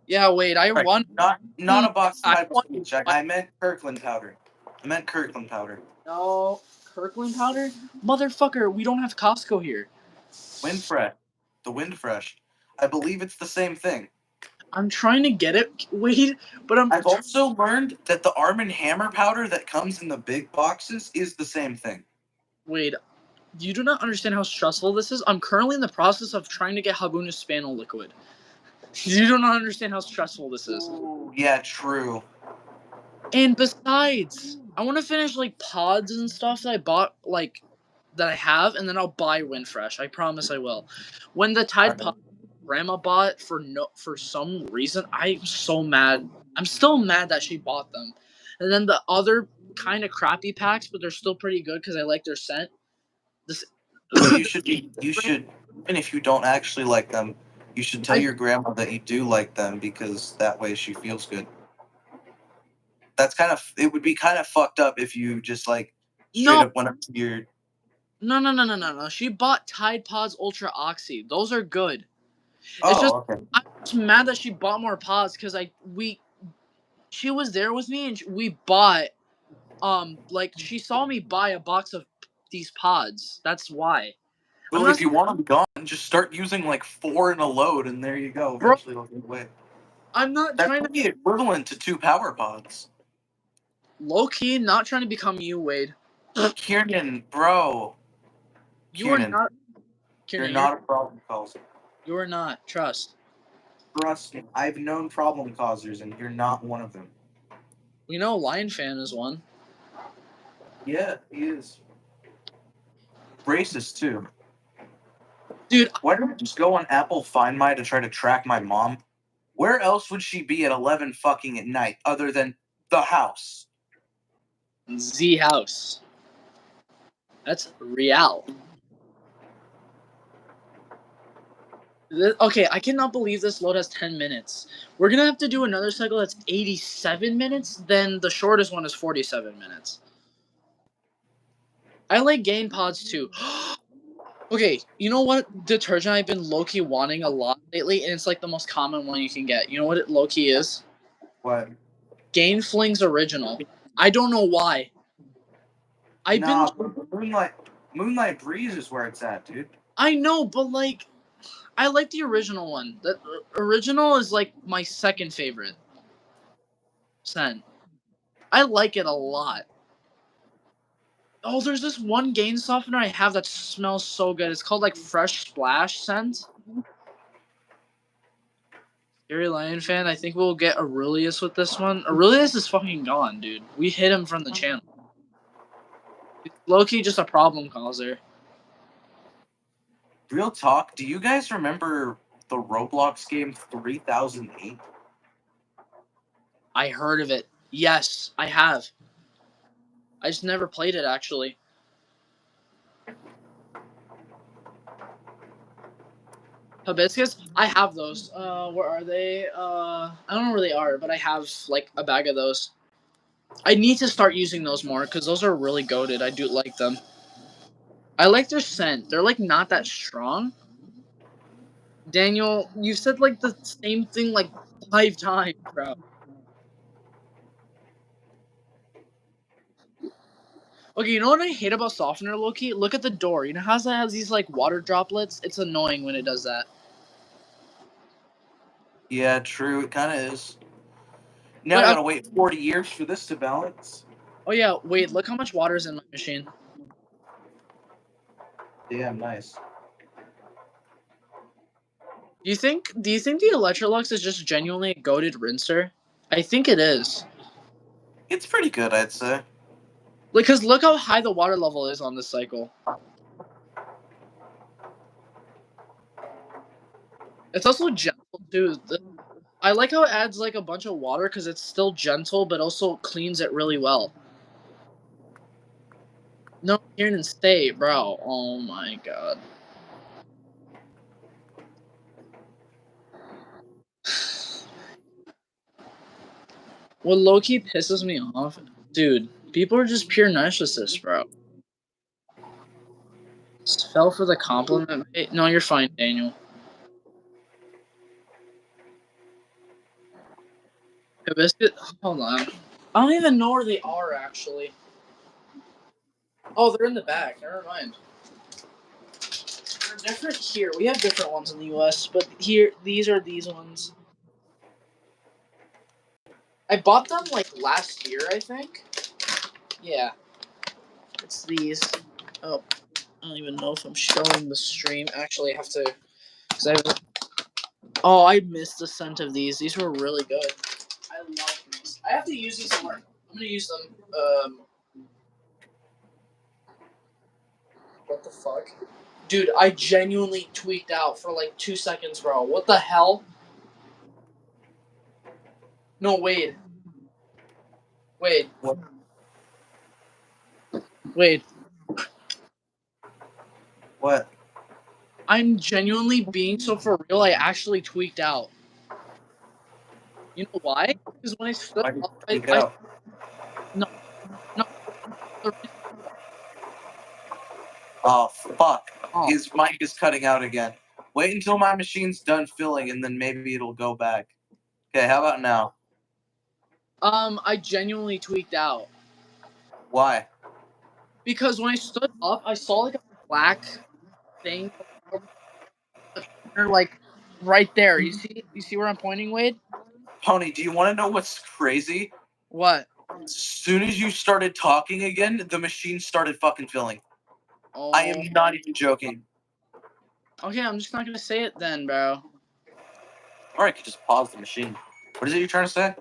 Yeah, wait, I Right. want. Not a box of I Tide plus want. bleach. I meant Kirkland powder. No, Kirkland powder, motherfucker. We don't have Costco here. Windfresh. The Windfresh. I believe it's the same thing. I'm trying to get it, Wade, but I've also learned that the Arm & Hammer powder that comes in the big boxes is the same thing. Wade, you do not understand how stressful this is. I'm currently in the process of trying to get Habuna Spannel liquid. You do not understand how stressful this is. Ooh, yeah, true. And besides, I want to finish like pods and stuff that I bought, like that I have, and then I'll buy Windfresh. I promise I will. When the Tide Pod Grandma bought for some reason, I'm so mad. I'm still mad that she bought them. And then the other kind of crappy packs, but they're still pretty good because I like their scent. This You should, even if you don't actually like them, you should tell your grandma that you do like them because that way she feels good. that's kind of, it would be kind of fucked up if you just like straight No. up went up to your. No. She bought Tide Pods Ultra Oxy. Those are good. Oh, It's just okay. I'm just mad that she bought more pods because she was there with me and we bought like she saw me buy a box of these pods. That's why. I'm Well, not if you want them gone, just start using like 4 in a load, and there you go. Bro, Eventually, they'll get away. I'm not That's trying to the equivalent to 2 power pods. low key not trying to become you, Wade. Kieran, bro. You are Kieran, not. you're Kieran, not a problem causer. you are not. Trust. Trust me, I've known problem causers, and you're not one of them. We know Lion Fan is one. Yeah, he is. Racist too. Dude, Why don't I just go on Apple Find My to try to track my mom? Where else would she be at 11 fucking at night other than the house? Z House. That's real. Okay, I cannot believe this load has 10 minutes. We're gonna have to do another cycle that's 87 minutes, then the shortest one is 47 minutes. I like Gain Pods too. Okay, you know what detergent I've been low-key wanting a lot lately, and it's like the most common one you can get. You know what it low-key is? What? Gain Flings Original. I don't know why. Moonlight Breeze is where it's at, dude. I know, but like I like the original one. The original is like my second favorite scent. I like it a lot. Oh, there's this one Gain softener I have that smells so good. It's called like Fresh Splash scent. Scary Lion Fan, I think we'll get Aurelius with this one. Aurelius is fucking gone, dude. We hit him from the channel. He's low-key just a problem causer. Real talk, do you guys remember the Roblox game 3008? I heard of it. Yes, I have. I just never played it, actually. Hibiscus? I have those. Where are they? I don't know where they are, but I have, like, a bag of those. I need to start using those more, because those are really goated. I do like them. I like their scent. They're, like, not that strong. Daniel, you've said, like, the same thing, like, 5 times, bro. Okay, you know what I hate about softener, Loki? Look at the door. You know how it has these, like, water droplets? It's annoying when it does that. Yeah, true, it kind of is. Now Like, I gotta wait 40 years for this to balance. oh yeah, wait, look how much water is in my machine. Damn, nice. Do you think the Electrolux is just genuinely a goated rinser? I think it is. It's pretty good, I'd say. Like, cause look how high the water level is on this cycle. It's also gentle too. I like how it adds like a bunch of water because it's still gentle, but also cleans it really well. No, Kieran, stay, bro. Oh my god. What low-key pisses me off, dude, people are just pure narcissists, bro. Just fell for the compliment. Hey, no, you're fine, Daniel. Hibiscus, hold on. I don't even know where they are, actually. Oh, they're in the back. Never mind. They're different here. We have different ones in the U.S., but here, these are these ones. I bought them, like, last year, I think. Yeah. It's these. Oh, I don't even know if I'm showing the stream. Actually, I have to... Cause oh, I missed the scent of these. These were really good. I love these. I have to use these somewhere. I'm gonna use them. What the fuck? Dude, I genuinely tweaked out for like 2 seconds, bro. What the hell? No, Wade. Wade. What? Wade. What? I'm genuinely being so for real, I actually tweaked out. You know why? Because when I stood up, Speak out. The- Oh fuck! Oh. His mic is cutting out again. Wait until my machine's done filling, and then maybe it'll go back. Okay, how about now? I genuinely tweaked out Why? because when I stood up, I saw like a black thing, like right there. You see where I'm pointing, Wade? Pony, do you want to know what's crazy? What? As soon as you started talking again, the machine started fucking filling. Oh. I am not even joking. Okay, I'm just not gonna say it then, bro. Or I could just pause the machine. What is it you're trying to say?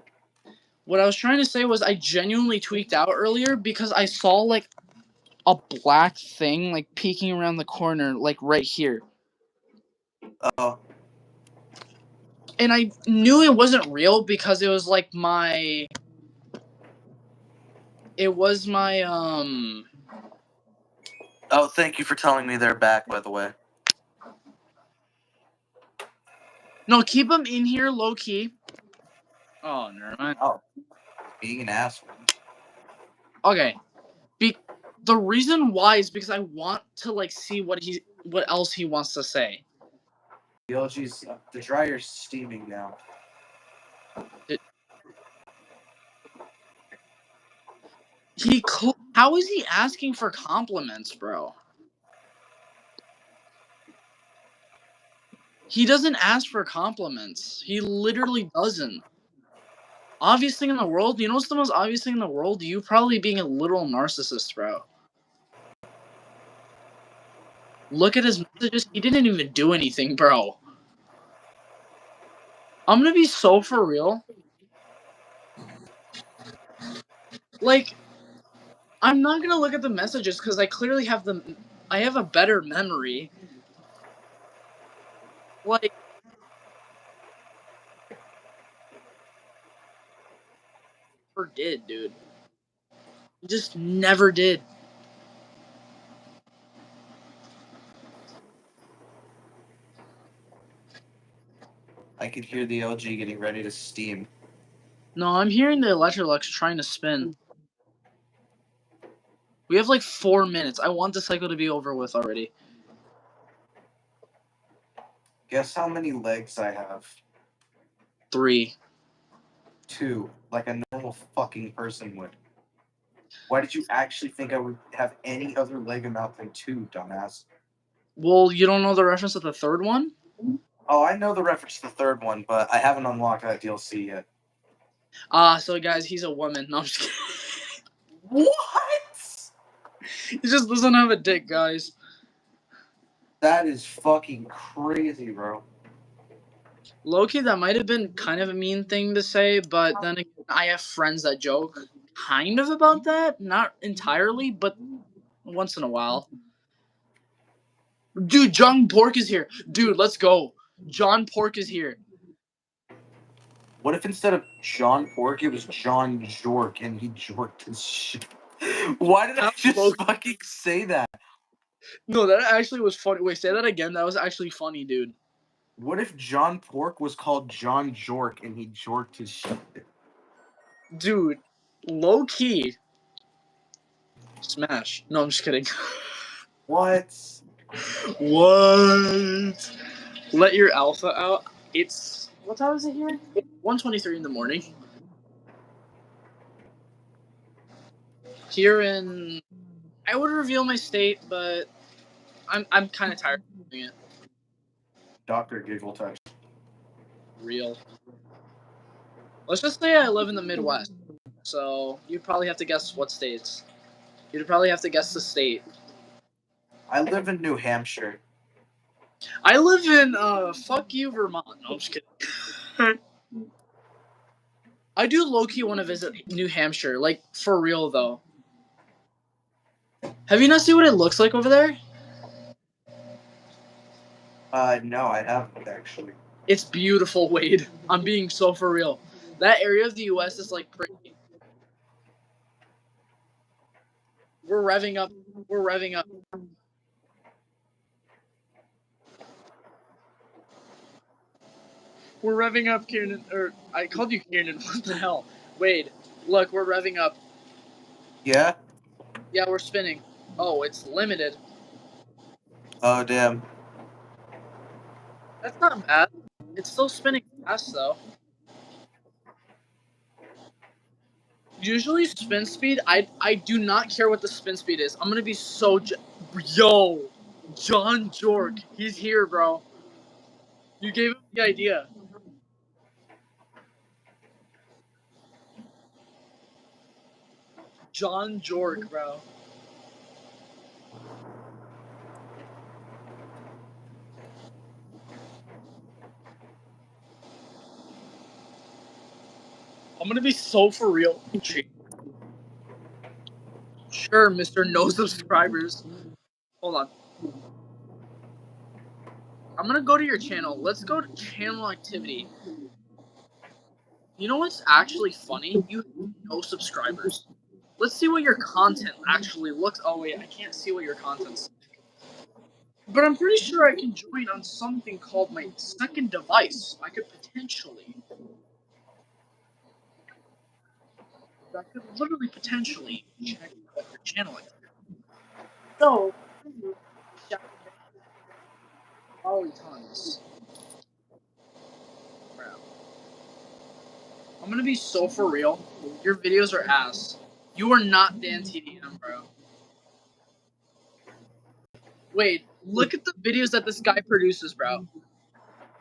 What I was trying to say was I genuinely tweaked out earlier because I saw like a black thing like peeking around the corner, like right here. Oh. And I knew it wasn't real because it was like my. It was my Oh, thank you for telling me they're back, by the way. No, keep them in here low key. Oh, never mind. Oh. Being an asshole. Okay. The reason why is because I want to like see what else he wants to say. The LG's the dryer's steaming now. How is he asking for compliments, bro? He doesn't ask for compliments. He literally doesn't. Obvious thing in the world? You know what's the most obvious thing in the world? You probably being a literal narcissist, bro. Look at his messages. He didn't even do anything, bro. I'm gonna be so for real. Like, I'm not gonna look at the messages because I clearly have I have a better memory. Like, never did, dude. Just never did. I could hear the LG getting ready to steam. No, I'm hearing the Electrolux trying to spin. We have like 4 minutes. I want the cycle to be over with already. Guess how many legs I have? 3. 2, like a normal fucking person would. Why did you actually think I would have any other leg amount than 2, dumbass? Well, you don't know the reference to the third one? Oh, I know the reference to the third one, but I haven't unlocked that DLC yet. So guys, he's a woman. No, I'm just kidding. What? He just doesn't have a dick, guys. That is fucking crazy, bro. Low-key, that might have been kind of a mean thing to say, but then again, I have friends that joke kind of about that. Not entirely, but once in a while. Dude, John Pork is here. Dude, let's go. John Pork is here. What if instead of John Pork, it was John Jork and he jorked his shit? Why did I just fucking say that? No, that actually was funny. Wait, say that again. That was actually funny, dude. What if John Pork was called John Jork and he jorked his shit? Dude, low key. Smash. No, I'm just kidding. What? What? Let your alpha out. It's what time is it here? 1:23 in the morning. Here in, I would reveal my state, but I'm kind of tired of doing it. Dr. Giggle Touch. Real. Let's just say I live in the Midwest, so you'd probably have to guess what states. You'd probably have to guess the state. I live in New Hampshire. I live in fuck you, Vermont. No, I'm just kidding. I do low-key want to visit New Hampshire, like for real though. Have you not seen what it looks like over there? No, I haven't actually. It's beautiful, Wade. I'm being so for real. That area of the U.S. is like pretty. We're revving up. We're revving up. We're revving up, Kieran. Or I called you Kieran. What the hell? Wade, look, we're revving up. Yeah? Yeah, we're spinning. Oh, it's limited. Oh damn. That's not bad. It's still spinning fast though. Usually spin speed, I do not care what the spin speed is. I'm gonna be so yo, John Jork, he's here, bro. You gave him the idea. John Jork, bro. I'm gonna be so for real. Sure, Mr. No Subscribers. Hold on. I'm gonna go to your channel. Let's go to channel activity. You know what's actually funny? You have no subscribers. Let's see what your content actually looks. Oh wait, I can't see what your content's. But I'm pretty sure I can join on something called my second device. I could potentially. I could literally potentially check out your channel activity. So, probably tons. Crap. I'm gonna be so for real. Your videos are ass. You are not Dan TDM, bro. Wait, look at the videos that this guy produces, bro.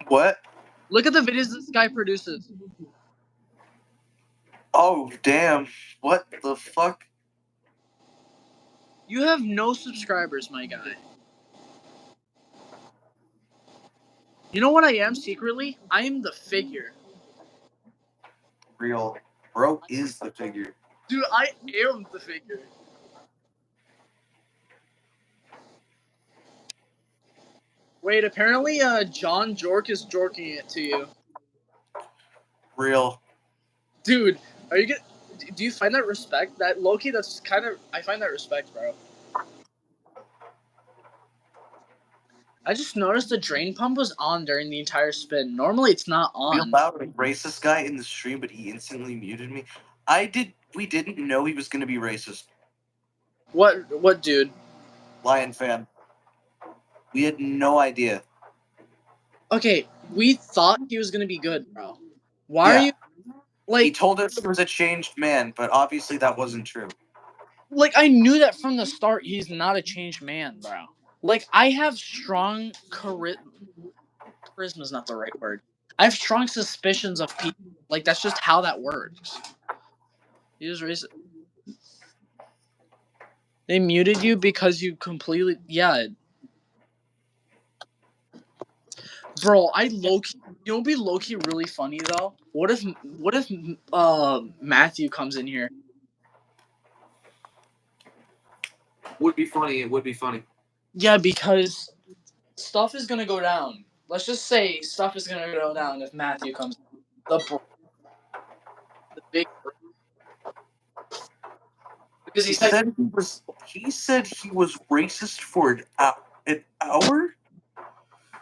What? Look at the videos this guy produces. Oh damn. What the fuck? You have no subscribers, my guy. You know what I am secretly? I am the figure. Real. Bro is the figure. Dude, I am the figure. Wait, apparently John Jork is jorking it to you. Real. Dude, are you get do you find that respect? That Loki, that's kind of I find that respect, bro. I just noticed the drain pump was on during the entire spin. Normally it's not We on. allowed a racist guy in the stream, but he instantly muted me. We didn't know he was gonna be racist. What dude? Lion fan. We had no idea. Okay, we thought he was gonna be good, bro. Why are Yeah. you He like told us he was a changed man, but obviously that wasn't true. I knew that from the start he's not a changed man, bro. Like I have strong charisma's not the right word. I have strong suspicions of people. Like that's just how that works. He was racist. They muted you because you completely Bro, I low key. You know, what'd be low key really funny though. What if Matthew comes in here? Would be funny. It would be funny. Yeah, because stuff is gonna go down. Let's just say stuff is gonna go down if Matthew comes. The big because He said he was racist for an hour.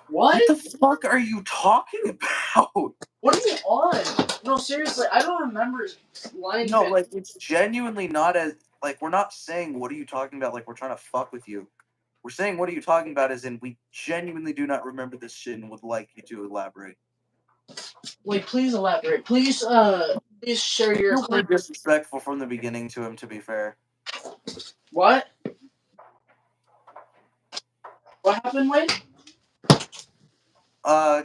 what? What the fuck are you talking about? What are you on? No, seriously, I don't remember Lion No, Fan. like it's genuinely not as like we're not saying what are you talking about like we're trying to fuck with you. We're saying what are you talking about as in we genuinely do not remember this shit and would like you to elaborate. Wait, please elaborate. Please share your. You were disrespectful from the beginning to him, to be fair. What? What happened, Wade?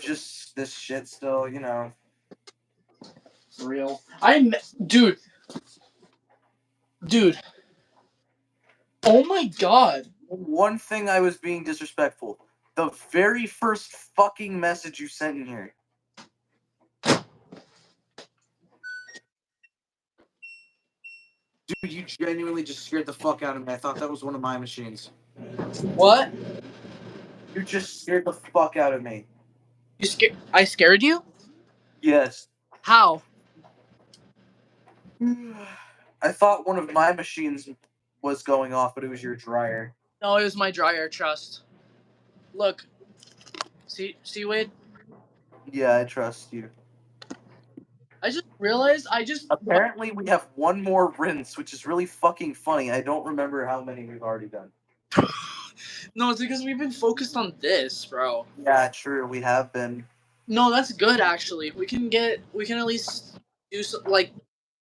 Just this shit still, you know. Real. Dude. Oh my god. One thing I was being disrespectful. The very first fucking message you sent in here. Dude, you genuinely just scared the fuck out of me. I thought that was one of my machines. What? You just scared the fuck out of me. I scared you? Yes. How? I thought one of my machines was going off, but it was your dryer. No, it was my dryer, trust. Look. See Wade? Yeah, I trust you. I just realized Apparently, we have one more rinse, which is really fucking funny. I don't remember how many we've already done. No, it's because we've been focused on this, bro. Yeah, true. We have been. No, that's good actually. We can at least do like,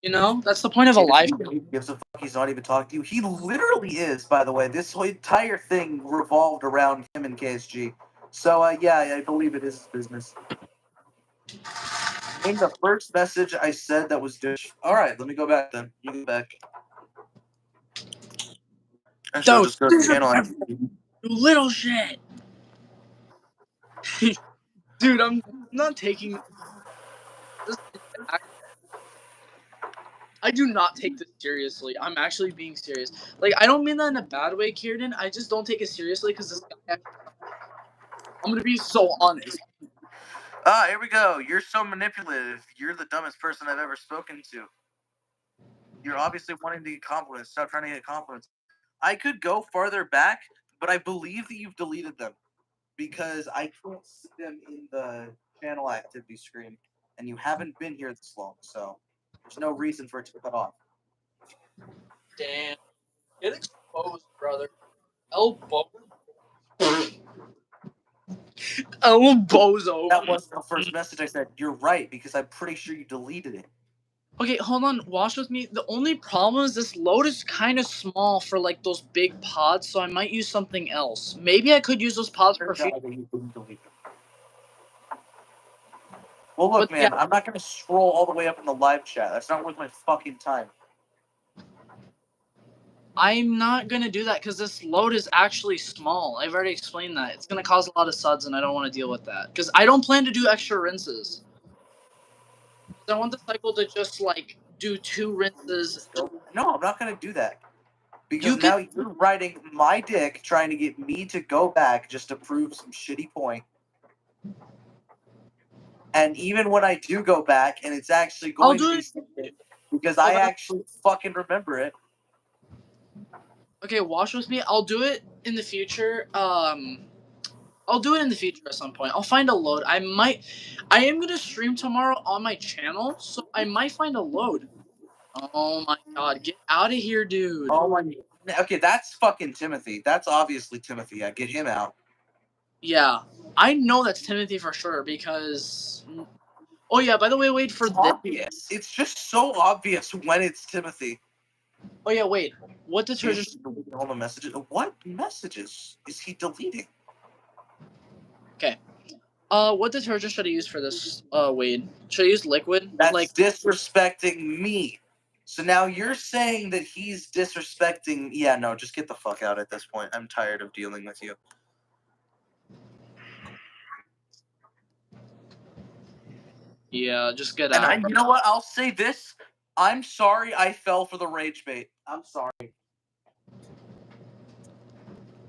that's the point of a live. He gives a fuck. He's not even talking to you. He literally is, by the way. This whole entire thing revolved around him and KSG. So, yeah, I believe it is his business. I think the first message I said that was douche. All right, let me go back then. You go back. I should just go to the channel. You little shit. Dude, I'm not taking this. I do not take this seriously. I'm actually being serious. Like, I don't mean that in a bad way, Kieran. I just don't take it seriously because this guy. I'm gonna be so honest. Ah, here we go. You're so manipulative. You're the dumbest person I've ever spoken to. You're obviously wanting to get compliments. Stop trying to get compliments. I could go farther back, but I believe that you've deleted them because I can't see them in the channel activity screen, and you haven't been here this long, so there's no reason for it to cut off. Damn. Get exposed, brother. Elbow. Bozo. That wasn't the first message I said. You're right, because I'm pretty sure you deleted it. Okay, hold on. Watch with me. The only problem is this load is kind of small for like those big pods, so I might use something else. Maybe I could use those pods for future. Well, look, But, man, yeah. I'm not going to scroll all the way up in the live chat. That's not worth my fucking time. I'm not gonna do that because this load is actually small. I've already explained that. It's gonna cause a lot of suds, and I don't want to deal with that. Because I don't plan to do extra rinses. I want the cycle to just like do 2 rinses. No, I'm not going to do that. Because now you're riding my dick trying to get me to go back just to prove some shitty point. And even when I do go back and it's actually going to be stupid, because I actually fucking remember it. Okay, watch with me. I'll do it in the future. I'll do it in the future at some point. I'll find a load. I am gonna stream tomorrow on my channel, so I might find a load. Oh my god, get out of here, dude. Oh my. Okay, that's fucking Timothy. That's obviously Timothy. Yeah, get him out. Yeah, I know that's Timothy for sure because. Oh yeah, by the way, wait for this. Obvious. It's just so obvious when it's Timothy. Oh yeah, wait. What detergent? All the messages. What messages is he deleting? Okay. What detergent should I use for this, Wade? Should I use liquid? That's like disrespecting me. So now you're saying that he's disrespecting. Yeah, no, just get the fuck out at this point. I'm tired of dealing with you. Yeah, just get out. And you know what? I'll say this. I'm sorry I fell for the rage bait. I'm sorry.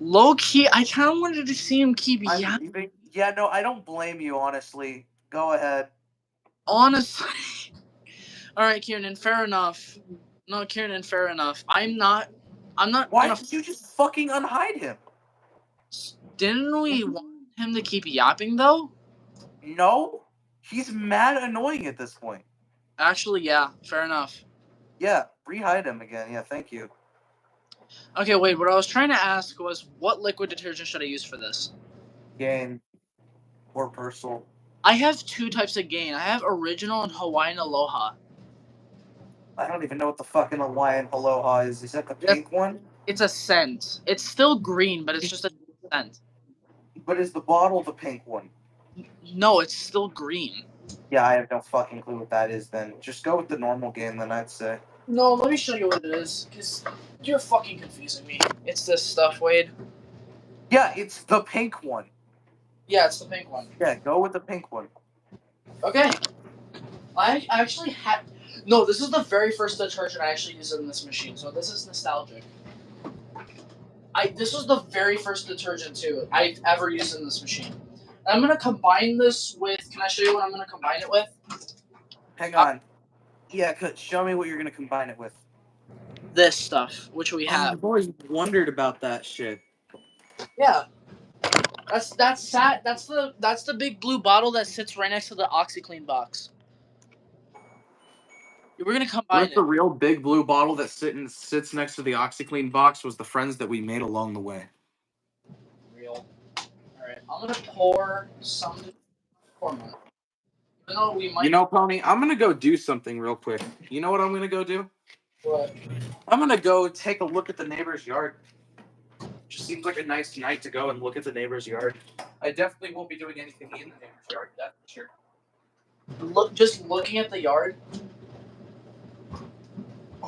Low key, I kind of wanted to see him keep yapping. Yeah, no, I don't blame you, honestly. Go ahead. Honestly. Alright, Kieran, fair enough. No, Kieran, fair enough. I'm not. Why did you just fucking unhide him? Didn't we want him to keep yapping, though? No. He's mad annoying at this point. Actually, yeah, fair enough. Yeah, rehide him again. Yeah, thank you. Okay, wait, what I was trying to ask was, what liquid detergent should I use for this? Gain. Or Persil. I have 2 types of Gain. I have Original and Hawaiian Aloha. I don't even know what the fucking Hawaiian Aloha is. Is that the pink one? It's a scent. It's still green, but it's just a scent. But is the bottle the pink one? No, it's still green. Yeah, I have no fucking clue what that is then. Just go with the normal Gain then, I'd say. No, let me show you what it is, because you're fucking confusing me. It's this stuff, Wade. Yeah, it's the pink one. Yeah, it's the pink one. Yeah, go with the pink one. Okay. I actually had... No, this is the very first detergent I actually used in this machine, so this is nostalgic. This was the very first detergent, too, I've ever used in this machine. I'm going to combine this with... Can I show you what I'm going to combine it with? Hang on. Yeah, show me what you're going to combine it with. This stuff, which we have. I've always wondered about that shit. Yeah. That's the big blue bottle that sits right next to the OxyClean box. We're gonna combine With the real big blue bottle that sits next to the OxyClean box was the friends that we made along the way. Real. All right, I'm gonna pour some. Pour mine. Even though we might. You know, Pony, I'm gonna go do something real quick. You know what I'm gonna go do? What? I'm gonna go take a look at the neighbor's yard. Just seems like a nice night to go and look at the neighbor's yard. I definitely won't be doing anything in the neighbor's yard, that's for sure. Just looking at the yard.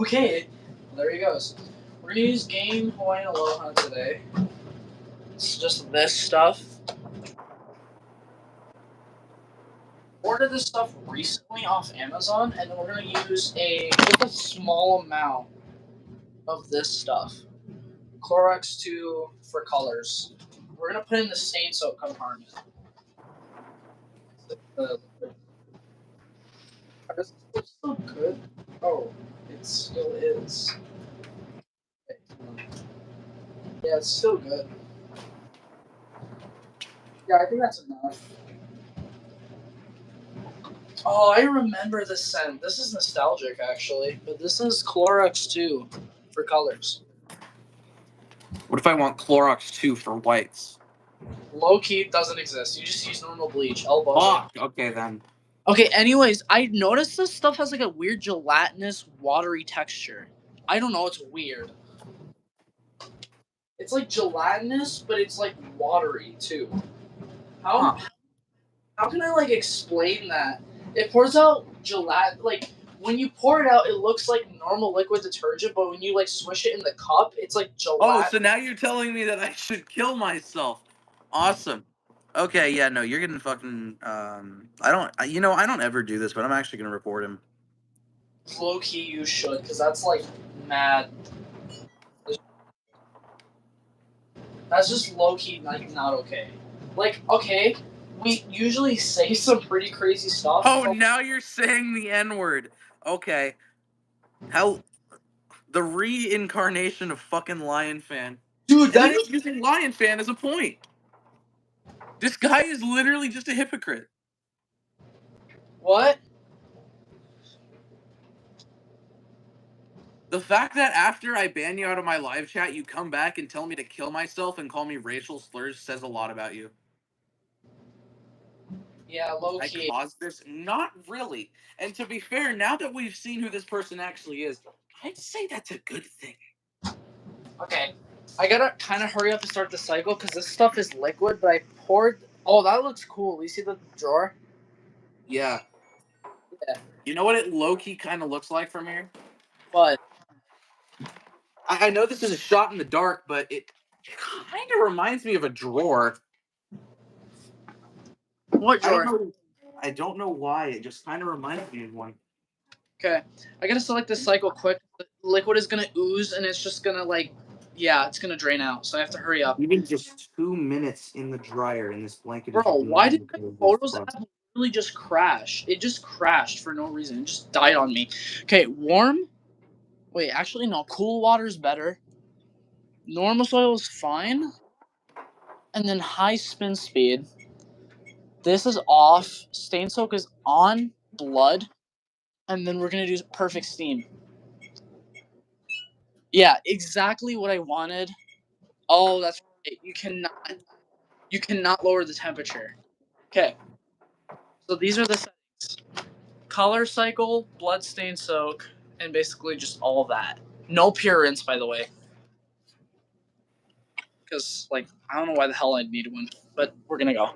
Okay, there he goes. We're gonna use Game Hawaiian Aloha today. It's just this stuff. Ordered this stuff recently off Amazon, and then we're gonna use just a small amount of this stuff. Clorox 2 for colors. We're gonna put in the stain soap compartment. Is it still good? Oh, it still is. Yeah, it's still good. Yeah, I think that's enough. Oh, I remember the scent. This is nostalgic, actually. But this is Clorox 2 for colors. What if I want Clorox 2 for whites? Low key doesn't exist. You just use normal bleach. Elbow. Fuck! Okay then. Okay, anyways, I noticed this stuff has like a weird gelatinous, watery texture. I don't know, it's weird. It's like gelatinous, but it's like watery too. How can I like explain that? It pours out gelatin like when you pour it out, it looks like normal liquid detergent, but when you like swish it in the cup, it's like gelatin. Oh, so now you're telling me that I should kill myself. Awesome. Okay, yeah, no, you're getting fucking I don't ever do this, but I'm actually gonna report him. Low key, you should, because that's like mad. That's just low key, like not okay. Like, okay, we usually say some pretty crazy stuff. Oh, now you're saying the N-word. Okay. How the reincarnation of fucking Lion Fan. Dude, And that then is he's using Lion Fan as a point. This guy is literally just a hypocrite. what? The fact that after I ban you out of my live chat, you come back and tell me to kill myself and call me racial slurs says a lot about you. Yeah, low I key. caused this? Not really. And to be fair, now that we've seen who this person actually is, I'd say that's a good thing. Okay, I gotta kind of hurry up and start the cycle because this stuff is liquid. But I poured. Oh, that looks cool. You see the drawer? Yeah. Yeah. You know what it low-key kind of looks like from here? But I know this is a shot in the dark, but it kind of reminds me of a drawer. what drawer? I don't know why. It just kind of reminds me of one. Okay, I gotta select this cycle quick. The liquid is gonna ooze, and it's just gonna like, yeah, it's gonna drain out. So I have to hurry up. Even just 2 minutes in the dryer, and this blanket Bro, is why did my magnified Photos as fuck. app really just crash? It just crashed for no reason. It just died on me. Okay, warm. Wait, actually no. Cool water's better. Normal soil is fine. And then high spin speed. This is off. Stain soak is on. Blood. And then we're gonna do perfect steam. Yeah, exactly what I wanted. Oh, that's right. You cannot lower the temperature. Okay. So these are the settings. Color cycle, blood stain soak, and basically just all of that. No pure rinse, by the way. Because, like, I don't know why the hell I'd need one, but we're gonna go.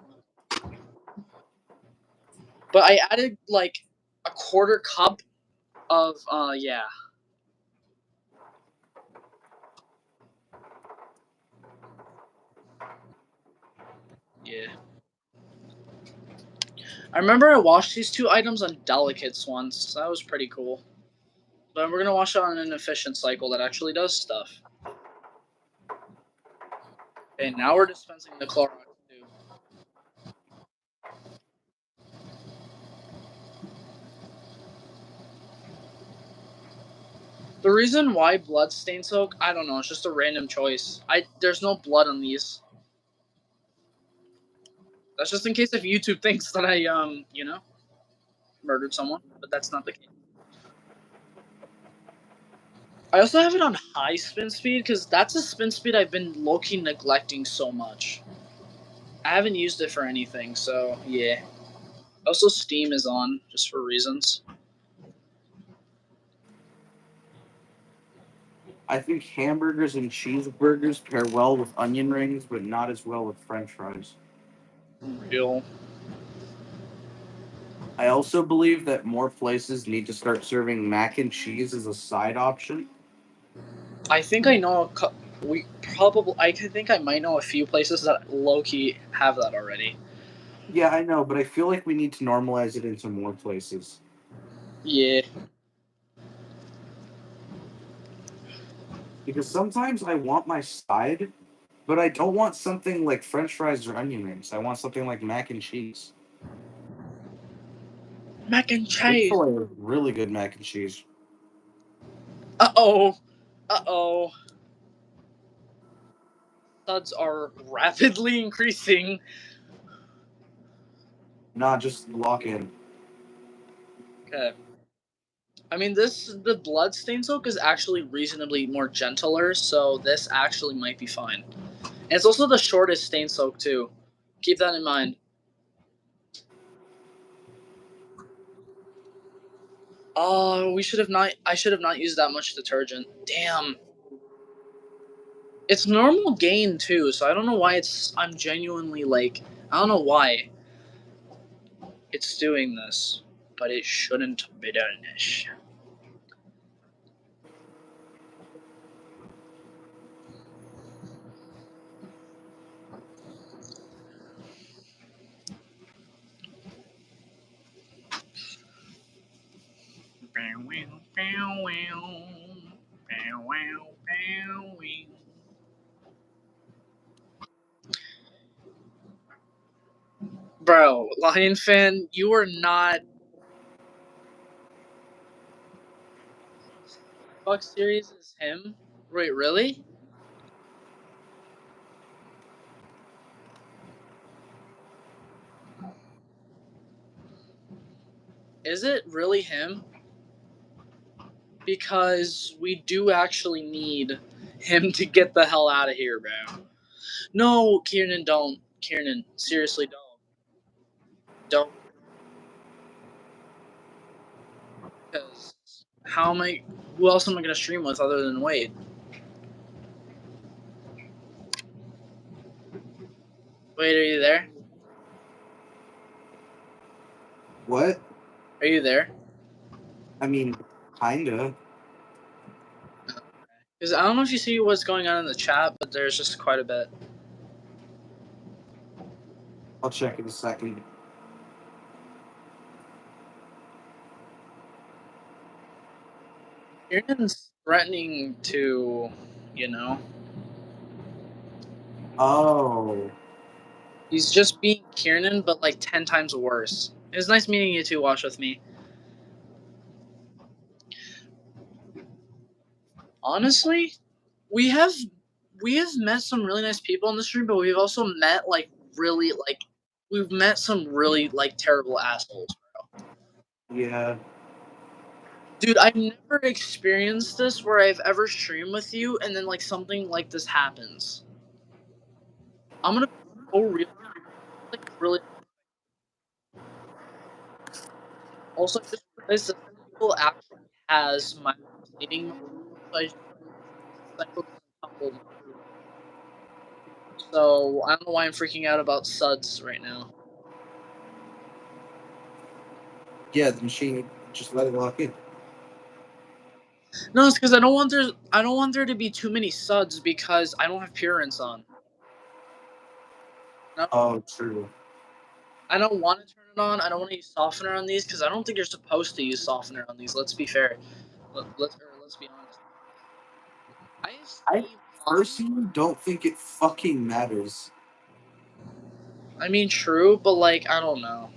But I added, like, a quarter cup of, yeah. Yeah. I remember I washed these 2 items on delicates once, so that was pretty cool. But we're gonna wash it on an efficient cycle that actually does stuff. Okay, now we're dispensing the Clorox too. The reason why blood stain soak, I don't know, it's just a random choice. There's no blood on these. That's just in case if YouTube thinks that I murdered someone, but that's not the case. I also have it on high spin speed because that's a spin speed I've been low-key neglecting so much. I haven't used it for anything, so yeah. Also, Steam is on just for reasons. I think hamburgers and cheeseburgers pair well with onion rings, but not as well with French fries. Real. I also believe that more places need to start serving mac and cheese as a side option. I think I know. I think I might know a few places that low-key have that already. Yeah, I know, but I feel like we need to normalize it into more places. Yeah. Because sometimes I want my side, but I don't want something like French fries or onion rings. I want something like mac and cheese. Mac and cheese. Chick-fil-A is really good mac and cheese. Uh-oh. Uh-oh. Suds are rapidly increasing. Nah, just lock in. Okay. I mean, the blood stain soak is actually reasonably more gentler, so this actually might be fine. And it's also the shortest stain soak too. Keep that in mind. Oh, we should have not. I should have not used that much detergent. Damn. It's normal gain too, so I don't know why it's. I'm genuinely like. I don't know why it's doing this, but it shouldn't be doing this. Bro, Lion fan, you are not. Fuck series is him? Wait, really? Is it really him? Because we do actually need him to get the hell out of here, bro. No, Kiernan, don't. Kiernan, seriously, don't. Don't. Because how am I. Who else am I going to stream with other than Wade? Wade, are you there? What? Are you there? I mean, kinda. Because I don't know if you see what's going on in the chat, but there's just quite a bit. I'll check in a second. Kiernan's threatening to, you know. Oh. He's just being Kiernan, but like 10 times worse. It was nice meeting you two, Watch With Me. Honestly, we have met some really nice people in the stream, but we've also met like really like we've met some really like terrible assholes, bro. Yeah. Dude, I've never experienced this where I've ever streamed with you and then like something like this happens. I'm gonna be so real, like really. Also, I just realized that Cycle actually has my bleeding, so Cycle doesn't tumble. So I don't know why I'm freaking out about suds right now. Yeah, the machine just let it lock in. No, it's because I don't want there to be too many suds because I don't have Purins on. No, Oh, true. I don't want to turn it on. I don't want to use softener on these because I don't think you're supposed to use softener on these. Let's be fair. Let's be honest. I have I Steve personally don't think it fucking matters. I mean, true, but like I don't know.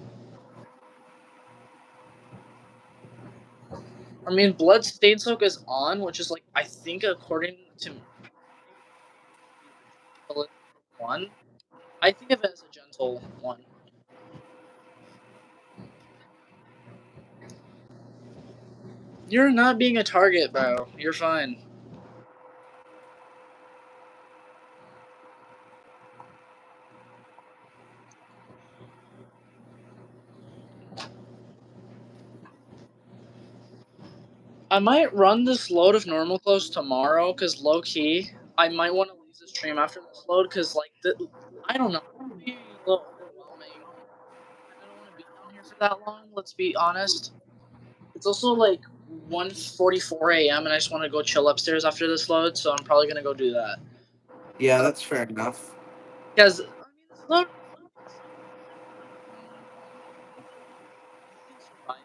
I mean, blood stain soak is on, which is like I think according to one. I think of it as a gentle one. You're not being a target, bro. You're fine. I might run this load of normal clothes tomorrow, because low key, I might want to leave the stream after this load, because like I don't know, it's being a little overwhelming. I don't want to be down here for that long. Let's be honest. It's also like 1:44 a.m. and I just want to go chill upstairs after this load, so I'm probably gonna go do that. Yeah, that's fair enough. Because I mean, this load can survive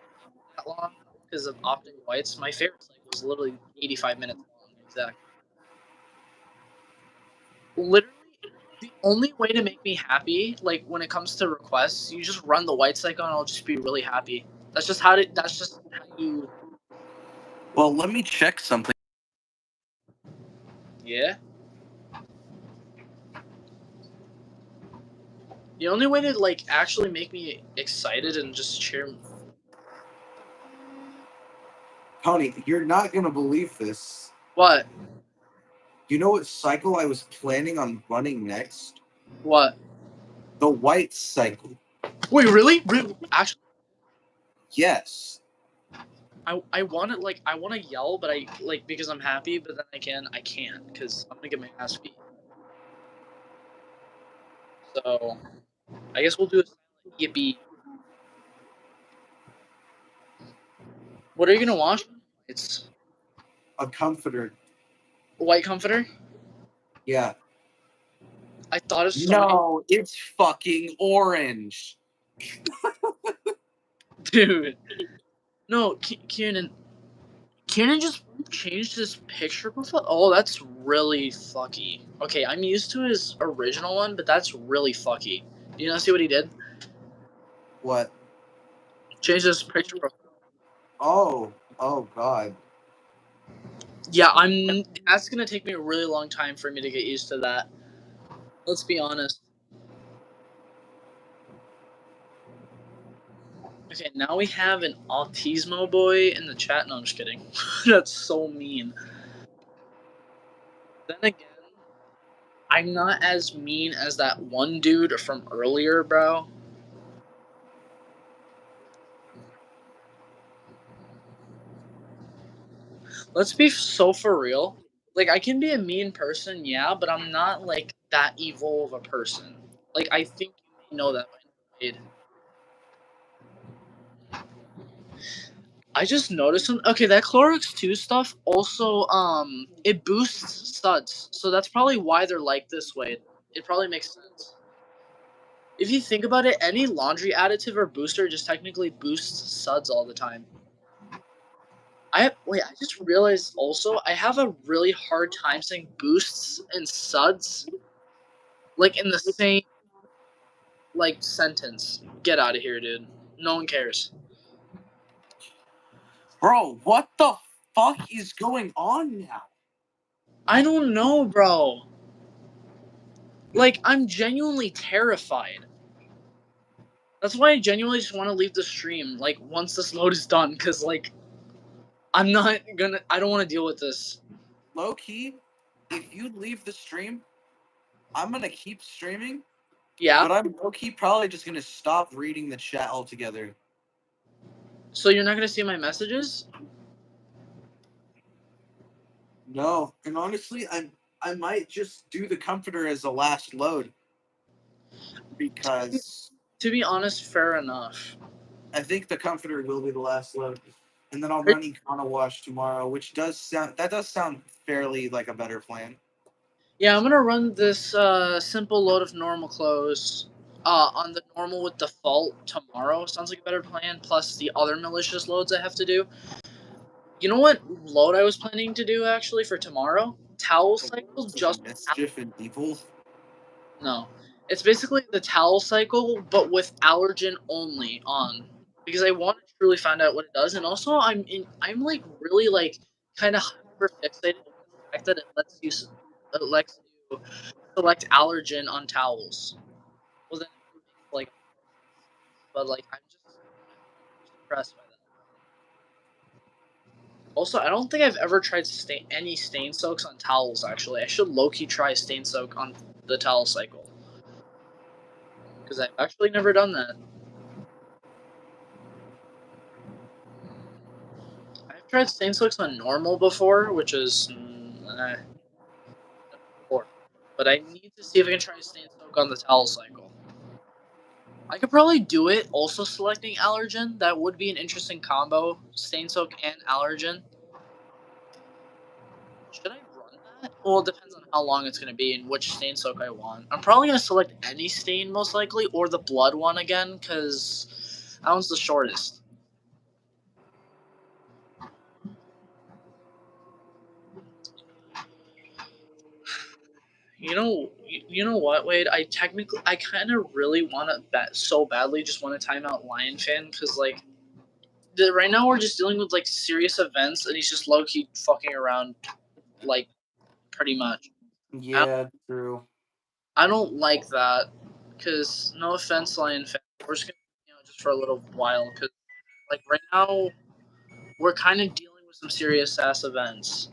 that long because of optic whites. My favorite cycle is literally 85 minutes long, exactly. Literally, the only way to make me happy, like when it comes to requests, you just run the white cycle and I'll just be really happy. That's just how you. Well, let me check something. Yeah. The only way to like actually make me excited and just cheer. Tony, you're not gonna believe this. What? You know what cycle I was planning on running next? What? The white cycle. Wait, really? Really? Actually, Yes. I want to like I want to yell, but I like because I'm happy, but then I can't because I'm gonna get my ass beat. So I guess we'll do a silent yippee. What are you gonna watch? It's A comforter. White Comforter. Yeah. I thought of so No, it's fucking orange. many. Dude. No, Kieran. Kieran just changed his picture profile. Oh, that's really fucky. Okay, I'm used to his original one, but that's really fucky. Do you not see what he did? What? Changed his picture profile. Oh God. Yeah, that's gonna take me a really long time for me to get used to that. Let's be honest. Okay, now we have an autismo boy in the chat. No, I'm just kidding. That's so mean. Then again, I'm not as mean as that one dude from earlier, bro. Let's be so for real. Like, I can be a mean person, yeah, but I'm not like that evil of a person. Like, I think you may know that by now, I just noticed some. Okay, that Clorox 2 stuff also it boosts suds, so that's probably why they're like this way. It probably makes sense. If you think about it, any laundry additive or booster just technically boosts suds all the time. I just realized also I have a really hard time saying boosts and suds like in the same like sentence. Get out of here, dude. No one cares. Bro, what the fuck is going on now? I don't know, bro. Like, I'm genuinely terrified. That's why I genuinely just want to leave the stream, like, once this load is done, because, like, I don't want to deal with this. Low key, if you leave the stream, I'm gonna keep streaming, Yeah? but I'm low key probably just gonna stop reading the chat altogether. So you're not going to see my messages? No, and honestly, I might just do the comforter as the last load because To be honest, fair enough. I think the comforter will be the last load, and then I'll run Econo Wash tomorrow, which does sound fairly like a better plan. Yeah, I'm going to run this simple load of normal clothes on the normal with default tomorrow. Sounds like a better plan, plus the other malicious loads I have to do. You know what load I was planning to do, actually, for tomorrow? Towel cycle, just... Mischief and evil. No. It's basically the towel cycle, but with allergen only on. Because I want to truly find out what it does, and also I'm like really like kind of hyper fixated with the fact that it lets you select allergen on towels. Well then, it makes like, but like I'm just impressed by that. Also, I don't think I've ever tried any stain soaks on towels, actually. I should low-key try stain soak on the towel cycle. Because I've actually never done that. I've tried stain soaks on normal before, which is... but I need to see if I can try stain soak on the towel cycle. I could probably do it also selecting allergen. That would be an interesting combo. Stain soak and allergen. Should I run that? Well, it depends on how long it's going to be and which stain soak I want. I'm probably going to select any stain most likely, or the blood one again, because that one's the shortest. You know what, Wade? I kind of really want to bet so badly. Just want to time out Lion Fan because like, right now we're just dealing with like serious events, and he's just low key fucking around, like, pretty much. Yeah, true. I don't like that because no offense, Lion Fan, we're just gonna just for a little while because like right now we're kind of dealing with some serious ass events.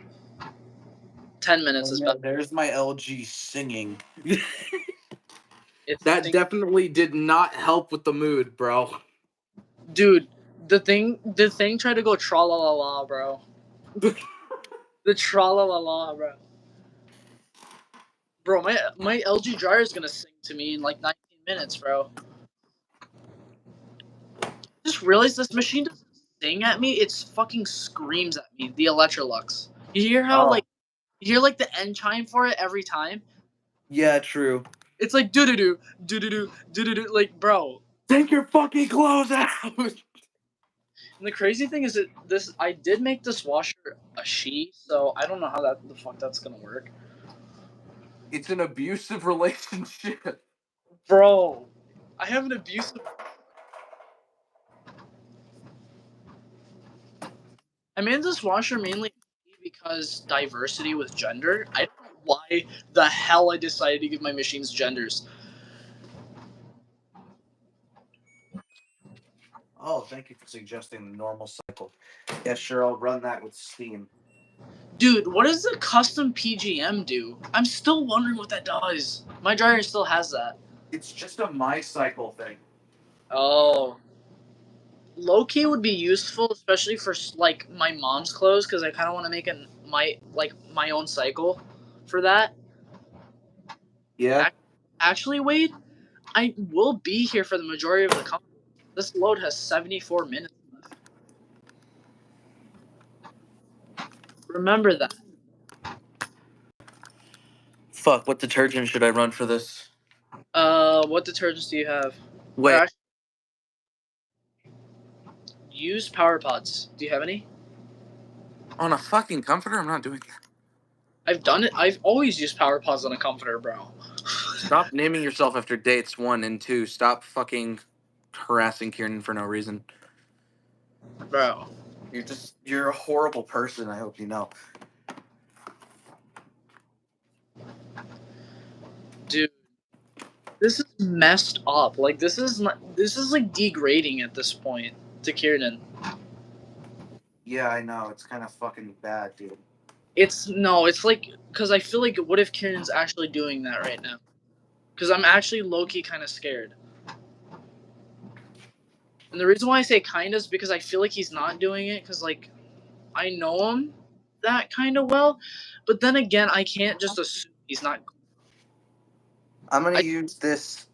10 minutes is better. There's my LG singing. It's That definitely did not help with the mood, bro. dude. The thing tried to go tra la la la, bro. The tra la la la, bro. Bro, my LG dryer is gonna sing to me in like 19 minutes, bro. I just realized this machine doesn't sing at me; it fucking screams at me. The Electrolux. You hear how like you hear like the end chime for it every time? Yeah, true. It's like doo doo doo doo doo doo doo doo doo. Like, bro. Take your fucking clothes out. And the crazy thing is that I did make this washer a she, so I don't know how the fuck that's gonna work. It's an abusive relationship. Bro, I have an abusive. I made this washer mainly because diversity with gender. I don't know why the hell I decided to give my machines genders. Oh, thank you for suggesting the normal cycle. Yeah, sure, I'll run that with steam. Dude, what does the custom PGM do? I'm still wondering what that does. My dryer still has that. It's just a my cycle thing. Oh. Low key would be useful, especially for like my mom's clothes, because I kind of want to make my own cycle for that. Yeah. Actually, Wade, I will be here for the majority of the conference. This load has 74 minutes left. Remember that. Fuck, what detergent should I run for this? What detergents do you have? Wait. Actually, use Power Pods. Do you have any? On a fucking comforter? I'm not doing that. I've done it. I've always used Power Pods on a comforter, bro. Stop naming yourself after dates, 1 and 2. Stop fucking harassing Kieran for no reason. Bro. You're a horrible person, I hope you know. Dude. This is messed up. Like, this is like degrading at this point to Kieran. Yeah, I know. It's kind of fucking bad, dude. It's like, because I feel like, what if Kieran's actually doing that right now? Because I'm actually low-key kind of scared. And the reason why I say kind is because I feel like he's not doing it, because, like, I know him that kind of well, but then again, I can't just assume he's not. I'm going to use this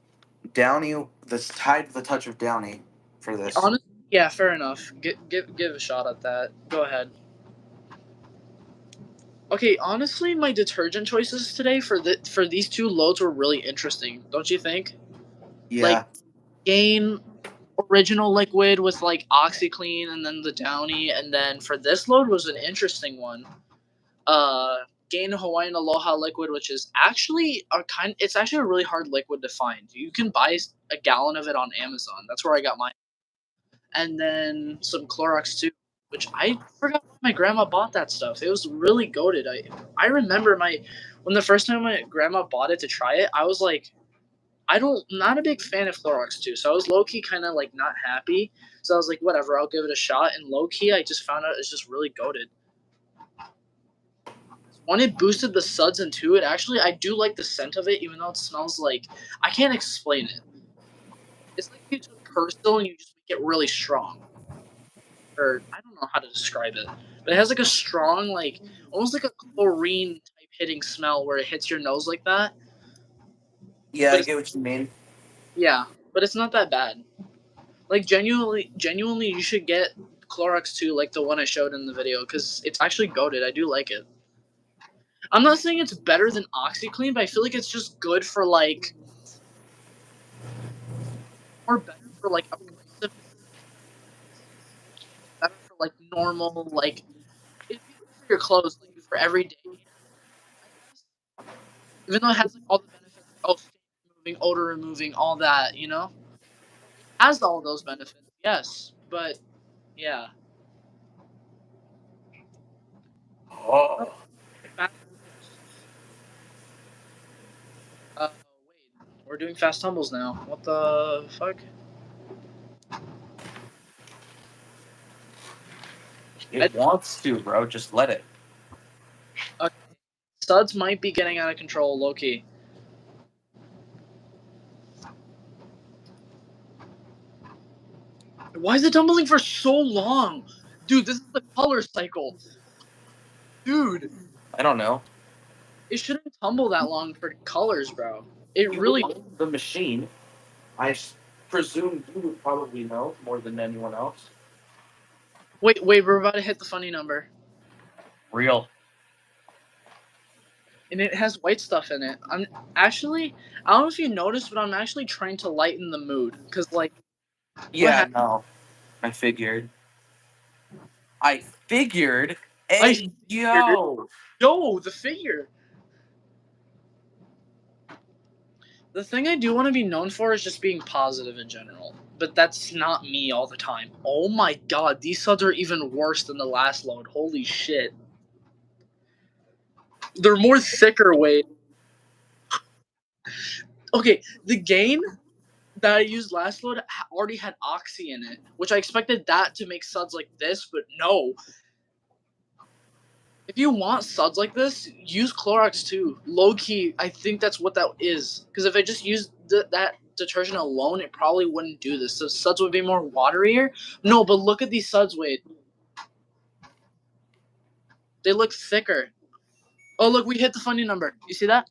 Downy, this Tide with a touch of Downy for this. Honestly, yeah, fair enough. Give a shot at that. Go ahead. Okay, honestly, my detergent choices today for these two loads were really interesting, don't you think? Yeah. Like, Gain original liquid with like OxiClean and then the Downy, and then for this load was an interesting one. Gain Hawaiian Aloha liquid, which is actually it's actually a really hard liquid to find. You can buy a gallon of it on Amazon. That's where I got mine. And then some Clorox too, which I forgot why my grandma bought that stuff. It was really goated. I remember when the first time my grandma bought it to try it, I was like, not a big fan of Clorox too, so I was low key kind of like not happy. So I was like, whatever, I'll give it a shot. And low key, I just found out it's just really goated. when it boosted the suds into it, actually, I do like the scent of it, even though it smells like I can't explain it. It's like you took Persil and you just make it really strong. Or I don't know how to describe it, but it has like a strong, like almost like a chlorine type hitting smell where it hits your nose like that. Yeah, But I it's, get what you mean. yeah, but it's not that bad. Like genuinely, you should get Clorox 2, like the one I showed in the video, because it's actually goated. I do like it. I'm not saying it's better than OxyClean, but I feel like it's just good for like, or better for like abrasive, better for like normal, like it'd be good for your clothes, like for everyday care, I guess. Even though it has like all the benefits, like oh, stain removing, odor removing, all that, you know, it has all those benefits, yes, but yeah. Oh. Fast wait, we're doing fast tumbles now. What the fuck? It wants to, bro. Just let it. Okay. Suds might be getting out of control, low key. Why is it tumbling for so long? Dude, this is the color cycle. Dude, I don't know. it shouldn't tumble that long for colors, bro. It You really. own the machine. Presume you would probably know more than anyone else. Wait, we're about to hit the funny number. Real. And it has white stuff in it. I'm actually, I don't know if you noticed, but I'm actually trying to lighten the mood. Because, like, Yeah, no. I figured. Hey, yo. Yo, the figure. The thing I do want to be known for is just being positive in general. But that's not me all the time. Oh my god, these suds are even worse than the last load. Holy shit. They're more thicker weight. Okay, the gain that I used last load already had Oxy in it, which I expected that to make suds like this, but no. If you want suds like this, use Clorox 2. Low key, I think that's what that is. Because if I just used that detergent alone, it probably wouldn't do this. So suds would be more waterier. No, but look at these suds, Wade. They look thicker. Oh, look, we hit the funny number. You see that?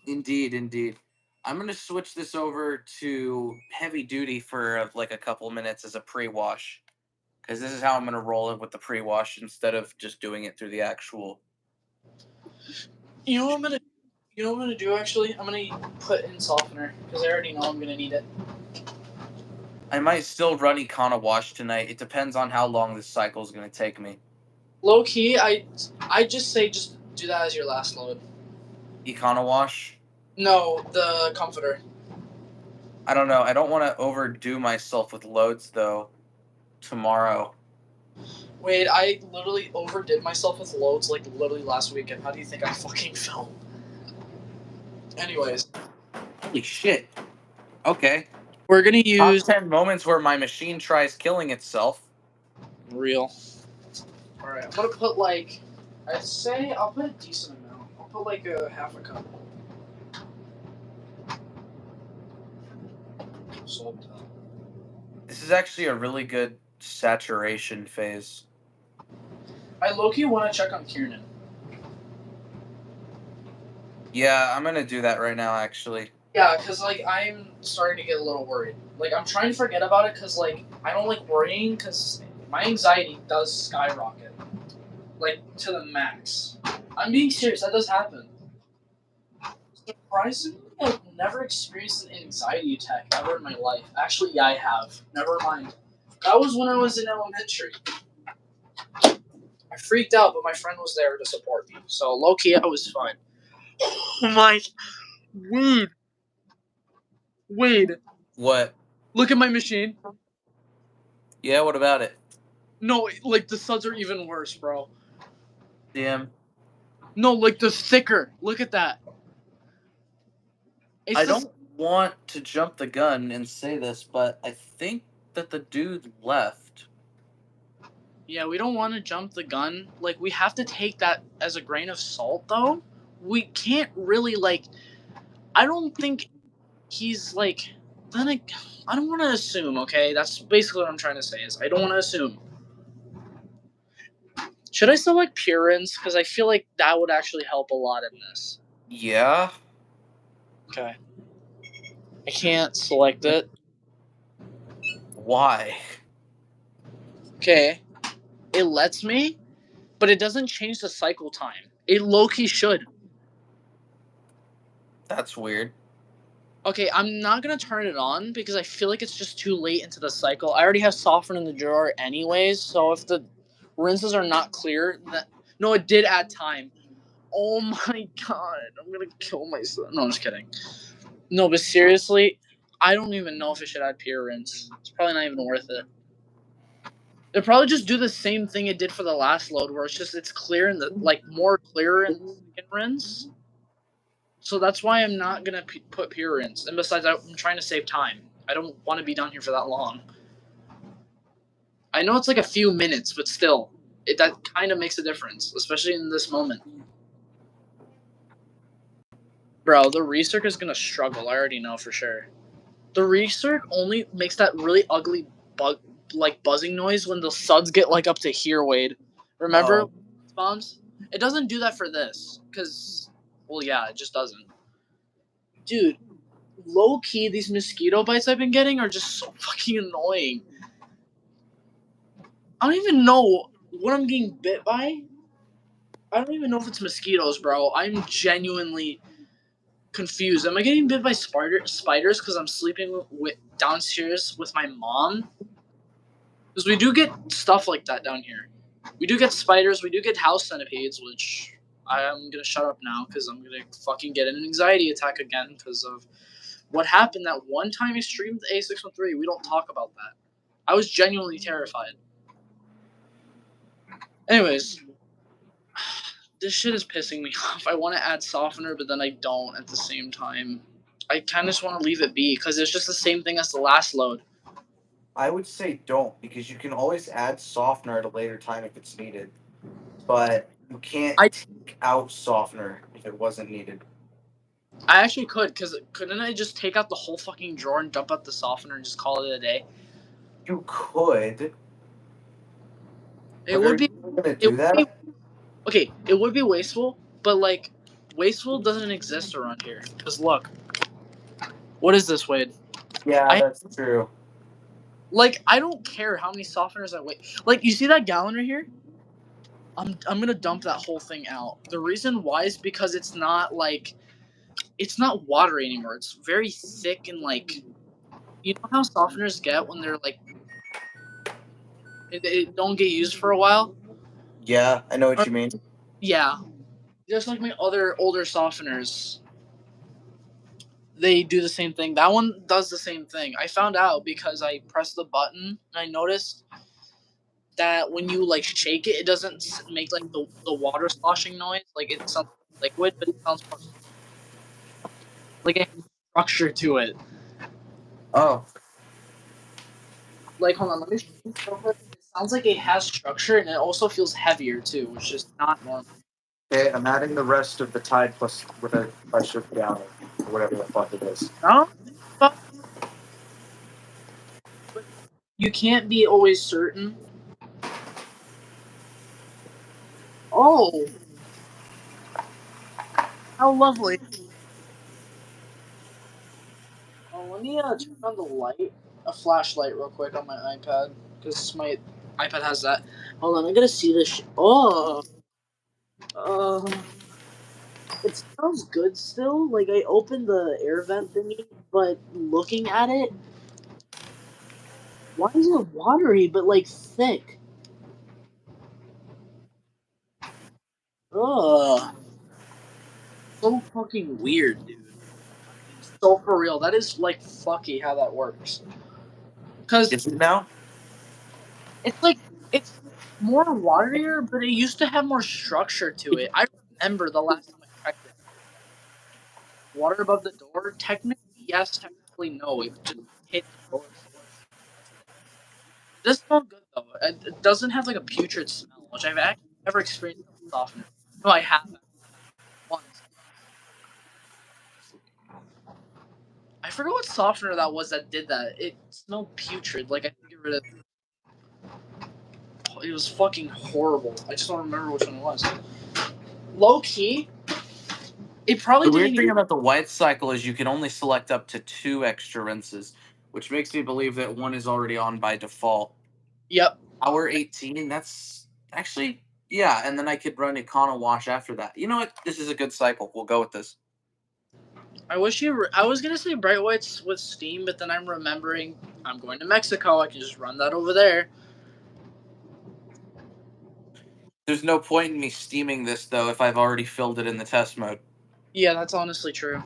Indeed. I'm gonna switch this over to heavy duty for like a couple minutes as a pre-wash, because this is how I'm gonna roll it with the pre-wash instead of just doing it through the actual. You know what I'm gonna. You know what I'm gonna do actually? I'm gonna put in softener because I already know I'm gonna need it. I might still run Econo Wash tonight. It depends on how long this cycle is gonna take me. Low key, I just say just do that as your last load. Econo Wash. No, the comforter. I don't know. I don't want to overdo myself with loads though. Tomorrow. Wait, I literally overdid myself with loads like literally last weekend. How do you think I fucking felt? Anyways, Holy shit. Okay. we're gonna use Top 10 moments where my machine tries killing itself. real. All right, I'm gonna put like I'd say I'll put a decent amount. I'll put like a half a cup. Salt. This is actually a really good saturation phase. I low-key want to check on Kiernan. Yeah, I'm gonna do that right now, actually. Yeah, because like I'm starting to get a little worried. Like I'm trying to forget about it because like I don't like worrying because my anxiety does skyrocket, like to the max. I'm being serious. That does happen. Surprisingly, I've never experienced an anxiety attack ever in my life. Actually, yeah, I have. Never mind. That was when I was in elementary. I freaked out, but my friend was there to support me. So low key, I was fine. Oh my, Wade, What? look at my machine. Yeah, what about it? No, like the suds are even worse, bro. Damn. No, like the thicker. Look at that. It's I the don't want to jump the gun and say this, but I think that the dude left. Yeah, we don't want to jump the gun. Like, we have to take that as a grain of salt, though. We can't really, like... I don't think he's, like... Then I don't want to assume, okay? That's basically what I'm trying to say, is I don't want to assume. Should I select Pure Rinse? Because I feel like that would actually help a lot in this. Yeah. Okay. I can't select it. Why? Okay. It lets me, but it doesn't change the cycle time. It low-key should. That's weird. Okay, I'm not going to turn it on because I feel like it's just too late into the cycle. I already have softener in the drawer anyways, so if the rinses are not clear... No, it did add time. Oh my god, I'm going to kill myself. No, I'm just kidding. No, but seriously, I don't even know if it should add Pure Rinse. It's probably not even worth it. It'll probably just do the same thing it did for the last load, where it's clear and more clearer in the second rinse. So that's why I'm not gonna put Pure Rinse. And besides, I'm trying to save time. I don't want to be down here for that long. I know it's like a few minutes, but still, that kind of makes a difference, especially in this moment. Bro, the Recirc is gonna struggle. I already know for sure. The Recirc only makes that really ugly buzzing noise when the suds get like up to here, Wade. Remember bombs? It doesn't do that for this, because, well, yeah, it just doesn't. Dude, low key, these mosquito bites I've been getting are just so fucking annoying. I don't even know what I'm getting bit by. I don't even know if it's mosquitoes, bro. I'm genuinely confused. Am I getting bit by spiders because I'm sleeping downstairs with my mom? Because we do get stuff like that down here. We do get spiders, we do get house centipedes, which I'm going to shut up now because I'm going to fucking get an anxiety attack again because of what happened that one time he streamed the A613. We don't talk about that. I was genuinely terrified. Anyways, this shit is pissing me off. I want to add softener, but then I don't at the same time. I kind of just want to leave it be because it's just the same thing as the last load. I would say don't, because you can always add softener at a later time if it's needed. But you can't take out softener if it wasn't needed. I actually could, because couldn't I just take out the whole fucking drawer and dump out the softener and just call it a day? You could. It would be. Gonna do that? Okay, it would be wasteful, but like, wasteful doesn't exist around here. Because look, what is this, Wade? Yeah, that's true. Like, I don't care how many softeners I waste. Like, you see that gallon right here? I'm gonna dump that whole thing out. The reason why is because it's not watery anymore. It's very thick and like, you know how softeners get when they're like, they don't get used for a while? Yeah, I know what you mean. Yeah. Just like my other older softeners, they do the same thing. That one does the same thing. I found out because I pressed the button and I noticed that when you like shake it, it doesn't make like the water sloshing noise. Like it sounds liquid, but it sounds like it has structure to it. Oh. Like, hold on, let me show you real quick. It sounds like it has structure and it also feels heavier too, which is not normal. Okay, I'm adding the rest of the Tide Plus with a pressure gallon, or whatever the fuck it is. No? But you can't be always certain. Oh! How lovely. Oh, let me turn on the light, a flashlight real quick on my iPad, because my iPad has that. Hold on, I gotta see this oh! It smells good still. Like, I opened the air vent thingy, but looking at it, why is it watery but, like, thick? Ugh. So fucking weird, dude. So for real, that is, like, fucky how that works. Because Is it now? it's like, it's more waterier, but it used to have more structure to it. I remember the last time I checked it. Water above the door? Technically, yes. Technically, no. It just hit the door. This smells good, though. It doesn't have like a putrid smell, which I've actually never experienced with softener. No, I have once. I forgot what softener that was that did that. It smelled putrid. Like I had to get rid of. It was fucking horrible. I just don't remember which one it was. Low key, it probably The weird didn't thing even. about the white cycle is you can only select up to 2 extra rinses, which makes me believe that one is already on by default. Yep. Hour 18, that's actually, yeah, and then I could run Econo Wash after that. You know what? This is a good cycle. We'll go with this. I wish you. I was gonna say bright whites with steam, but then I'm remembering I'm going to Mexico. I can just run that over there. There's no point in me steaming this, though, if I've already filled it in the test mode. Yeah, that's honestly true.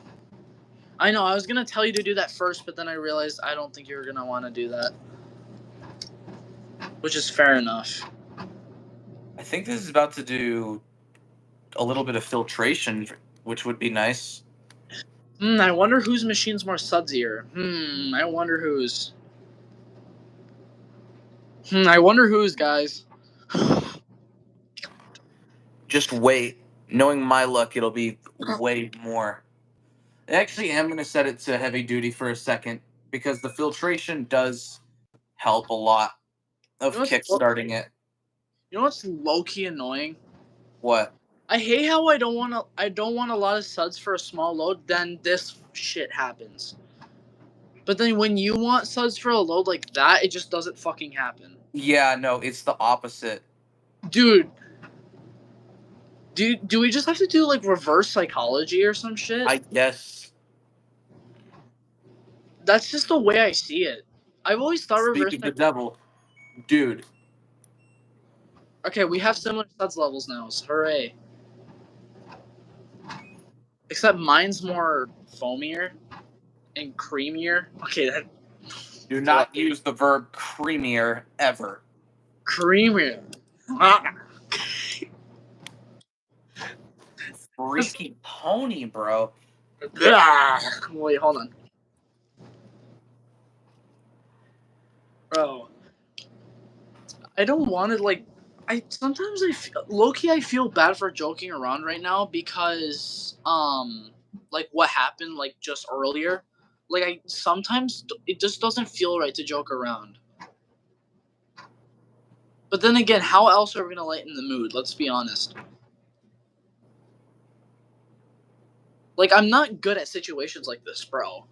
I know. I was gonna tell you to do that first, but then I realized I don't think you were gonna want to do that, which is fair enough. I think this is about to do a little bit of filtration, which would be nice. I wonder whose machine's more sudsier. I wonder whose. I wonder whose, guys. Just wait. Knowing my luck, it'll be way more. I actually am going to set it to heavy duty for a second because the filtration does help a lot of kickstarting it. You know what's low key annoying? What? I hate how I don't want a lot of suds for a small load. Then this shit happens. But then when you want suds for a load like that, it just doesn't fucking happen. Yeah, no, it's the opposite. Dude. Do we just have to do like reverse psychology or some shit? I guess. That's just the way I see it. I've always thought reverse. Speak of the devil, dude. Okay, we have similar suds levels now. So hooray! Except mine's more foamier and creamier. Okay, that Do not use the verb creamier ever. creamier. Freaky pony, bro. Wait, hold on. Bro, I don't want to like. Sometimes I feel low key. I feel bad for joking around right now because like what happened like just earlier. Like I sometimes it just doesn't feel right to joke around. But then again, how else are we gonna lighten the mood? Let's be honest. Like I'm not good at situations like this, bro.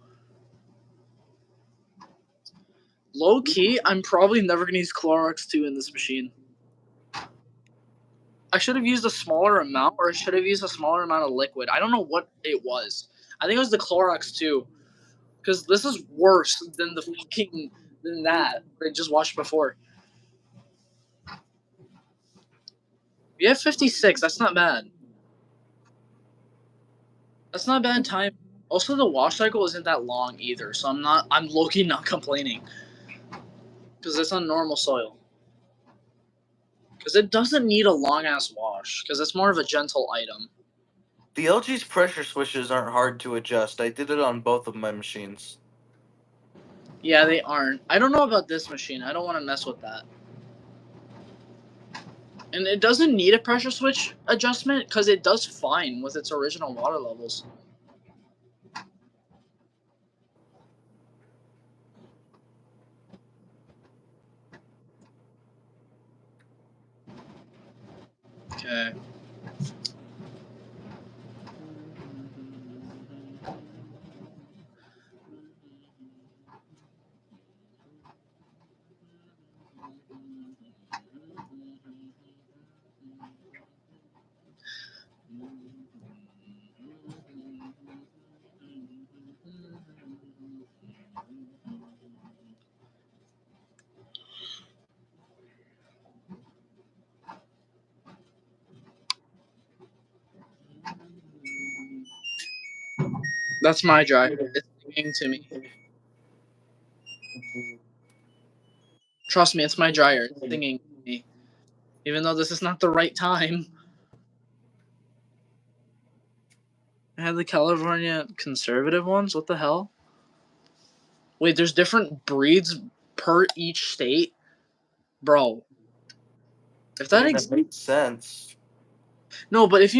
Low key, I'm probably never gonna use Clorox 2 in this machine. I should have used a smaller amount, or I should have used a smaller amount of liquid. I don't know what it was. I think it was the Clorox 2. Because this is worse than the fucking than that I just watched before. We have 56. That's not bad. That's not bad time. Also, the wash cycle isn't that long either, so I'm low-key not complaining. Because it's on normal soil. Because it doesn't need a long-ass wash, because it's more of a gentle item. The LG's pressure switches aren't hard to adjust. I did it on both of my machines. Yeah, they aren't. I don't know about this machine. I don't want to mess with that. And it doesn't need a pressure switch adjustment, because it does fine with its original water levels. Okay. That's my dryer. It's singing to me. Trust me, it's my dryer. It's singing to me. Even though this is not the right time. I have the California conservative ones? What the hell? Wait, there's different breeds per each state? bro. If that that makes sense. no, but if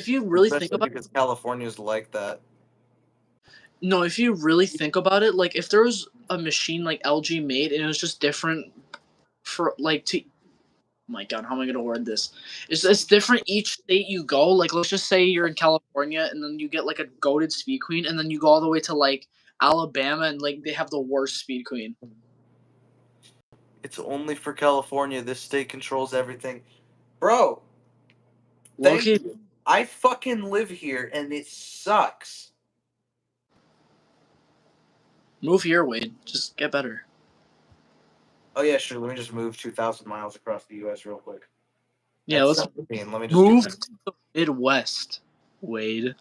you really think Especially about because California's like that. no, if you really think about it, like if there was a machine like LG made and it was just different for like to oh my god, how am I gonna word this? It's different each state you go. Like let's just say you're in California and then you get like a goated speed queen and then you go all the way to like Alabama and like they have the worst speed queen. It's only for California. This state controls everything. Bro, thank Loki, you. I fucking live here and it sucks. move here, Wade. Just get better. Oh yeah, sure. Let me just move 2,000 miles across the U.S. real quick. Yeah, That's let's 17. Let me just move do that. to the Midwest, Wade.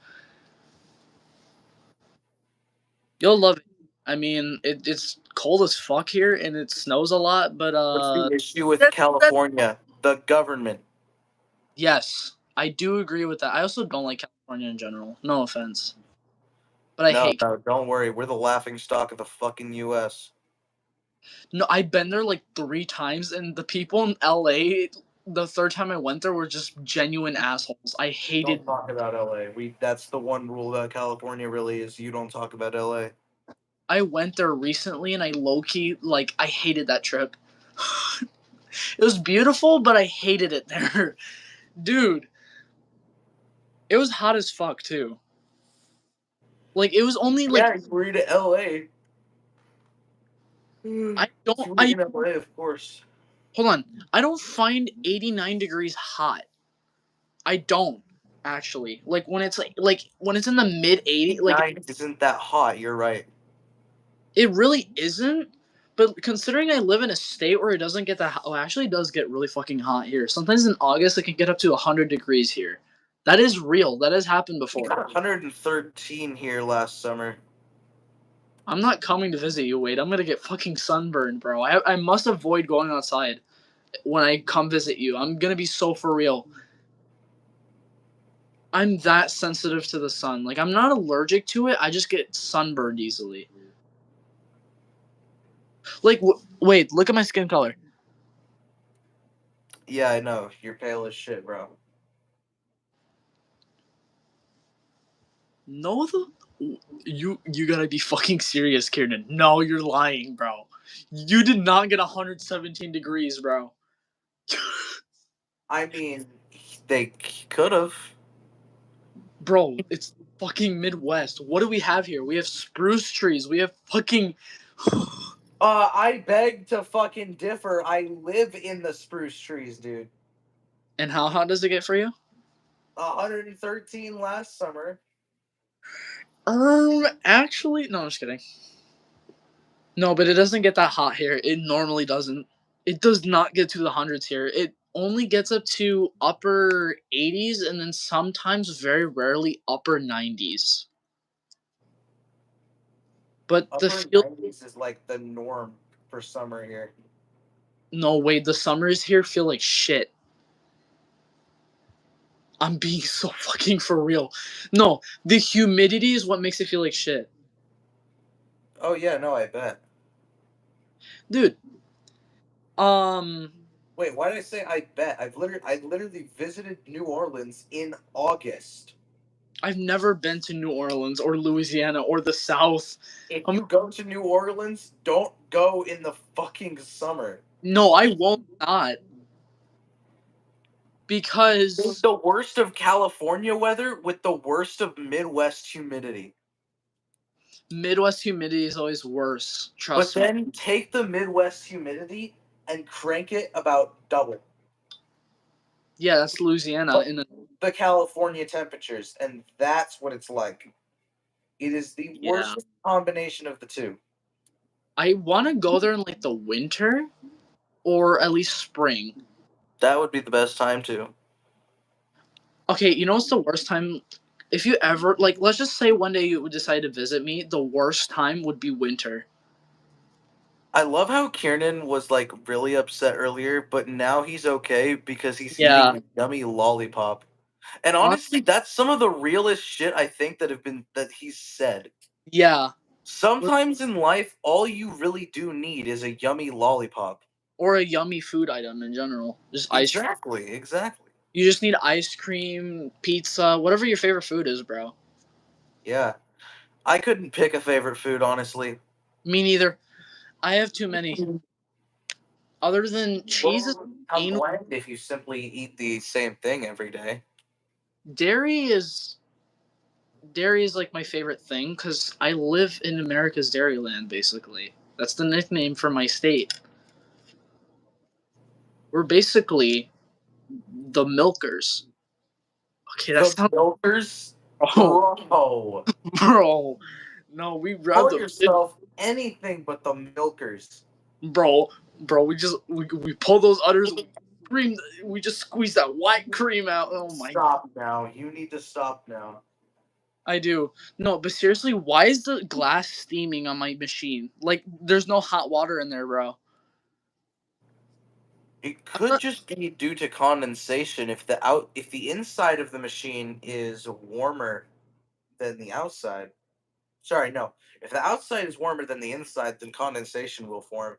You'll love it. I mean, it's cold as fuck here and it snows a lot, but What's the issue with that California? The government. yes, I do agree with that. I also don't like California in general. No offense, but I No, hate. no, don't worry. We're the laughing stock of the fucking U.S. No, I've been there like 3 times, and the people in LA, the third time I went there, were just genuine assholes. I hated. Don't talk about L.A. That's the one rule about California. Really, is you don't talk about L.A. I went there recently, and I low key like I hated that trip. It was beautiful, but I hated it there, dude. It was hot as fuck too. Like it was only like Yeah, you were to L.A. I don't. You were I in L.A. Of course. hold on. I don't find 89 degrees hot. I don't actually like when it's like when it's in the mid 80s. Like Night isn't that hot. You're right. it really isn't. But considering I live in a state where it doesn't get that hot, well, actually it does get really fucking hot here. Sometimes in August it can get up to 100 degrees here. That is real. That has happened We before. got 113 here last summer. I'm not coming to visit you, Wade. I'm gonna get fucking sunburned, bro. I must avoid going outside when I come visit you. I'm gonna be so for real. I'm that sensitive to the sun. Like I'm not allergic to it. I just get sunburned easily. Like wait, look at my skin color. Yeah, I know. You're pale as shit, bro. No, you gotta be fucking serious, Kieran. No, you're lying, bro. You did not get 117 degrees, bro. I mean, they could have. Bro, it's fucking Midwest. What do we have here? We have spruce trees. We have fucking. I beg to fucking differ. I live in the spruce trees, dude. And how hot does it get for you? 113 last summer. Actually, no, I'm just kidding. No, but it doesn't get that hot here. It normally doesn't. It does not get to the hundreds here. It only gets up to upper 80s and then sometimes, very rarely, upper 90s. But the Upper feel 90s is like the norm for summer here. no wait, the summers here feel like shit. I'm being so fucking for real. No, the humidity is what makes it feel like shit. Oh yeah, no, I bet. Dude, Wait, why did I say I bet? I literally visited New Orleans in August. I've never been to New Orleans or Louisiana or the South. If you go to New Orleans, don't go in the fucking summer. No, I won't not. It's Because the worst of California weather with the worst of Midwest humidity. Midwest humidity is always worse. But Trust me. then take the Midwest humidity and crank it about double Yeah, that's Louisiana. In the California temperatures, and that's what it's like. It is the Yeah. worst combination of the two. I want to go there in like the winter or at least spring. That would be the best time too. Okay, you know what's the worst time? If you ever like, let's just say one day you would decide to visit me, the worst time would be winter. I love how Kiernan was like really upset earlier, but now he's okay because he's Yeah. eating a yummy lollipop. And honestly, that's some of the realest shit I think that he's said. Yeah. Sometimes in life, all you really do need is a yummy lollipop. or a yummy food item in general. Just ice. Exactly. You just need ice cream, pizza, whatever your favorite food is, bro. Yeah. I couldn't pick a favorite food, honestly. Me neither. I have too many. Other than cheese is How bland if you simply eat the same thing every day. dairy is like my favorite thing because I live in America's Dairyland. Basically, that's the nickname for my state. We're basically the milkers. Okay, that The sounds. milkers? Oh, Bro. bro. No, we grab Call the yourself anything but the milkers. bro. We pull those udders. We just squeeze that white cream out. Oh my. Stop now. You need to stop now. I do. No, but seriously, why is the glass steaming on my machine? Like, there's no hot water in there, bro. It could just be due to condensation if the inside of the machine is warmer than the outside. Sorry, no. If the outside is warmer than the inside, then condensation will form.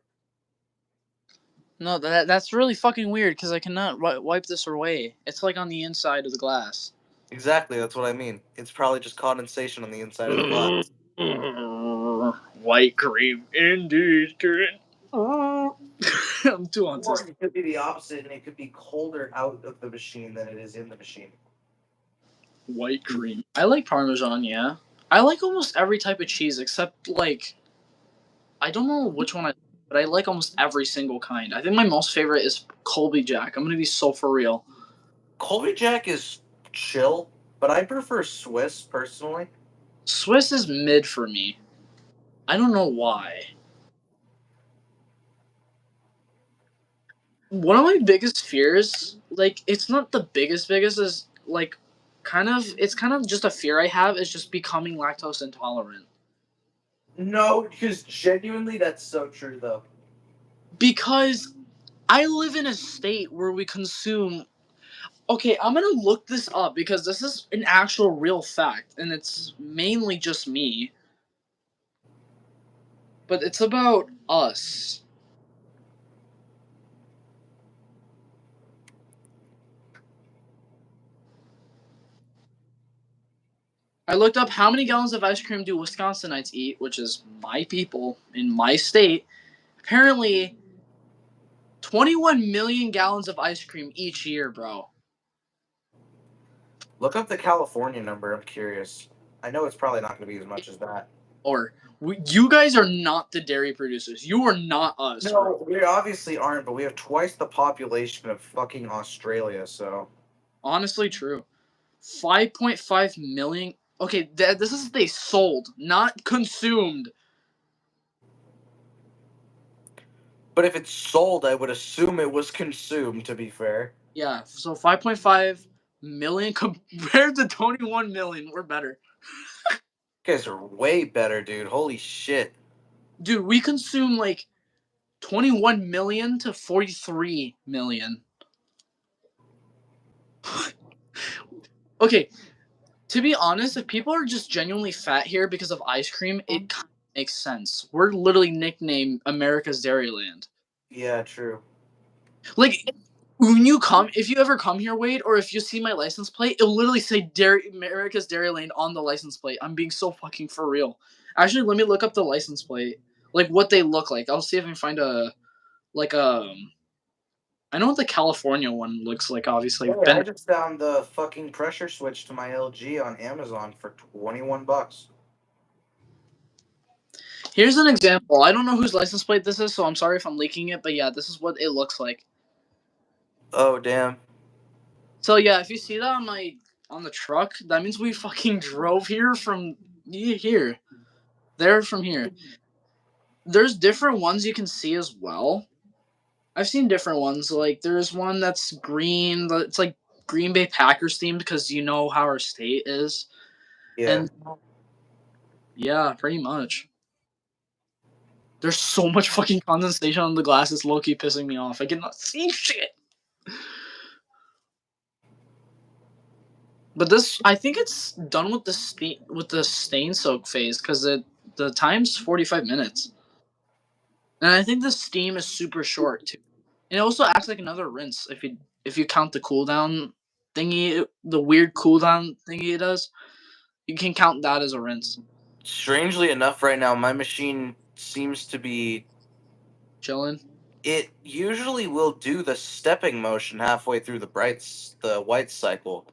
No, that's really fucking weird because I cannot wipe this away. It's like on the inside of the glass. Exactly, that's what I mean. It's probably just condensation on the inside of the glass. White cream, indeed, Karen. I'm too Or autistic. it could be the opposite, and it could be colder out of the machine than it is in the machine. White cream. I like Parmesan, yeah. I like almost every type of cheese except, like, I don't know which one but I like almost every single kind. I think my most favorite is Colby Jack. I'm gonna be so for real. Colby Jack is chill, but I prefer Swiss personally. Swiss is mid for me. I don't know why. One of my biggest fears, like, it's not the biggest, is like it's kind of just a fear I have is just becoming lactose intolerant. No, because genuinely, that's so true, though. Because I live in a state where we consume. Okay, I'm gonna look this up because this is an actual real fact, and it's mainly just me. But it's about us. I looked up how many gallons of ice cream do Wisconsinites eat, which is my people in my state. Apparently, 21 million gallons of ice cream each year, bro. Look up the California number. I'm curious. I know it's probably not going to be as much as that. Or, you guys are not the dairy producers. You are not us. No, bro. we obviously aren't, but we have twice the population of fucking Australia, so. Honestly, true. 5.5 million. Okay, this is they sold, not consumed. But if it's sold, I would assume it was consumed, to be fair. Yeah, so 5.5 million compared to 21 million. We're better. You guys are way better, dude. Holy shit. Dude, we consume like 21 million to 43 million. Okay, to be honest, if people are just genuinely fat here because of ice cream, it kind of makes sense. We're literally nicknamed America's Dairyland. Yeah, true. Like, when you come, if you ever come here, Wade, or if you see my license plate, it'll literally say America's Dairyland on the license plate. I'm being so fucking for real. Actually, let me look up the license plate, like what they look like. I'll see if I can find I know what the California one looks like. Obviously, Hey, I just found the fucking pressure switch to my LG on Amazon for $21. Here's an example. I don't know whose license plate this is, so I'm sorry if I'm leaking it, but yeah, this is what it looks like. Oh, damn. So yeah, if you see that on the truck, that means we fucking drove here from here. There from here. There's different ones you can see as well. I've seen different ones. Like there's one that's green. It's like Green Bay Packers themed because you know how our state is. Yeah. And yeah, pretty much. There's so much fucking condensation on the glass. It's low-key pissing me off. I cannot see shit. But this, I think it's done with the stain soak phase because the time's 45 minutes, and I think the steam is super short too. And it also acts like another rinse if you count the cooldown thingy, the weird cooldown thingy it does. You can count that as a rinse. Strangely enough, right now my machine seems to be. Chilling. It usually will do the stepping motion halfway through the white cycle,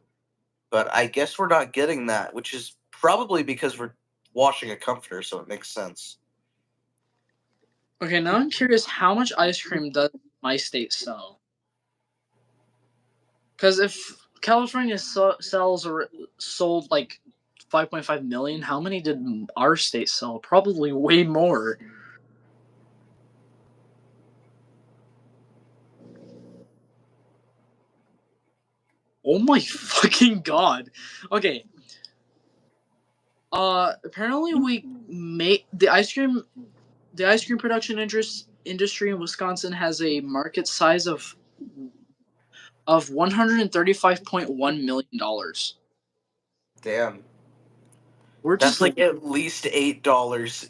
but I guess we're not getting that, which is probably because we're washing a comforter, so it makes sense. Okay, now I'm curious how much ice cream does my state sell? Because if California sells or sold like 5.5 million, how many did our state sell? Probably way more. Oh my fucking god. Okay. Apparently we make the ice cream production industry in Wisconsin has a market size of $135.1 million. Damn. We're That's just like at least $8.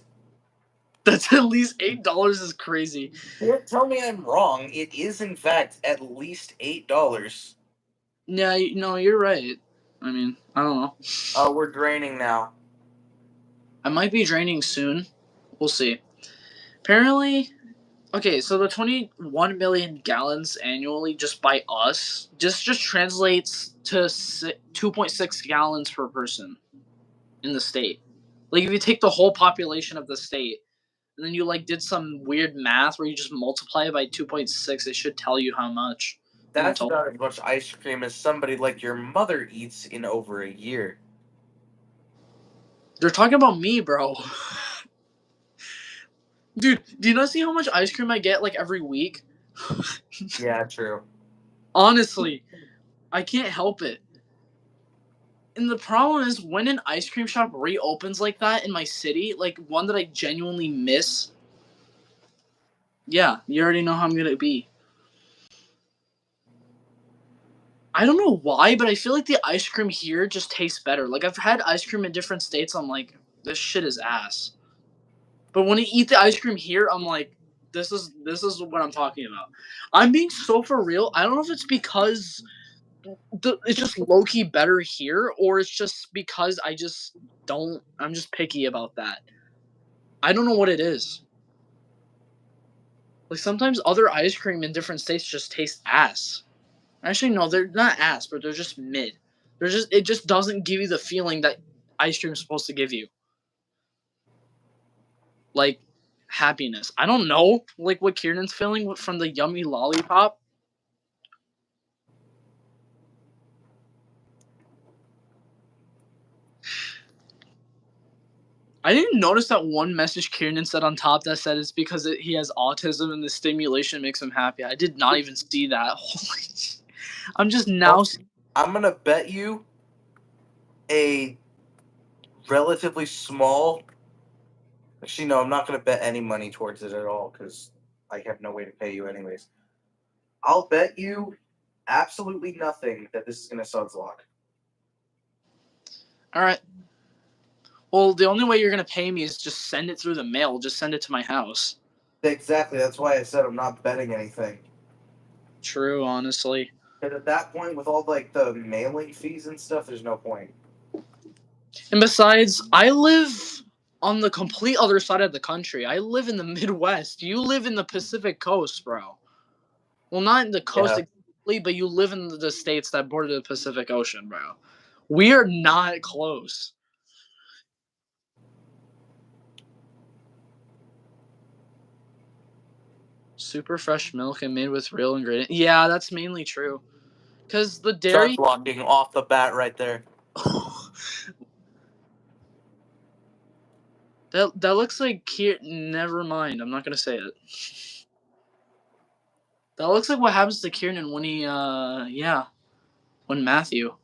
that's at least $8 is crazy. Tell me I'm wrong. It is in fact at least $8. Yeah, no, you're right. I mean, I don't know. Oh, we're draining now. I might be draining soon. We'll see. Apparently, okay, so the 21 million gallons annually just by us just translates to 2.6 gallons per person in the state. Like if you take the whole population of the state and then you like did some weird math where you just multiply it by 2.6, it should tell you how much. That's about as much ice cream as somebody like your mother eats in over a year. They're talking about me, bro. Dude, do you not see how much ice cream I get like every week? Yeah, true. Honestly, I can't help it. And the problem is when an ice cream shop reopens like that in my city, like one that I genuinely miss, yeah, you already know how I'm gonna be. I don't know why, but I feel like the ice cream here just tastes better. Like I've had ice cream in different states, I'm like, this shit is ass. But when I eat the ice cream here, I'm like, this is what I'm talking about. I'm being so for real. I don't know if it's because it's just low key better here, or it's just because I'm just picky about that. I don't know what it is. Like sometimes other ice cream in different states just taste ass. Actually, no, they're not ass, but they're just mid. It just doesn't give you the feeling that ice cream is supposed to give you. Like happiness. I don't know, like what Kieran's feeling from the yummy lollipop. I didn't notice that one message Kieran said on top that said it's because he has autism and the stimulation makes him happy. I did not even see that. Holy, I'm just now. I'm gonna bet you a relatively small. Actually, no, I'm not gonna bet any money towards it at all because I have no way to pay you anyways. I'll bet you absolutely nothing that this is gonna sudslock. All right. Well, the only way you're gonna pay me is just send it through the mail. Just send it to my house. Exactly. That's why I said I'm not betting anything. True, honestly. Because at that point, with all like the mailing fees and stuff, there's no point. And besides, I live on the complete other side of the country. I live in the Midwest. You live in the Pacific Coast, bro. Well, not in the coast exactly, but you live in the states that border the Pacific Ocean, bro. We are not close. Super fresh milk and made with real ingredients. Yeah, that's mainly true. Because the dairy. Sudsblocking off the bat right there. That looks like never mind. I'm not gonna say it. That looks like what happens to Kieran when he when Matthew.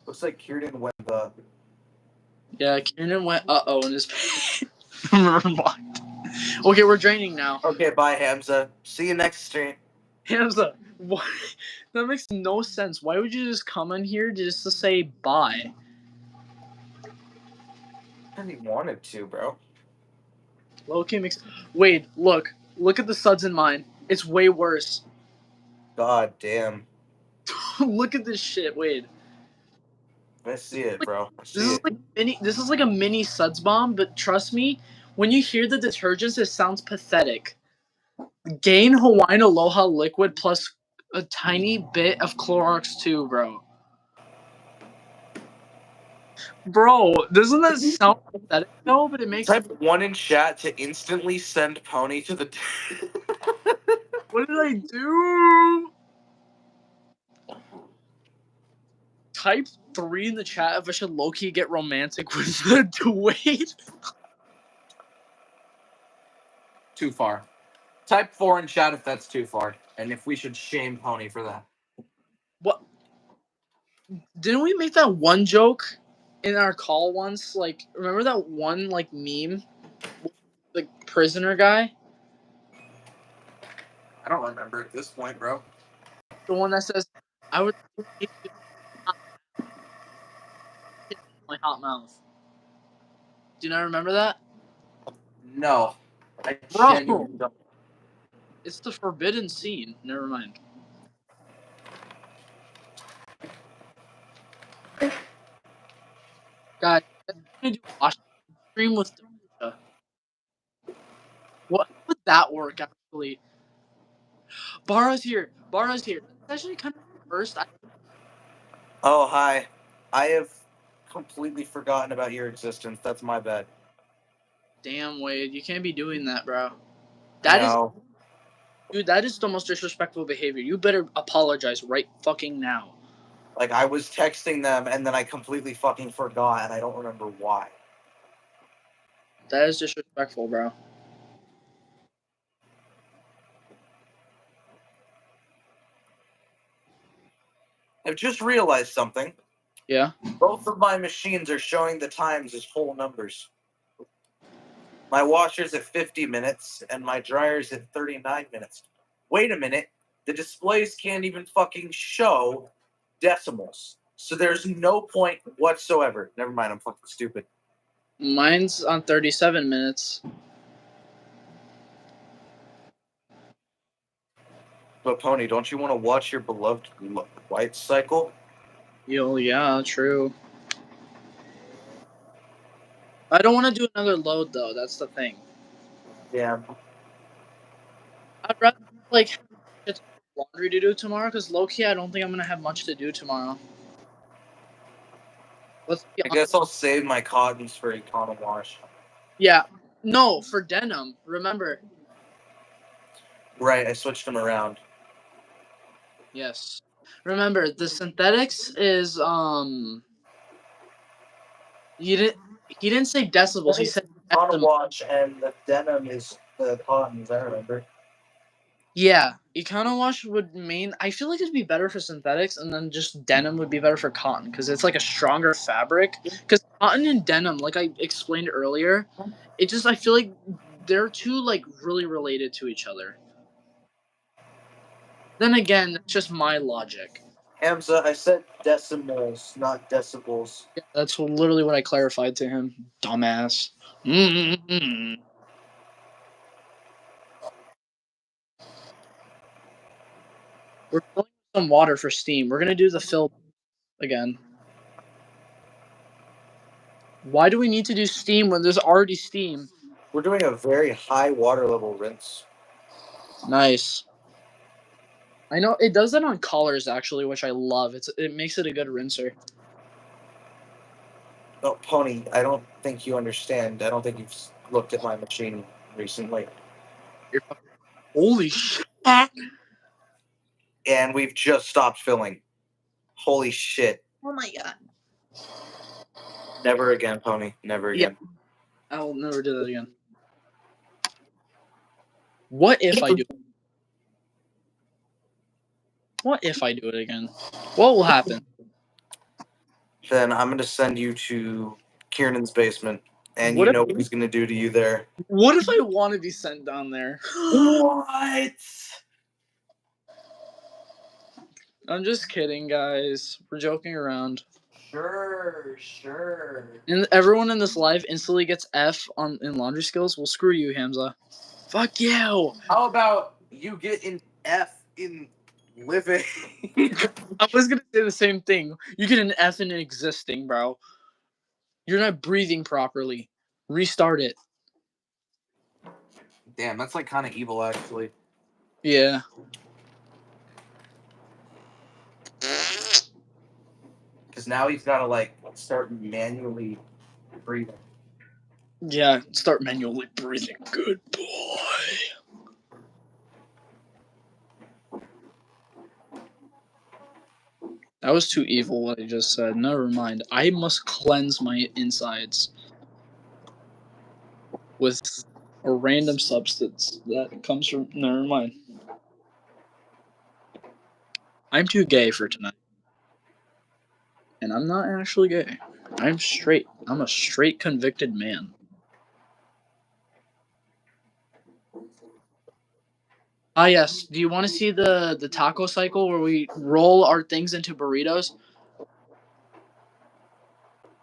Looks like Kieran went the. Yeah, Kieran went in his never mind. Okay, we're draining now. Okay, bye Hamza. See you next stream. Hamza, what? That makes no sense. Why would you just come in here just to say bye? Because he wanted to, bro. Loki makes. Wait, look at the suds in mine. It's way worse. God damn. Look at this shit, Wade. I see it, bro. I This see is it. like This is like a mini suds bomb, but trust me, when you hear the detergents, it sounds pathetic. Gain Hawaiian Aloha liquid plus a tiny bit of Clorox 2, bro. Bro, doesn't that sound pathetic though? But it makes. Type 1 in chat to instantly send Pony to the. What did I do? Type 3 in the chat if I should low-key get romantic with the Dwayne. Too far. Type 4 in chat if that's too far, and if we should shame Pony for that. What? Didn't we make that one joke in our call once? Like, remember that one like meme, the prisoner guy, I don't remember at this point, bro. the one that says, "I would hate you in my hot mouth." Do you not remember that, No. I bro? genuinely don't. It's the forbidden scene. Never mind. Guys, I'm gonna do a watch stream with. What would that work actually? Bara's here. Bara's here. That's actually kind of first. Oh, hi. I have completely forgotten about your existence. That's my bad. Damn, Wade, you can't be doing that, bro. That is, No. dude, that is the most disrespectful behavior. You better apologize right fucking now. Like, I was texting them and then I completely fucking forgot and I don't remember why. That is disrespectful, bro. I've just realized something. Yeah. Both of my machines are showing the times as whole numbers. My washer's at 50 minutes and my dryer's at 39 minutes. Wait a minute. The displays can't even fucking show decimals. So there's no point whatsoever. Never mind, I'm fucking stupid. Mine's on 37 minutes. But Pony, don't you want to watch your beloved light cycle? Yo, yeah, true. I don't want to do another load though. That's the thing. Yeah. I'd rather like get laundry to do tomorrow because low key, I don't think I'm gonna have much to do tomorrow. Let's be I honest. guess I'll save my cottons for Econo Wash. Yeah. No, for denim. Remember. Right, I switched them around. Yes. Remember, the synthetics is he didn't say decibels, he said Econo decimals. Wash and the denim is the cottons, I remember. Yeah. Econo wash I feel like it'd be better for synthetics and then just denim would be better for cotton because it's like a stronger fabric. Because cotton and denim, like I explained earlier, I feel like they're two like really related to each other. Then again, that's just my logic. Hamza, I said decimals, not decibels. Yeah, that's literally what I clarified to him. Dumbass. Mm-hmm. We're filling some water for steam. We're gonna do the fill again. Why do we need to do steam when there's already steam? We're doing a very high water level rinse. Nice. I know it does that on collars actually, which I love. It makes it a good rinser. No, Pony, I don't think you understand. I don't think you've looked at my machine recently. Holy shit! And we've just stopped filling. Holy shit. Oh my god. Never again, Pony. Never again. I'll never do that again. What if I do? What if I do it again? What will happen? Then I'm going to send you to Kiernan's basement. And What you if- know what he's going to do to you there. What if I want to be sent down there? What? I'm just kidding, guys. We're joking around. Sure. And everyone in this live instantly gets F in laundry skills. Well, screw you, Hamza. Fuck you. How about you get an F in living. I was gonna say the same thing. You get an F in existing, bro. You're not breathing properly. Restart it. Damn, that's like kind of evil, actually. Yeah. Because now he's got to like start manually breathing. Yeah, start manually breathing. Good boy. That was too evil what I just said. Never mind. I must cleanse my insides with a random substance that comes from. Never mind. I'm too gay for tonight. And I'm not actually gay. I'm straight. I'm a straight convicted man. Ah, yes. Do you want to see the taco cycle where we roll our things into burritos?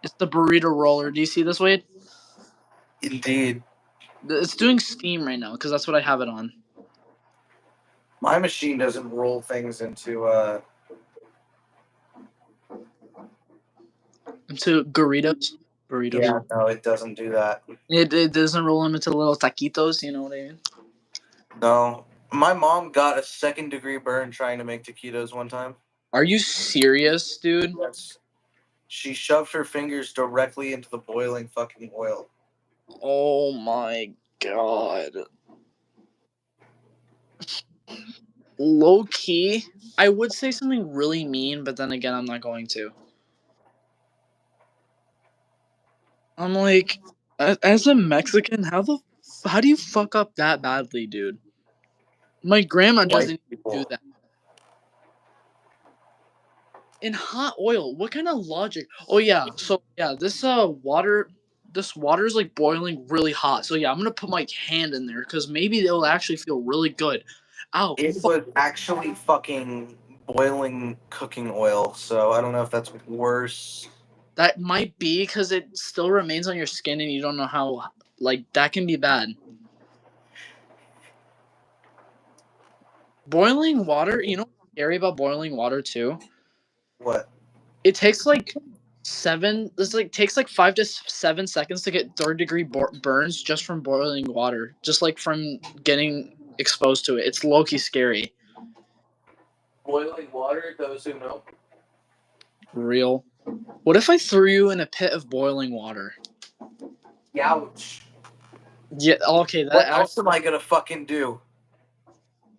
It's the burrito roller. Do you see this, Wade? Indeed. It's doing Steam right now because that's what I have it on. My machine doesn't roll things into Into Doritos. Burritos. Yeah, no, it doesn't do that. It doesn't roll them into little taquitos. You know what I mean? No. My mom got a 2nd-degree burn trying to make taquitos one time. Are you serious, dude? Yes. She shoved her fingers directly into the boiling fucking oil. Oh my god. Low key, I would say something really mean, but then again, I'm not going to. I'm like, as a Mexican, how do you fuck up that badly, dude? My grandma doesn't do that. In hot oil, what kind of logic? Oh yeah, so yeah, this water is like boiling really hot. So yeah, I'm gonna put my hand in there because maybe it'll actually feel really good. Ow! It was actually fucking boiling cooking oil, so I don't know if that's worse. That might be because it still remains on your skin and you don't know how. Like that can be bad. Boiling water, you know what's scary about boiling water too? What? It takes like takes like 5 to 7 seconds to get third-degree burns just from boiling water, just like from getting exposed to it. It's low-key scary. Boiling water, those who know. Real. What if I threw you in a pit of boiling water? Ouch. Yeah. Okay. What else am I gonna fucking do?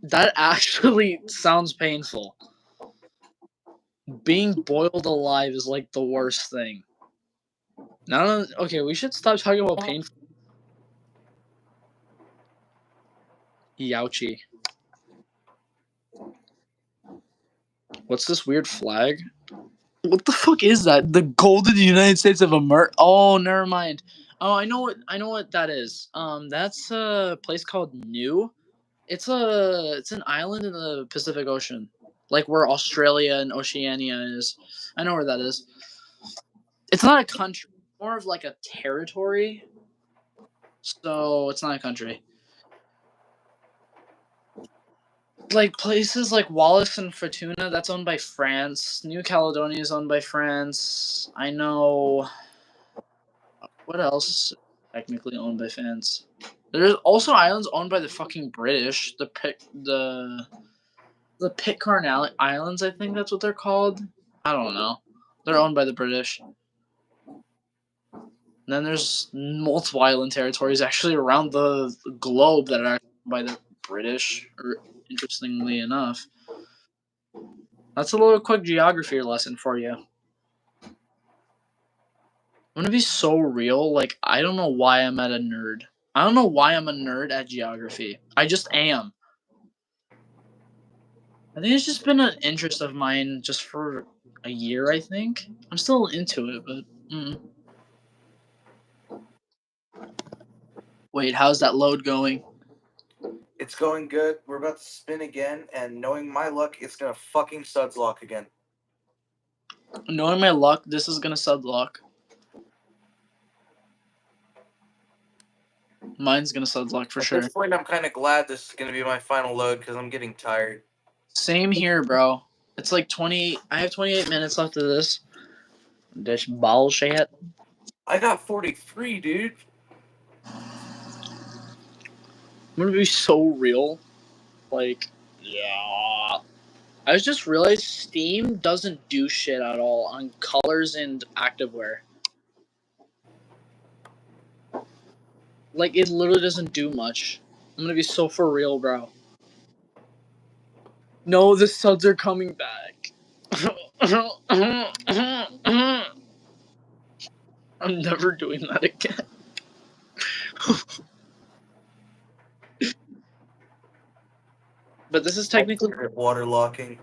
That actually sounds painful. Being boiled alive is like the worst thing. Now, okay, we should stop talking about painful. Youchie. What's this weird flag? What the fuck is that? The Golden United States of America. Oh, never mind. Oh, I know what that is. That's a place called New. It's an island in the Pacific Ocean, like where Australia and Oceania is. I know where that is. It's not a country, more of like a territory. So it's not a country. Like places like Wallis and Futuna, that's owned by France. New Caledonia is owned by France. I know. What else is technically owned by France? There's also islands owned by the fucking British. The Pitcairn Islands, I think that's what they're called. I don't know. They're owned by the British. And then there's multiple island territories actually around the globe that are owned by the British. Or interestingly enough, that's a little quick geography lesson for you. I'm gonna be so real. Like I don't know why I'm a nerd. I don't know why I'm a nerd at geography. I just am. I think it's just been an interest of mine just for a year, I think. I'm still into it, but. Wait, how's that load going? It's going good. We're about to spin again, and knowing my luck, it's gonna fucking suds lock again. Knowing my luck, this is gonna sub lock. Mine's gonna Sudlock for At sure. this point, I'm kind of glad this is going to be my final load because I'm getting tired. Same here, bro. It's like 20. I have 28 minutes left of this. This bullshit. I got 43, dude. I'm gonna be so real. Like, yeah. I just realized Steam doesn't do shit at all on colors and activewear. Like, it literally doesn't do much. I'm gonna be so for real, bro. No, the suds are coming back. I'm never doing that again. But this is technically Waterlocking.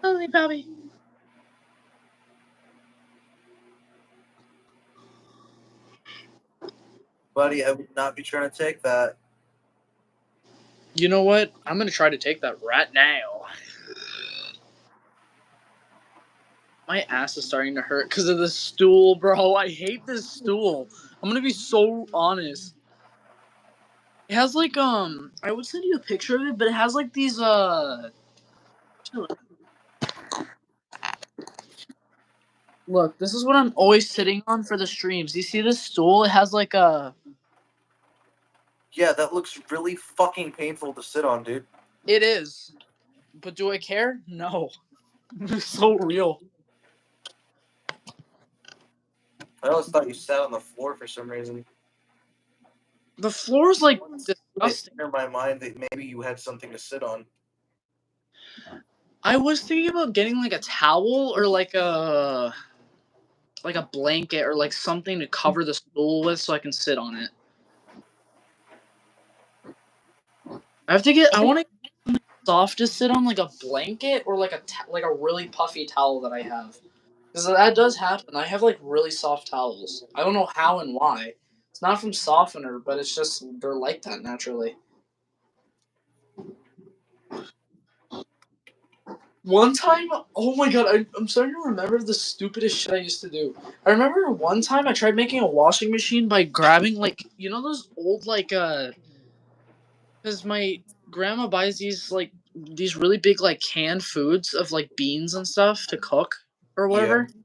Holy Bobby. Buddy, I would not be trying to take that. You know what? I'm gonna try to take that right now. My ass is starting to hurt because of this stool, bro. I hate this stool. I'm gonna be so honest. It has like I would send you a picture of it, but it has like these Look, this is what I'm always sitting on for the streams. You see this stool? It has like a Yeah, that looks really fucking painful to sit on, dude. It is. But do I care? No. It's so real. I always thought you sat on the floor for some reason. The floor's like It disgusting. entered my mind that maybe you had something to sit on. I was thinking about getting like a towel or like a blanket or like something to cover the stool with so I can sit on it. I want to get something soft to sit on, like a blanket or like a really puffy towel that I have. Because that does happen. I have like really soft towels. I don't know how and why. It's not from softener, but it's just they're like that naturally. One time, oh my god, I'm starting to remember the stupidest shit I used to do. I remember one time I tried making a washing machine by grabbing like those old because my grandma buys these really big like canned foods of like beans and stuff to cook or whatever. Yeah.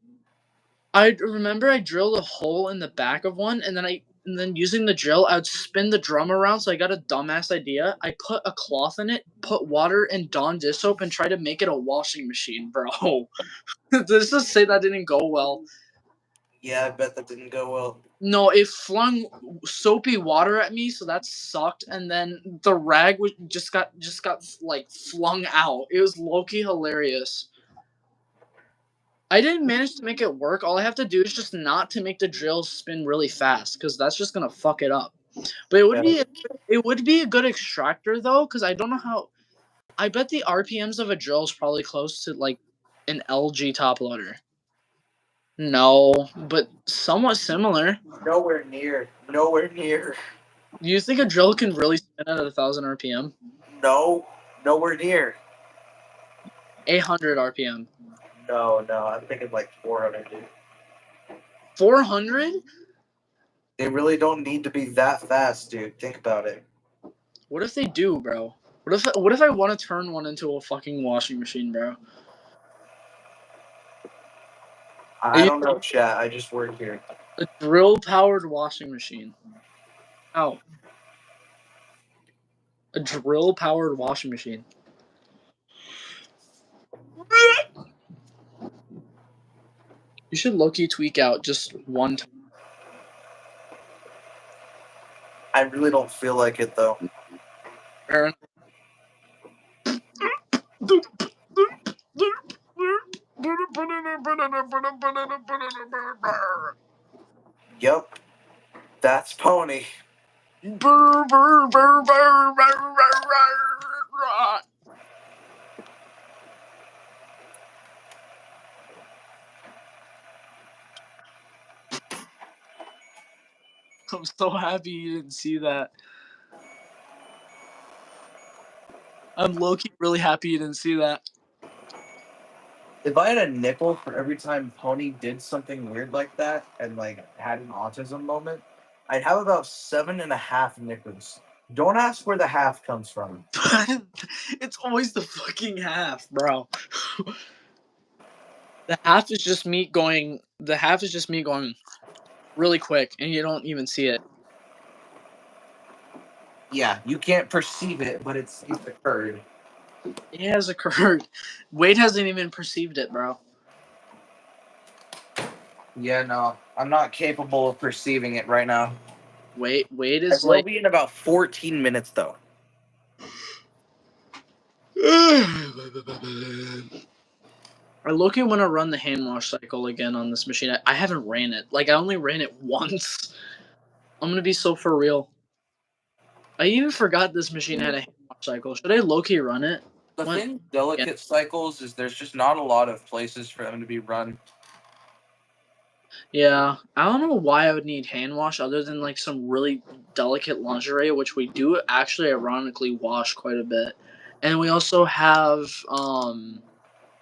I remember I drilled a hole in the back of one, and then using the drill, I would spin the drum around. So I got a dumbass idea. I put a cloth in it, put water and Dawn dish soap, and try to make it a washing machine, bro. Let's just say that didn't go well. Yeah, I bet that didn't go well. No, it flung soapy water at me, so that sucked. And then the rag just got like flung out. It was low-key hilarious. I didn't manage to make it work. All I have to do is just not to make the drill spin really fast, because that's just gonna fuck it up. But it would be a good extractor though, because I don't know how. I bet the RPMs of a drill is probably close to like an LG top loader. No, but somewhat similar. Nowhere near. Nowhere near. Do you think a drill can really spin at 1,000 RPM? No. Nowhere near. 800 RPM. No. I'm thinking like 400, dude. 400? They really don't need to be that fast, dude. Think about it. What if they do, bro? What if I want to turn one into a fucking washing machine, bro? I don't know, chat. I just work here. A drill-powered washing machine. Oh. A drill-powered washing machine. You should low-key tweak out just one time. I really don't feel like it, though. Aaron. Yep. That's Pony. I'm so happy you didn't see that. I'm low-key really happy you didn't see that. If I had a nickel for every time Pony did something weird like that and like had an autism moment, I'd have about 7.5 nickels. Don't ask where the half comes from. It's always the fucking half, bro. The half is just me going. The half is just me going really quick, and you don't even see it. Yeah, you can't perceive it, but it's occurred. It has occurred. Wade hasn't even perceived it, bro. Yeah, no, I'm not capable of perceiving it right now. Wade I is will like. be in about 14 minutes though. I look at when I run the hand wash cycle again on this machine. I haven't ran it. Like I only ran it once. I'm gonna be so for real. I even forgot this machine had a hand wash cycle. Should I low-key run it? The What? thing with delicate cycles is there's just not a lot of places for them to be run. Yeah, I don't know why I would need hand wash other than like some really delicate lingerie, which we do actually ironically wash quite a bit. And we also have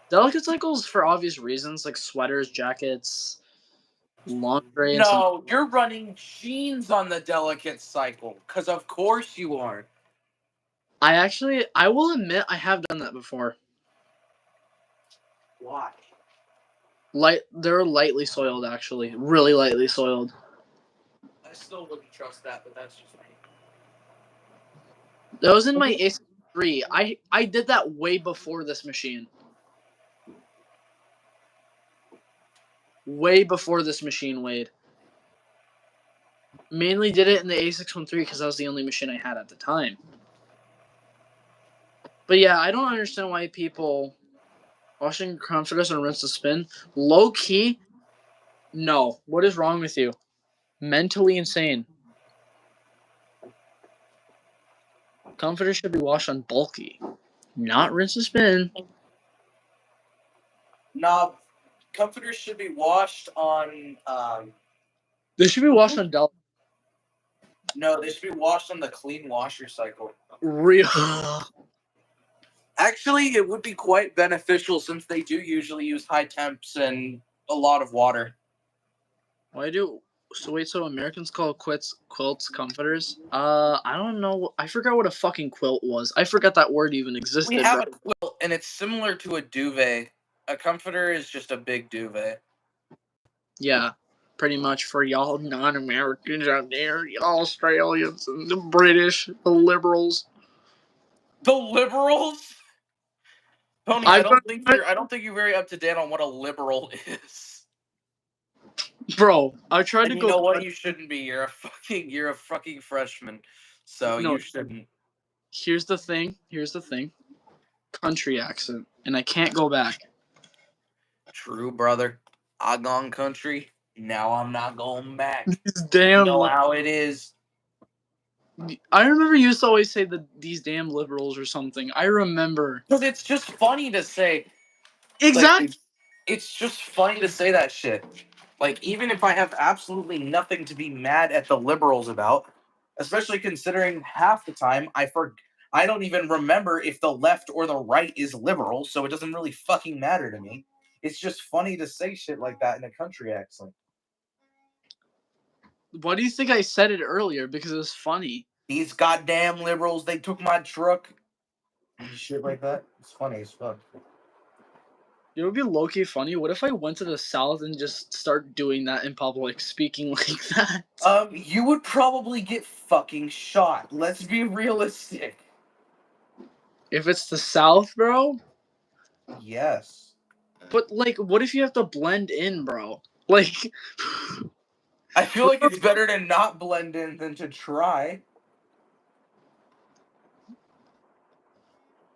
delicate cycles for obvious reasons, like sweaters, jackets, lingerie, and some. No, you're running jeans on the delicate cycle, because of course you are. I will admit I have done that before. Why? They're lightly soiled actually, really lightly soiled. I still wouldn't trust that, but that's just me. That was in my A3. I did that way before this machine. Way before this machine, Wade. Mainly did it in the A613 because that was the only machine I had at the time. But yeah, I don't understand why people washing comforters and rinse the spin. Low key, no. What is wrong with you? Mentally insane. Comforters should be washed on bulky, not rinse and spin. No, comforters should be washed on. They should be washed on delicate. No, they should be washed on the clean washer cycle. Real. Actually, it would be quite beneficial since they do usually use high temps and a lot of water. Why do so Americans call quilts comforters? I don't know. I forgot what a fucking quilt was. I forgot that word even We existed, have bro. a quilt, and it's similar to a duvet. A comforter is just a big duvet. Yeah, pretty much for y'all non-Americans out there, y'all Australians and the British, the liberals. The liberals? Tony, I don't think you're very up to date on what a liberal is. Bro, I tried And to you go. know what? You shouldn't be. You're a fucking freshman. So No, you shouldn't. here's the thing. Here's the thing. Country accent, and I can't go back. True, brother. I gone country. Now I'm not going back. These You damn. know how it is. I remember you used to always say these damn liberals or something. I remember. Because it's just funny to say. Exactly. Like, it's just funny to say that shit. Like, even if I have absolutely nothing to be mad at the liberals about, especially considering half the time I don't even remember if the left or the right is liberal, so it doesn't really fucking matter to me. It's just funny to say shit like that in a country accent. Why do you think I said it earlier? Because it was funny. These goddamn liberals, they took my truck. And shit like that. It's funny as fuck. It would be low-key funny. What if I went to the South and just start doing that in public, speaking like that? You would probably get fucking shot. Let's be realistic. If it's the South, bro? Yes. But, like, what if you have to blend in, bro? Like, I feel like it's better to not blend in than to try.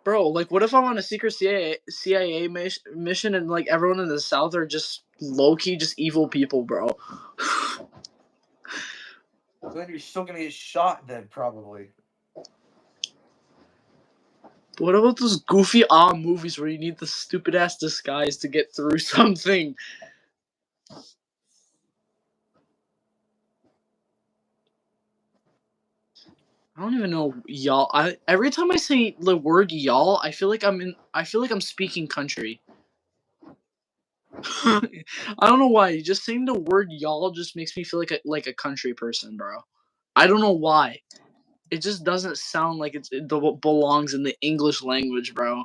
bro, like, what if I'm on a secret CIA mission and, like, everyone in the South are just low-key just evil people, bro? Then you're still gonna get shot then, probably. What about those goofy movies where you need the stupid-ass disguise to get through something? I don't even know y'all. Every time I say the word y'all, I feel like I'm speaking country. I don't know why. Just saying the word y'all just makes me feel like a country person, bro. I don't know why. It just doesn't sound like it belongs in the English language, bro.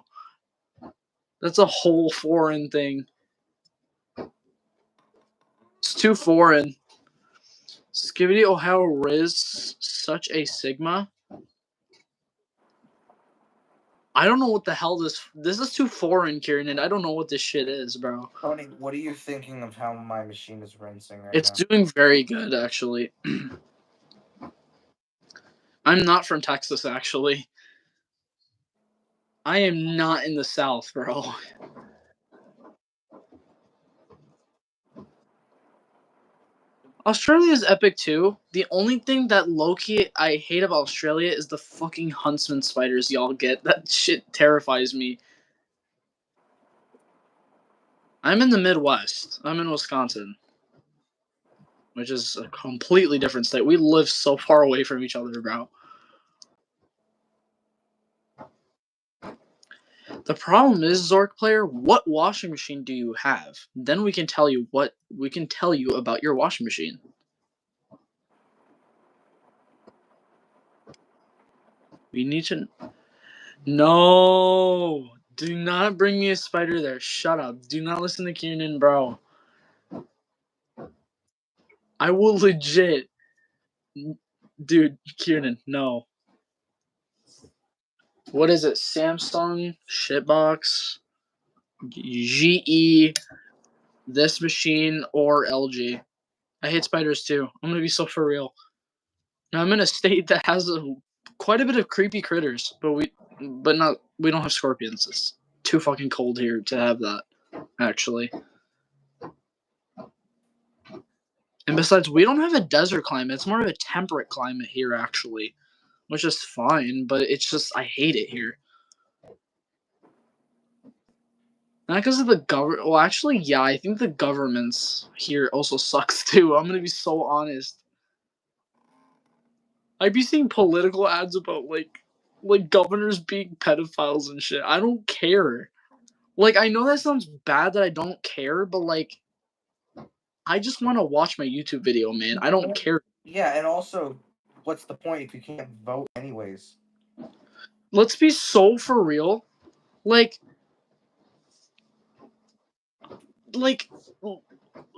That's a whole foreign thing. It's too foreign. Skibidi Ohio Riz, such a Sigma. I don't know what the hell this is too foreign, Kieran, and I don't know what this shit is, bro. Tony, what are you thinking of how my machine is rinsing right It's now? doing very good, actually. I'm not from Texas, actually. I am not in the South, bro. Australia is epic too. The only thing that low-key I hate about Australia is the fucking huntsman spiders y'all get. That shit terrifies me. I'm in the Midwest. I'm in Wisconsin, which is a completely different state. We live so far away from each other, bro. The problem is, Zork player, what washing machine do you have? Then we can tell you about your washing machine. We need to. No, do not bring me a spider there. Shut up. Do not listen to Kiernan, bro. I will legit, dude. Kiernan, no. What is it? Samsung shitbox, GE, this machine, or LG? I hate spiders too. I'm gonna be so for real. Now I'm in a state that has quite a bit of creepy critters, but we don't have scorpions. It's too fucking cold here to have that, actually. And besides, we don't have a desert climate. It's more of a temperate climate here, actually, which is fine. But it's just I hate it here. Not because of the government. Well, actually, yeah, I think the governments here also sucks too. I'm gonna be so honest. I'd be seeing political ads about like governors being pedophiles and shit. I don't care. Like, I know that sounds bad that I don't care, but like, I just want to watch my YouTube video, man. I don't care. Yeah, and also, what's the point if you can't vote anyways? Let's be so for real. Like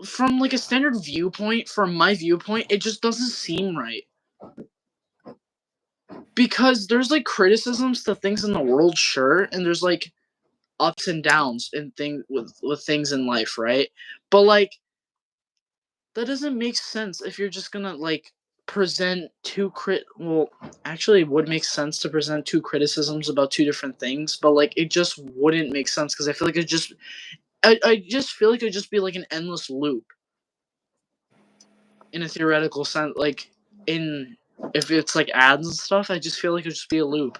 from like a standard viewpoint, from my viewpoint, it just doesn't seem right. Because there's like criticisms to things in the world, sure, and there's like ups and downs and thing with things in life, right? But like that doesn't make sense if you're just gonna like present well, actually it would make sense to present two criticisms about two different things, but like it just wouldn't make sense because I feel like I just feel like it'd just be like an endless loop in a theoretical sense. Like in if it's like ads and stuff, I just feel like it'd just be a loop.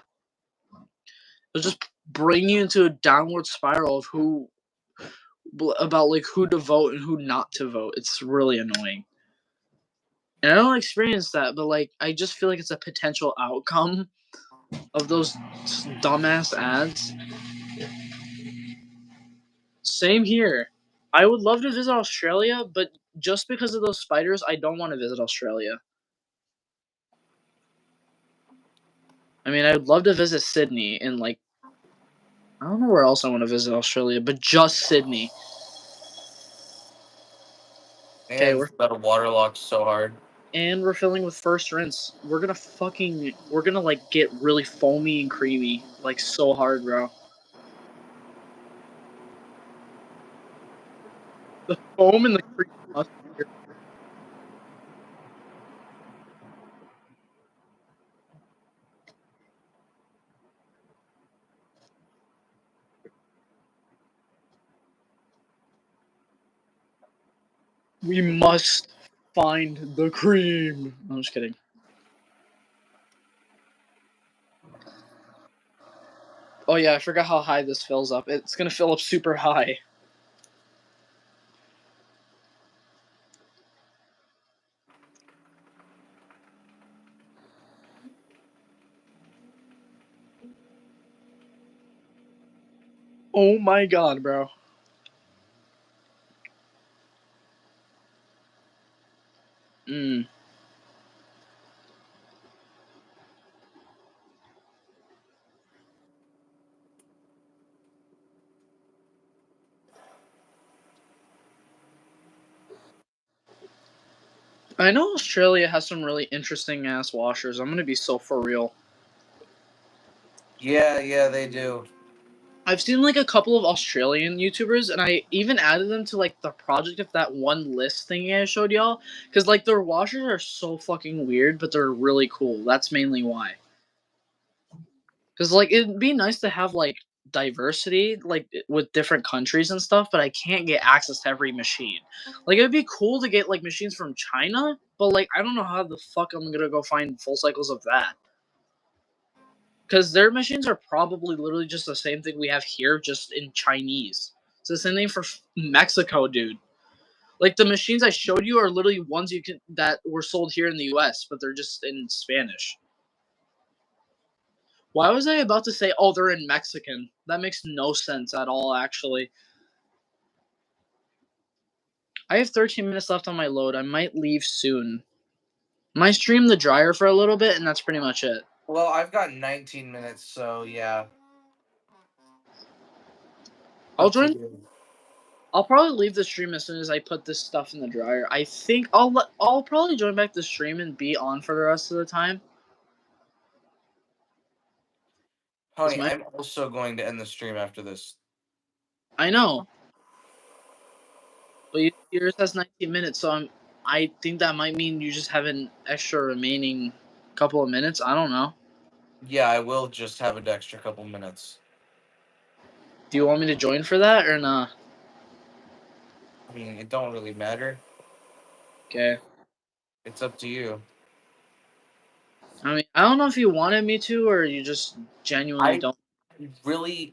It'll just bring you into a downward spiral of about like who to vote and who not to vote. It's really annoying. And I don't experience that, but like I just feel like it's a potential outcome of those dumbass ads. Same here. I would love to visit Australia, but just because of those spiders, I don't want to visit Australia. I mean, I would love to visit Sydney and like I don't know where else I want to visit Australia, but just Sydney. Okay, we're waterlogged so hard. filling with first rinse. We're gonna like get really foamy and creamy, like so hard, bro. The foam and the cream must be We must find the cream. I'm just kidding. Oh yeah, I forgot how high this fills up. It's gonna fill up super high. Oh my god, bro. Mm. I know Australia has some really interesting ass washers. I'm gonna be so for real. Yeah, they do. I've seen like a couple of Australian YouTubers, and I even added them to like the project of that one list thingy I showed y'all. Because like their washers are so fucking weird, but they're really cool. That's mainly why. Because like it'd be nice to have like diversity, like with different countries and stuff, but I can't get access to every machine. Like it'd be cool to get like machines from China, but like I don't know how the fuck I'm gonna go find full cycles of that. Because their machines are probably literally just the same thing we have here, just in Chinese. It's the same thing for Mexico, dude. Like the machines I showed you are literally ones you can that were sold here in the U.S., but they're just in Spanish. Why was I about to say, oh, they're in Mexican? That makes no sense at all, actually. I have 13 minutes left on my load. I might leave soon. Might stream the dryer for a little bit, and that's pretty much it. Well, I've got 19 minutes, so yeah. I'll Up to join. you. I'll probably leave the stream as soon as I put this stuff in the dryer. I think I'll probably join back the stream and be on for the rest of the time. Honey, I'm also going to end the stream after this. I know, but yours has 19 minutes, so I think that might mean you just have an extra remaining couple of minutes. I don't know. Yeah, I will just have an extra couple minutes. Do you want me to join for that or not? I mean, it don't really matter. Okay. It's up to you. I mean, I don't know if you wanted me to or you just genuinely I don't. really,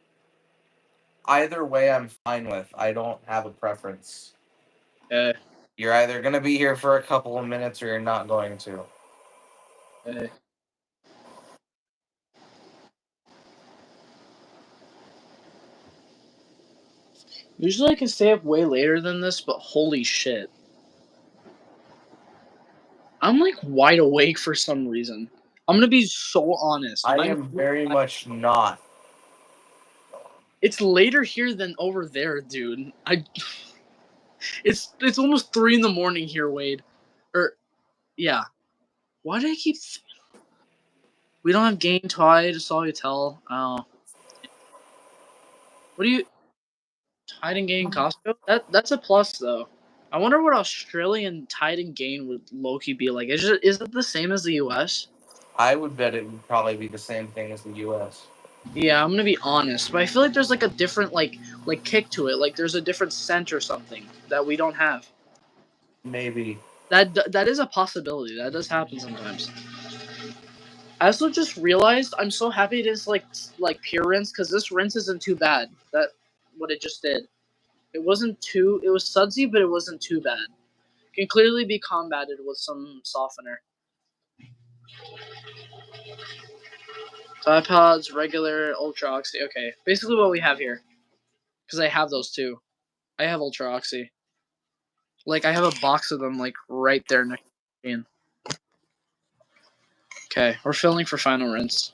either way, I'm fine with. I don't have a preference. Okay. You're either going to be here for a couple of minutes or you're not going to. Okay. Usually I can stay up way later than this, but holy shit. I'm like wide awake for some reason. I'm gonna be so honest. I am very much not. It's later here than over there, dude. It's almost 3 in the morning here, Wade. Or yeah. Why do I keep? We don't have Gain Tide, Solutel. Oh, what do you Tide and Gain Costco? That's a plus though. I wonder what Australian Tide and Gain would Loki be like. Is it the same as the U.S.? I would bet it would probably be the same thing as the U.S. Yeah, I'm gonna be honest, but I feel like there's like a different like kick to it. Like there's a different scent or something that we don't have. Maybe. That is a possibility. That does happen sometimes. I also just realized I'm so happy it is like pure rinse because this rinse isn't too bad. That what it just did. It wasn't too. It was sudsy, but it wasn't too bad. Can clearly be combated with some softener. Tripods, regular, ultra oxy. Okay, basically what we have here. Because I have those too. I have ultra oxy. Like I have a box of them like right there next to me. Okay, we're filling for final rinse.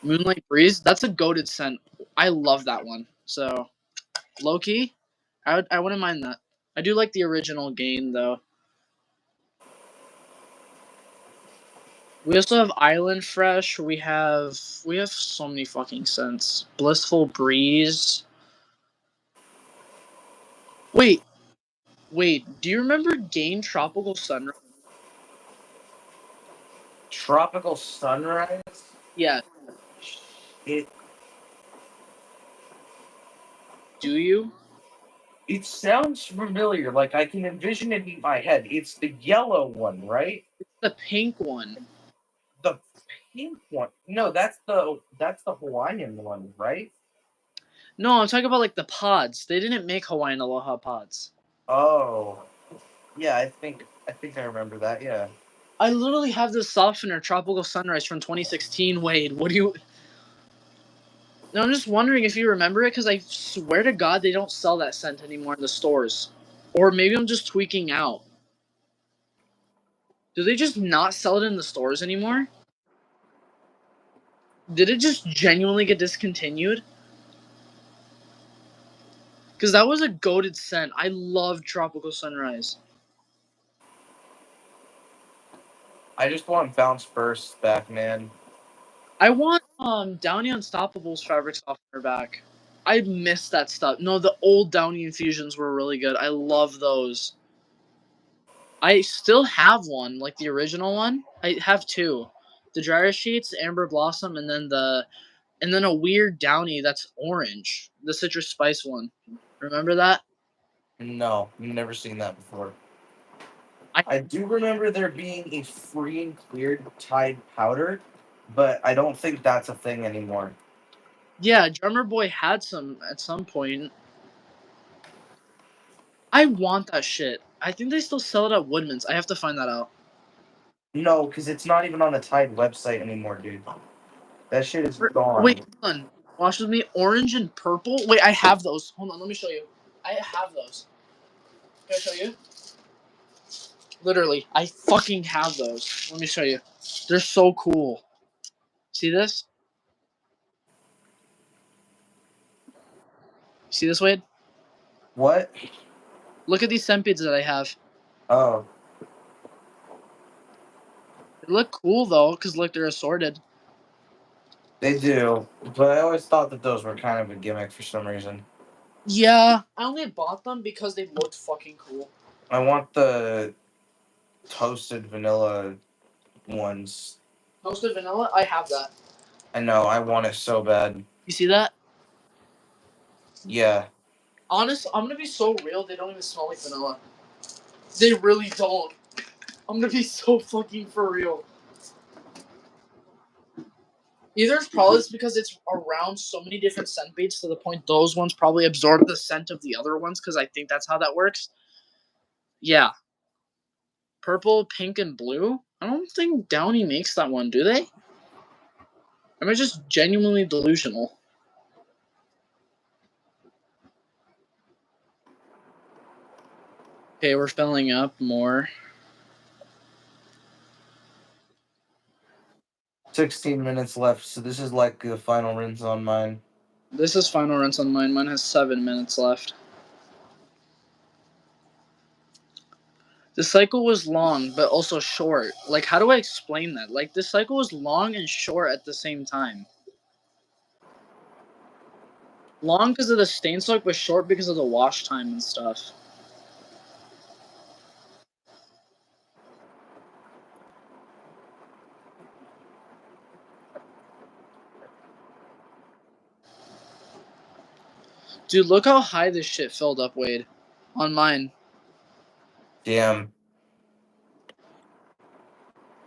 Moonlight Breeze. That's a goated scent. I love that one. So low key, I wouldn't mind that. I do like the original Gain though. We also have Island Fresh. We have so many fucking scents. Blissful Breeze. Wait. Do you remember Gain Tropical Sunrise? Tropical Sunrise? Yeah. It Do it sounds familiar. Like I can envision it in my head. It's the yellow one, right? the pink one? The pink one. No, that's the Hawaiian one, right? No, I'm talking about like the pods. They didn't make Hawaiian Aloha pods. Oh. Yeah, I think I remember that, yeah. I literally have this softener, Tropical Sunrise from 2016. Wade, what do you? No, I'm just wondering if you remember it because I swear to God they don't sell that scent anymore in the stores, or maybe I'm just tweaking out. Do they just not sell it in the stores anymore? Did it just genuinely get discontinued? Because that was a goated scent. I love Tropical Sunrise. I just want Bounce Burst back, man. I want Downy Unstoppable's fabric softener back. I miss that stuff. No, the old Downy infusions were really good. I love those. I still have one, like the original one. I have two. The dryer sheets, Amber Blossom, and then a weird Downy that's orange. The citrus spice one. Remember that? No, never seen that before. I- I do remember there being a free and cleared Tide powder, but I don't think that's a thing anymore. Yeah, Drummer Boy had some at some point. I want that shit. I think they still sell it at Woodman's. I have to find that out. No, because it's not even on the Tide website anymore, dude. That shit is gone. Wait, hold on. Watch with me. Orange and purple. Wait, I have those. Hold on, let me show you. I have those. Can I show you? Literally, I fucking have those. Let me show you. They're so cool. See this? See this, Wade? What? Look at these scent beads that I have. Oh, They look cool though, because look, they're assorted. they do. But I always thought that those were kind of a gimmick for some reason. Yeah, I only bought them because they looked fucking cool. I want the toasted vanilla ones. Toasted vanilla, I have that. I know, I want it so bad. You see that? Yeah. Honest, I'm gonna be so real. They don't even smell like vanilla. They really don't. I'm gonna be so fucking for real. Either it's probably because it's around so many different scent beads to the point those ones probably absorb the scent of the other ones, because I think that's how that works. Yeah. Purple, pink, and blue? I don't think Downy makes that one, do they? Am I just genuinely delusional? Okay, we're filling up more. 16 minutes left, so this is like the final rinse on mine. This is final rinse on mine. Mine has 7 minutes left. The cycle was long, but also short. Like, how do I explain that? Like, this cycle was long and short at the same time. Long because of the stain soak, but short because of the wash time and stuff. Dude, look how high this shit filled up, Wade. On mine. Damn.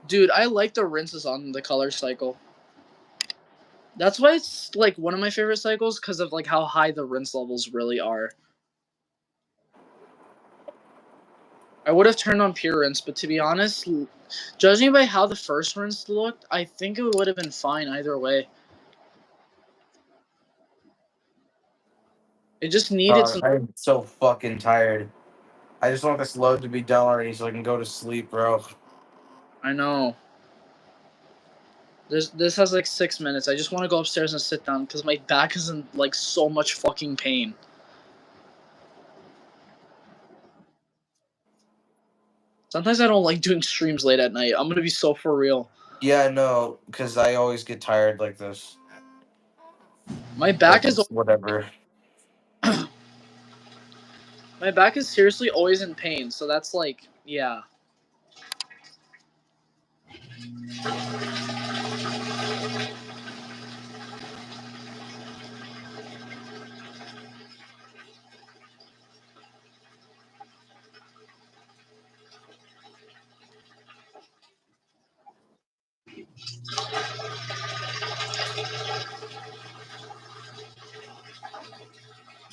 Dude, I like the rinses on the color cycle. That's why it's, like, one of my favorite cycles, because of, like, how high the rinse levels really are. I would have turned on pure rinse, but to be honest, judging by how the first rinse looked, I think it would have been fine either way. It just needed some... I'm so fucking tired. I just want this load to be done already so I can go to sleep, bro. I know. This has like 6 minutes. I just want to go upstairs and sit down because my back is in like so much fucking pain. Sometimes I don't like doing streams late at night. I'm gonna be so for real. Yeah, I know, because I always get tired like this. My back Like, is whatever. my back is seriously always in pain. So that's like, yeah.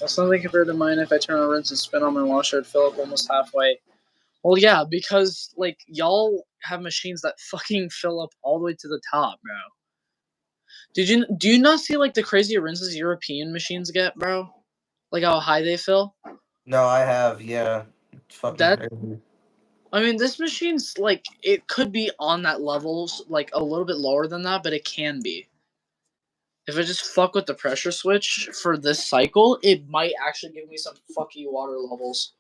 That's nothing compared to mine. If I turn on rinse and spin on my washer, it'd fill up almost halfway. Well, yeah, because like y'all have machines that fucking fill up all the way to the top, bro. Do you not see like the crazy rinses European machines get, bro? Like how high they fill? No, I have, yeah. It's fucking That crazy. I mean, this machine's like it could be on that levels, like a little bit lower than that, but it can be. If I just fuck with the pressure switch for this cycle, it might actually give me some fucky water levels.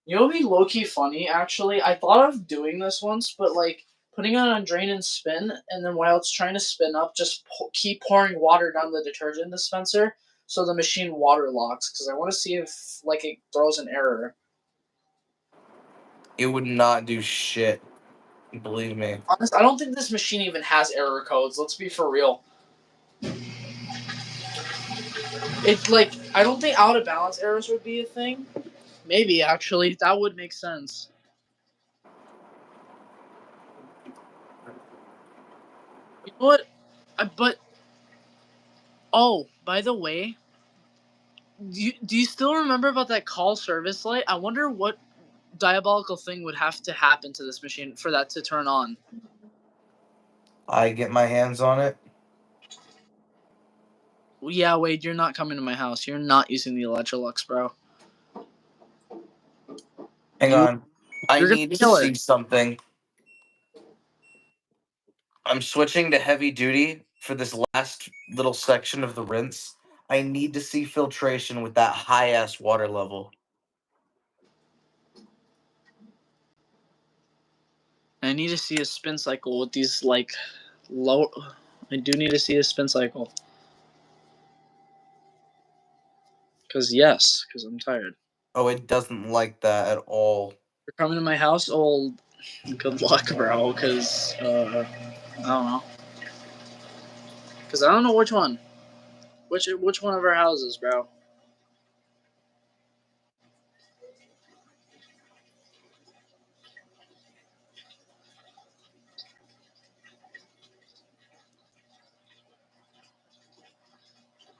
You know what would be low key funny, actually? I thought of doing this once, but like putting it on drain and spin, and then while it's trying to spin up, just keep pouring water down the detergent dispenser so the machine water locks, because I want to see if like it throws an error. It would not do shit. Believe me. Honest, I don't think this machine even has error codes. Let's be for real. It's like I don't think out of balance errors would be a thing. Maybe actually that would make sense. You know what? Oh, by the way, do you still remember about that call service light? I wonder what diabolical thing would have to happen to this machine for that to turn on. I get my hands on it. Yeah, Wade, you're not coming to my house. You're not using the Electrolux, bro. Hang on. I You're gonna need to kill see it. something. I'm switching to heavy duty for this last little section of the rinse. I need to see filtration with that high ass water level. I need to see a spin cycle with these like low. I do need to see a spin cycle. Because I'm tired. Oh, it doesn't like that at all. You're coming to my house? Oh, good luck, bro. Because I don't know. Because I don't know which one. Which one of our houses, bro?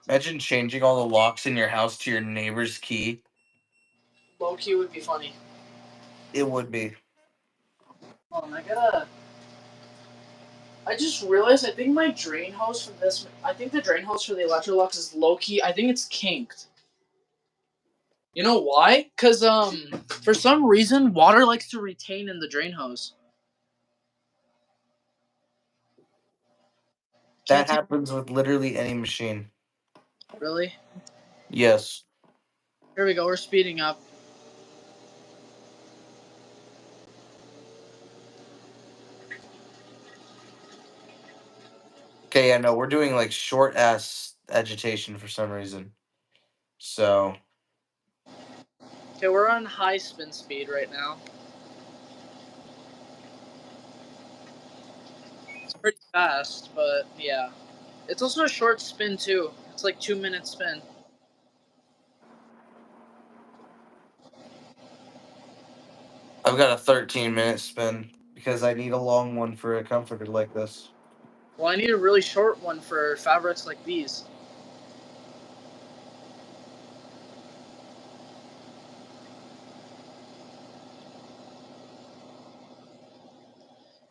Imagine changing all the locks in your house to your neighbor's key. Low key would be funny. It would be. Hold on, I just realized I think my drain hose for this. I think the drain hose for the Electrolux is low key. I think it's kinked. You know why? Cause for some reason water likes to retain in the drain hose. That Can't happens with literally any machine. really? Yes. Here we go. We're speeding up. Okay, I know. We're doing like short ass agitation for some reason. So Okay, we're on high spin speed right now. It's pretty fast, but yeah. It's also a short spin too. It's like 2 minute spin. I've got a 13-minute spin because I need a long one for a comforter like this. Well, I need a really short one for fabrics like these.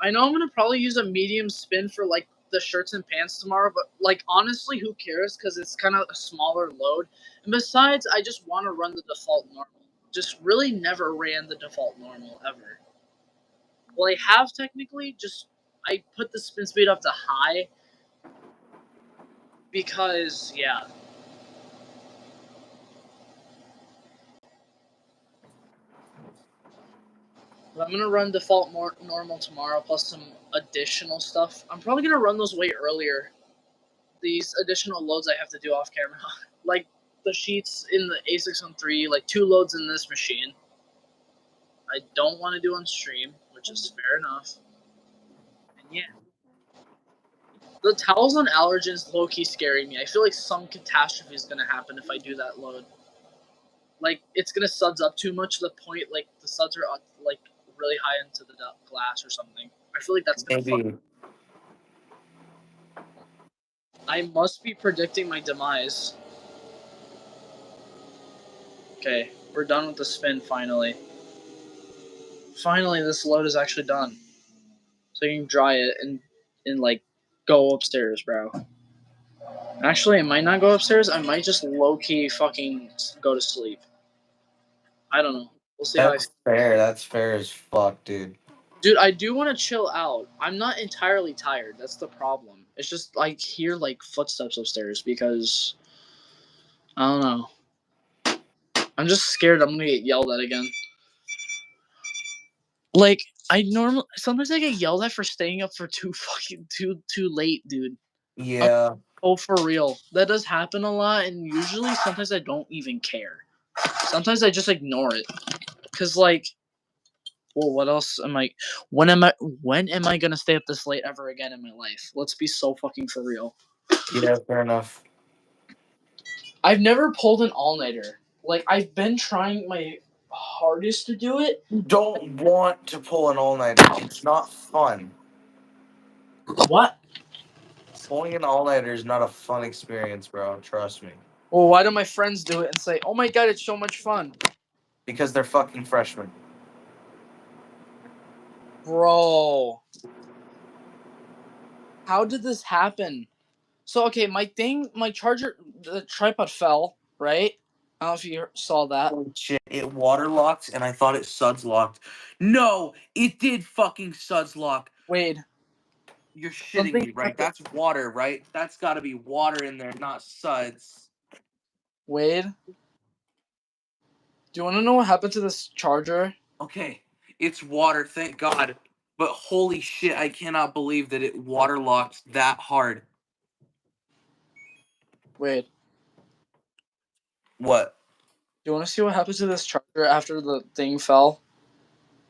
I know I'm gonna probably use a medium spin for like the shirts and pants tomorrow, but like honestly, who cares? Because it's kind of a smaller load. And besides, I just want to run the default normal. Just really never ran the default normal ever. Well, I have technically. Just I put the spin speed up to high because yeah. But I'm gonna run default normal tomorrow plus some additional stuff. I'm probably gonna run those way earlier. These additional loads I have to do off camera, like the sheets in the A613, like 2 loads in this machine. I don't want to do on stream, which is fair enough. And yeah, the towels on allergens low-key scaring me. I feel like some catastrophe is gonna happen if I do that load. Like it's gonna suds up too much to the point like the suds are like really high into the glass or something. I feel like that's gonna Maybe. fuck. I must be predicting my demise. Okay, we're done with the spin finally. Finally, this load is actually done. So you can dry it and like go upstairs, bro. Actually, I might not go upstairs. I might just low key fucking go to sleep. I don't know. We'll see how I That's fair. That's fair as fuck, dude. Dude, I do want to chill out. I'm not entirely tired. That's the problem. It's just I hear like footsteps upstairs because I don't know. I'm just scared I'm gonna get yelled at again. Like sometimes I get yelled at for staying up for too late, dude. Yeah. Oh, for real. That does happen a lot, and usually sometimes I don't even care. Sometimes I just ignore it. Cause like, well, what else am I? When am I gonna stay up this late ever again in my life? Let's be so fucking for real. Yeah, fair enough. I've never pulled an all-nighter. Like, I've been trying my hardest to do it. You don't want to pull an all-nighter. It's not fun. What? Pulling an all-nighter is not a fun experience, bro. Trust me. Well, why do my friends do it and say, oh my god, it's so much fun? Because they're fucking freshmen. Bro. How did this happen? So, okay, my charger, the tripod fell, right? I don't know if you saw that. Holy shit. It waterlocked and I thought it suds locked. No, it did fucking suds lock. Wait. You're shitting Something me, right? That's water, right? That's gotta be water in there, not suds. Wade, do you want to know what happened to this charger? Okay, it's water, thank God. But holy shit, I cannot believe that it waterlocked that hard. Wade, What? do you want to see what happened to this charger after the thing fell?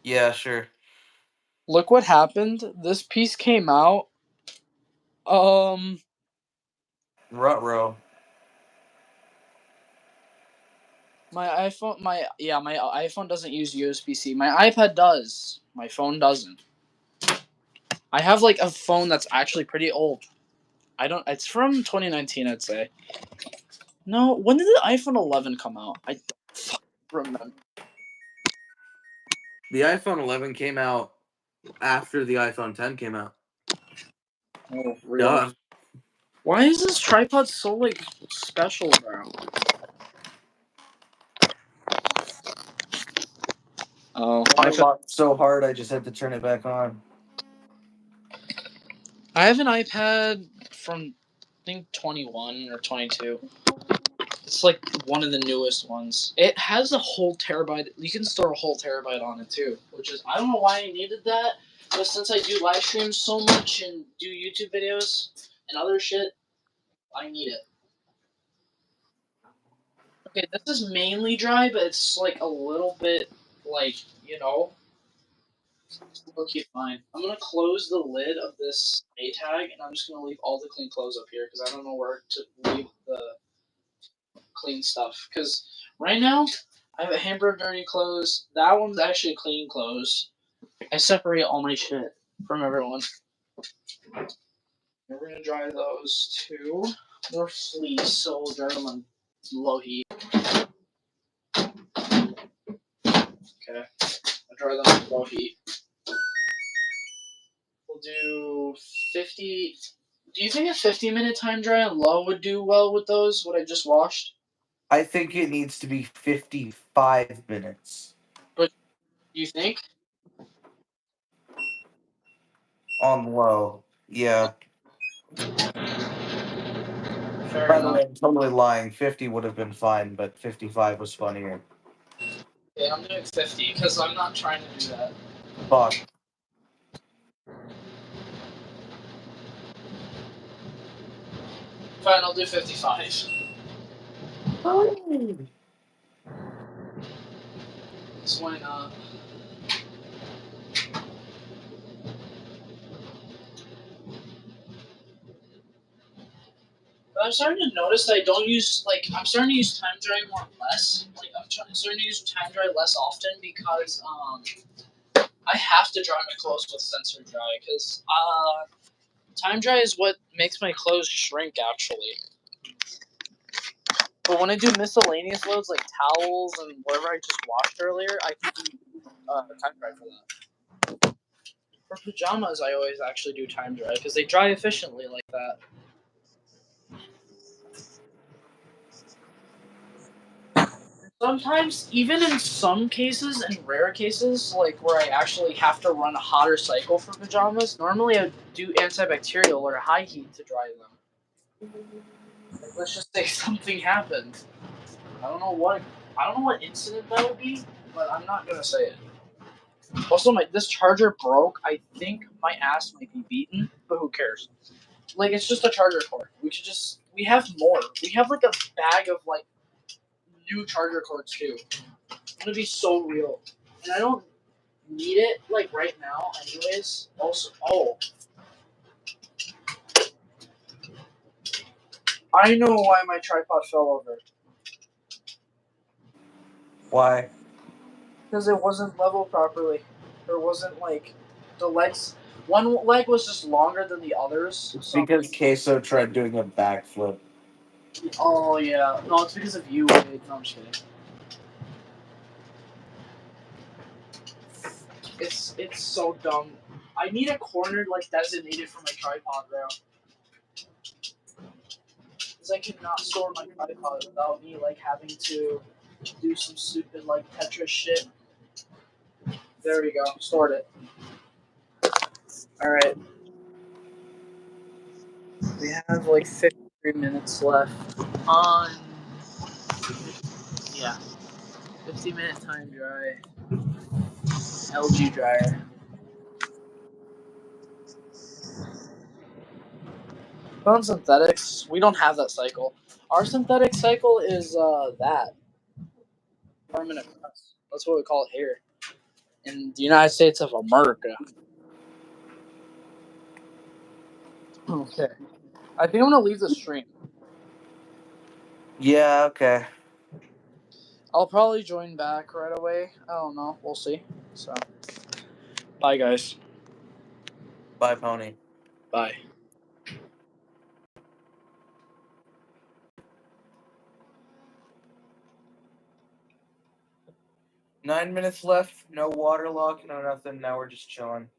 Yeah, sure. Look what happened. This piece came out. Ruh-roh. My iPhone doesn't use USB-C. My iPad does. My phone doesn't. I have like a phone that's actually pretty old. It's from 2019, I'd say. No, when did the iPhone 11 come out? I don't remember. The iPhone 11 came out after the iPhone 10 came out. Oh, really? Duh. Why is this tripod so like special, bro? Oh, Waterlocked so hard I just had to turn it back on. I have an iPad from I think 21 or 22. It's like one of the newest ones. It has a whole terabyte. You can store a whole terabyte on it too, which is I don't know why I needed that, but since I do live streams so much and do YouTube videos and other shit, I need it. Okay, this is mainly dry, but it's like a little bit like okay, fine. I'm gonna close the lid of this Maytag, and I'm just gonna leave all the clean clothes up here because I don't know where to leave the clean stuff. Because right now, I have a hamper of dirty clothes. That one's actually clean clothes. I separate all my shit from everyone. And we're gonna dry those too. They're fleece, so we'll dry them on low heat. Okay, I'll dry them on low heat. We'll do 50. Do you think a 50-minute time dry on low would do well with those? What I just washed? I think it needs to be 55 minutes. Do you think? On low. Yeah. Fair By the enough. way, I'm totally lying. 50 would have been fine, but 55 was funnier. Okay, I'm doing 50 because I'm not trying to do that. Fuck. Fine, I'll do 55. So why not? But I'm starting to notice that I don't use I'm starting to use time dry more and less. Like starting to use time dry less often because I have to dry my clothes with sensor dry because time dry is what makes my clothes shrink actually. But when I do miscellaneous loads like towels and whatever I just washed earlier, I can do time dry for that. For pajamas, I always actually do time dry because they dry efficiently like that. sometimes, even in some cases, in rare cases, like where I actually have to run a hotter cycle for pajamas, normally I do antibacterial or high heat to dry them. Like, let's just say something happened. I don't know what incident that would be, but I'm not gonna say it. Also, this charger broke. I think my ass might be beaten, but who cares? Like, it's just a charger cord. We have more. We have like a bag of like new charger cords too. It's gonna be so real, and I don't need it like right now, anyways. Also, I know why my tripod fell over. Why? Because it wasn't level properly. There wasn't like the legs. One leg was just longer than the others. So Because Queso tried doing a backflip. oh yeah, no, it's because of you. Wade. No, I'm just kidding. It's so dumb. I need a corner like designated for my tripod, bro. Because I cannot store my tripod without me like having to do some stupid like Tetris shit. There we go. Stored it. All right. We have like 53 minutes left on. Yeah. 50-minute time dry. LG dryer. On synthetics, we don't have that cycle. Our synthetic cycle is that permanent press. That's what we call it here in the United States of America. Okay. I think I'm gonna leave the stream. Yeah, okay. I'll probably join back right away. I don't know. We'll see. So, bye guys. Bye, Pony. Bye. Nine minutes left. No water lock, no nothing. Now we're just chilling.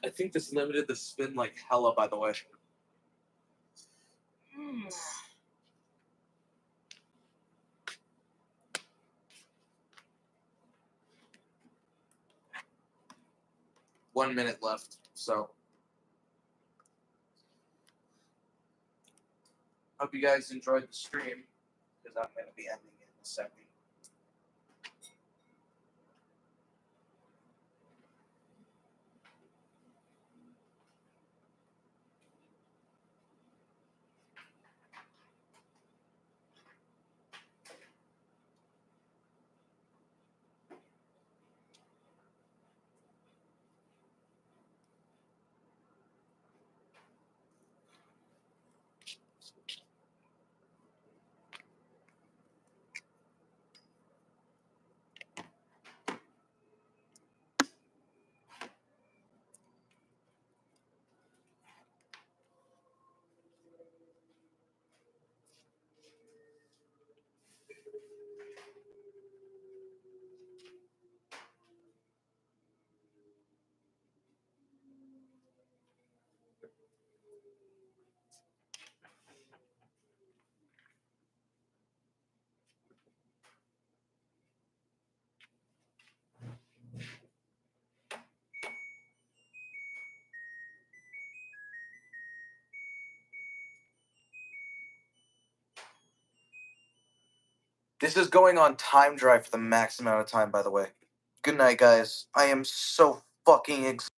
I think this limited the spin like hella, by the way. .1 minute left, so hope you guys enjoyed the stream because I'm going to be ending it in a second. This is going on time drive for the max amount of time, by the way. Good night, guys. I am so fucking exhausted.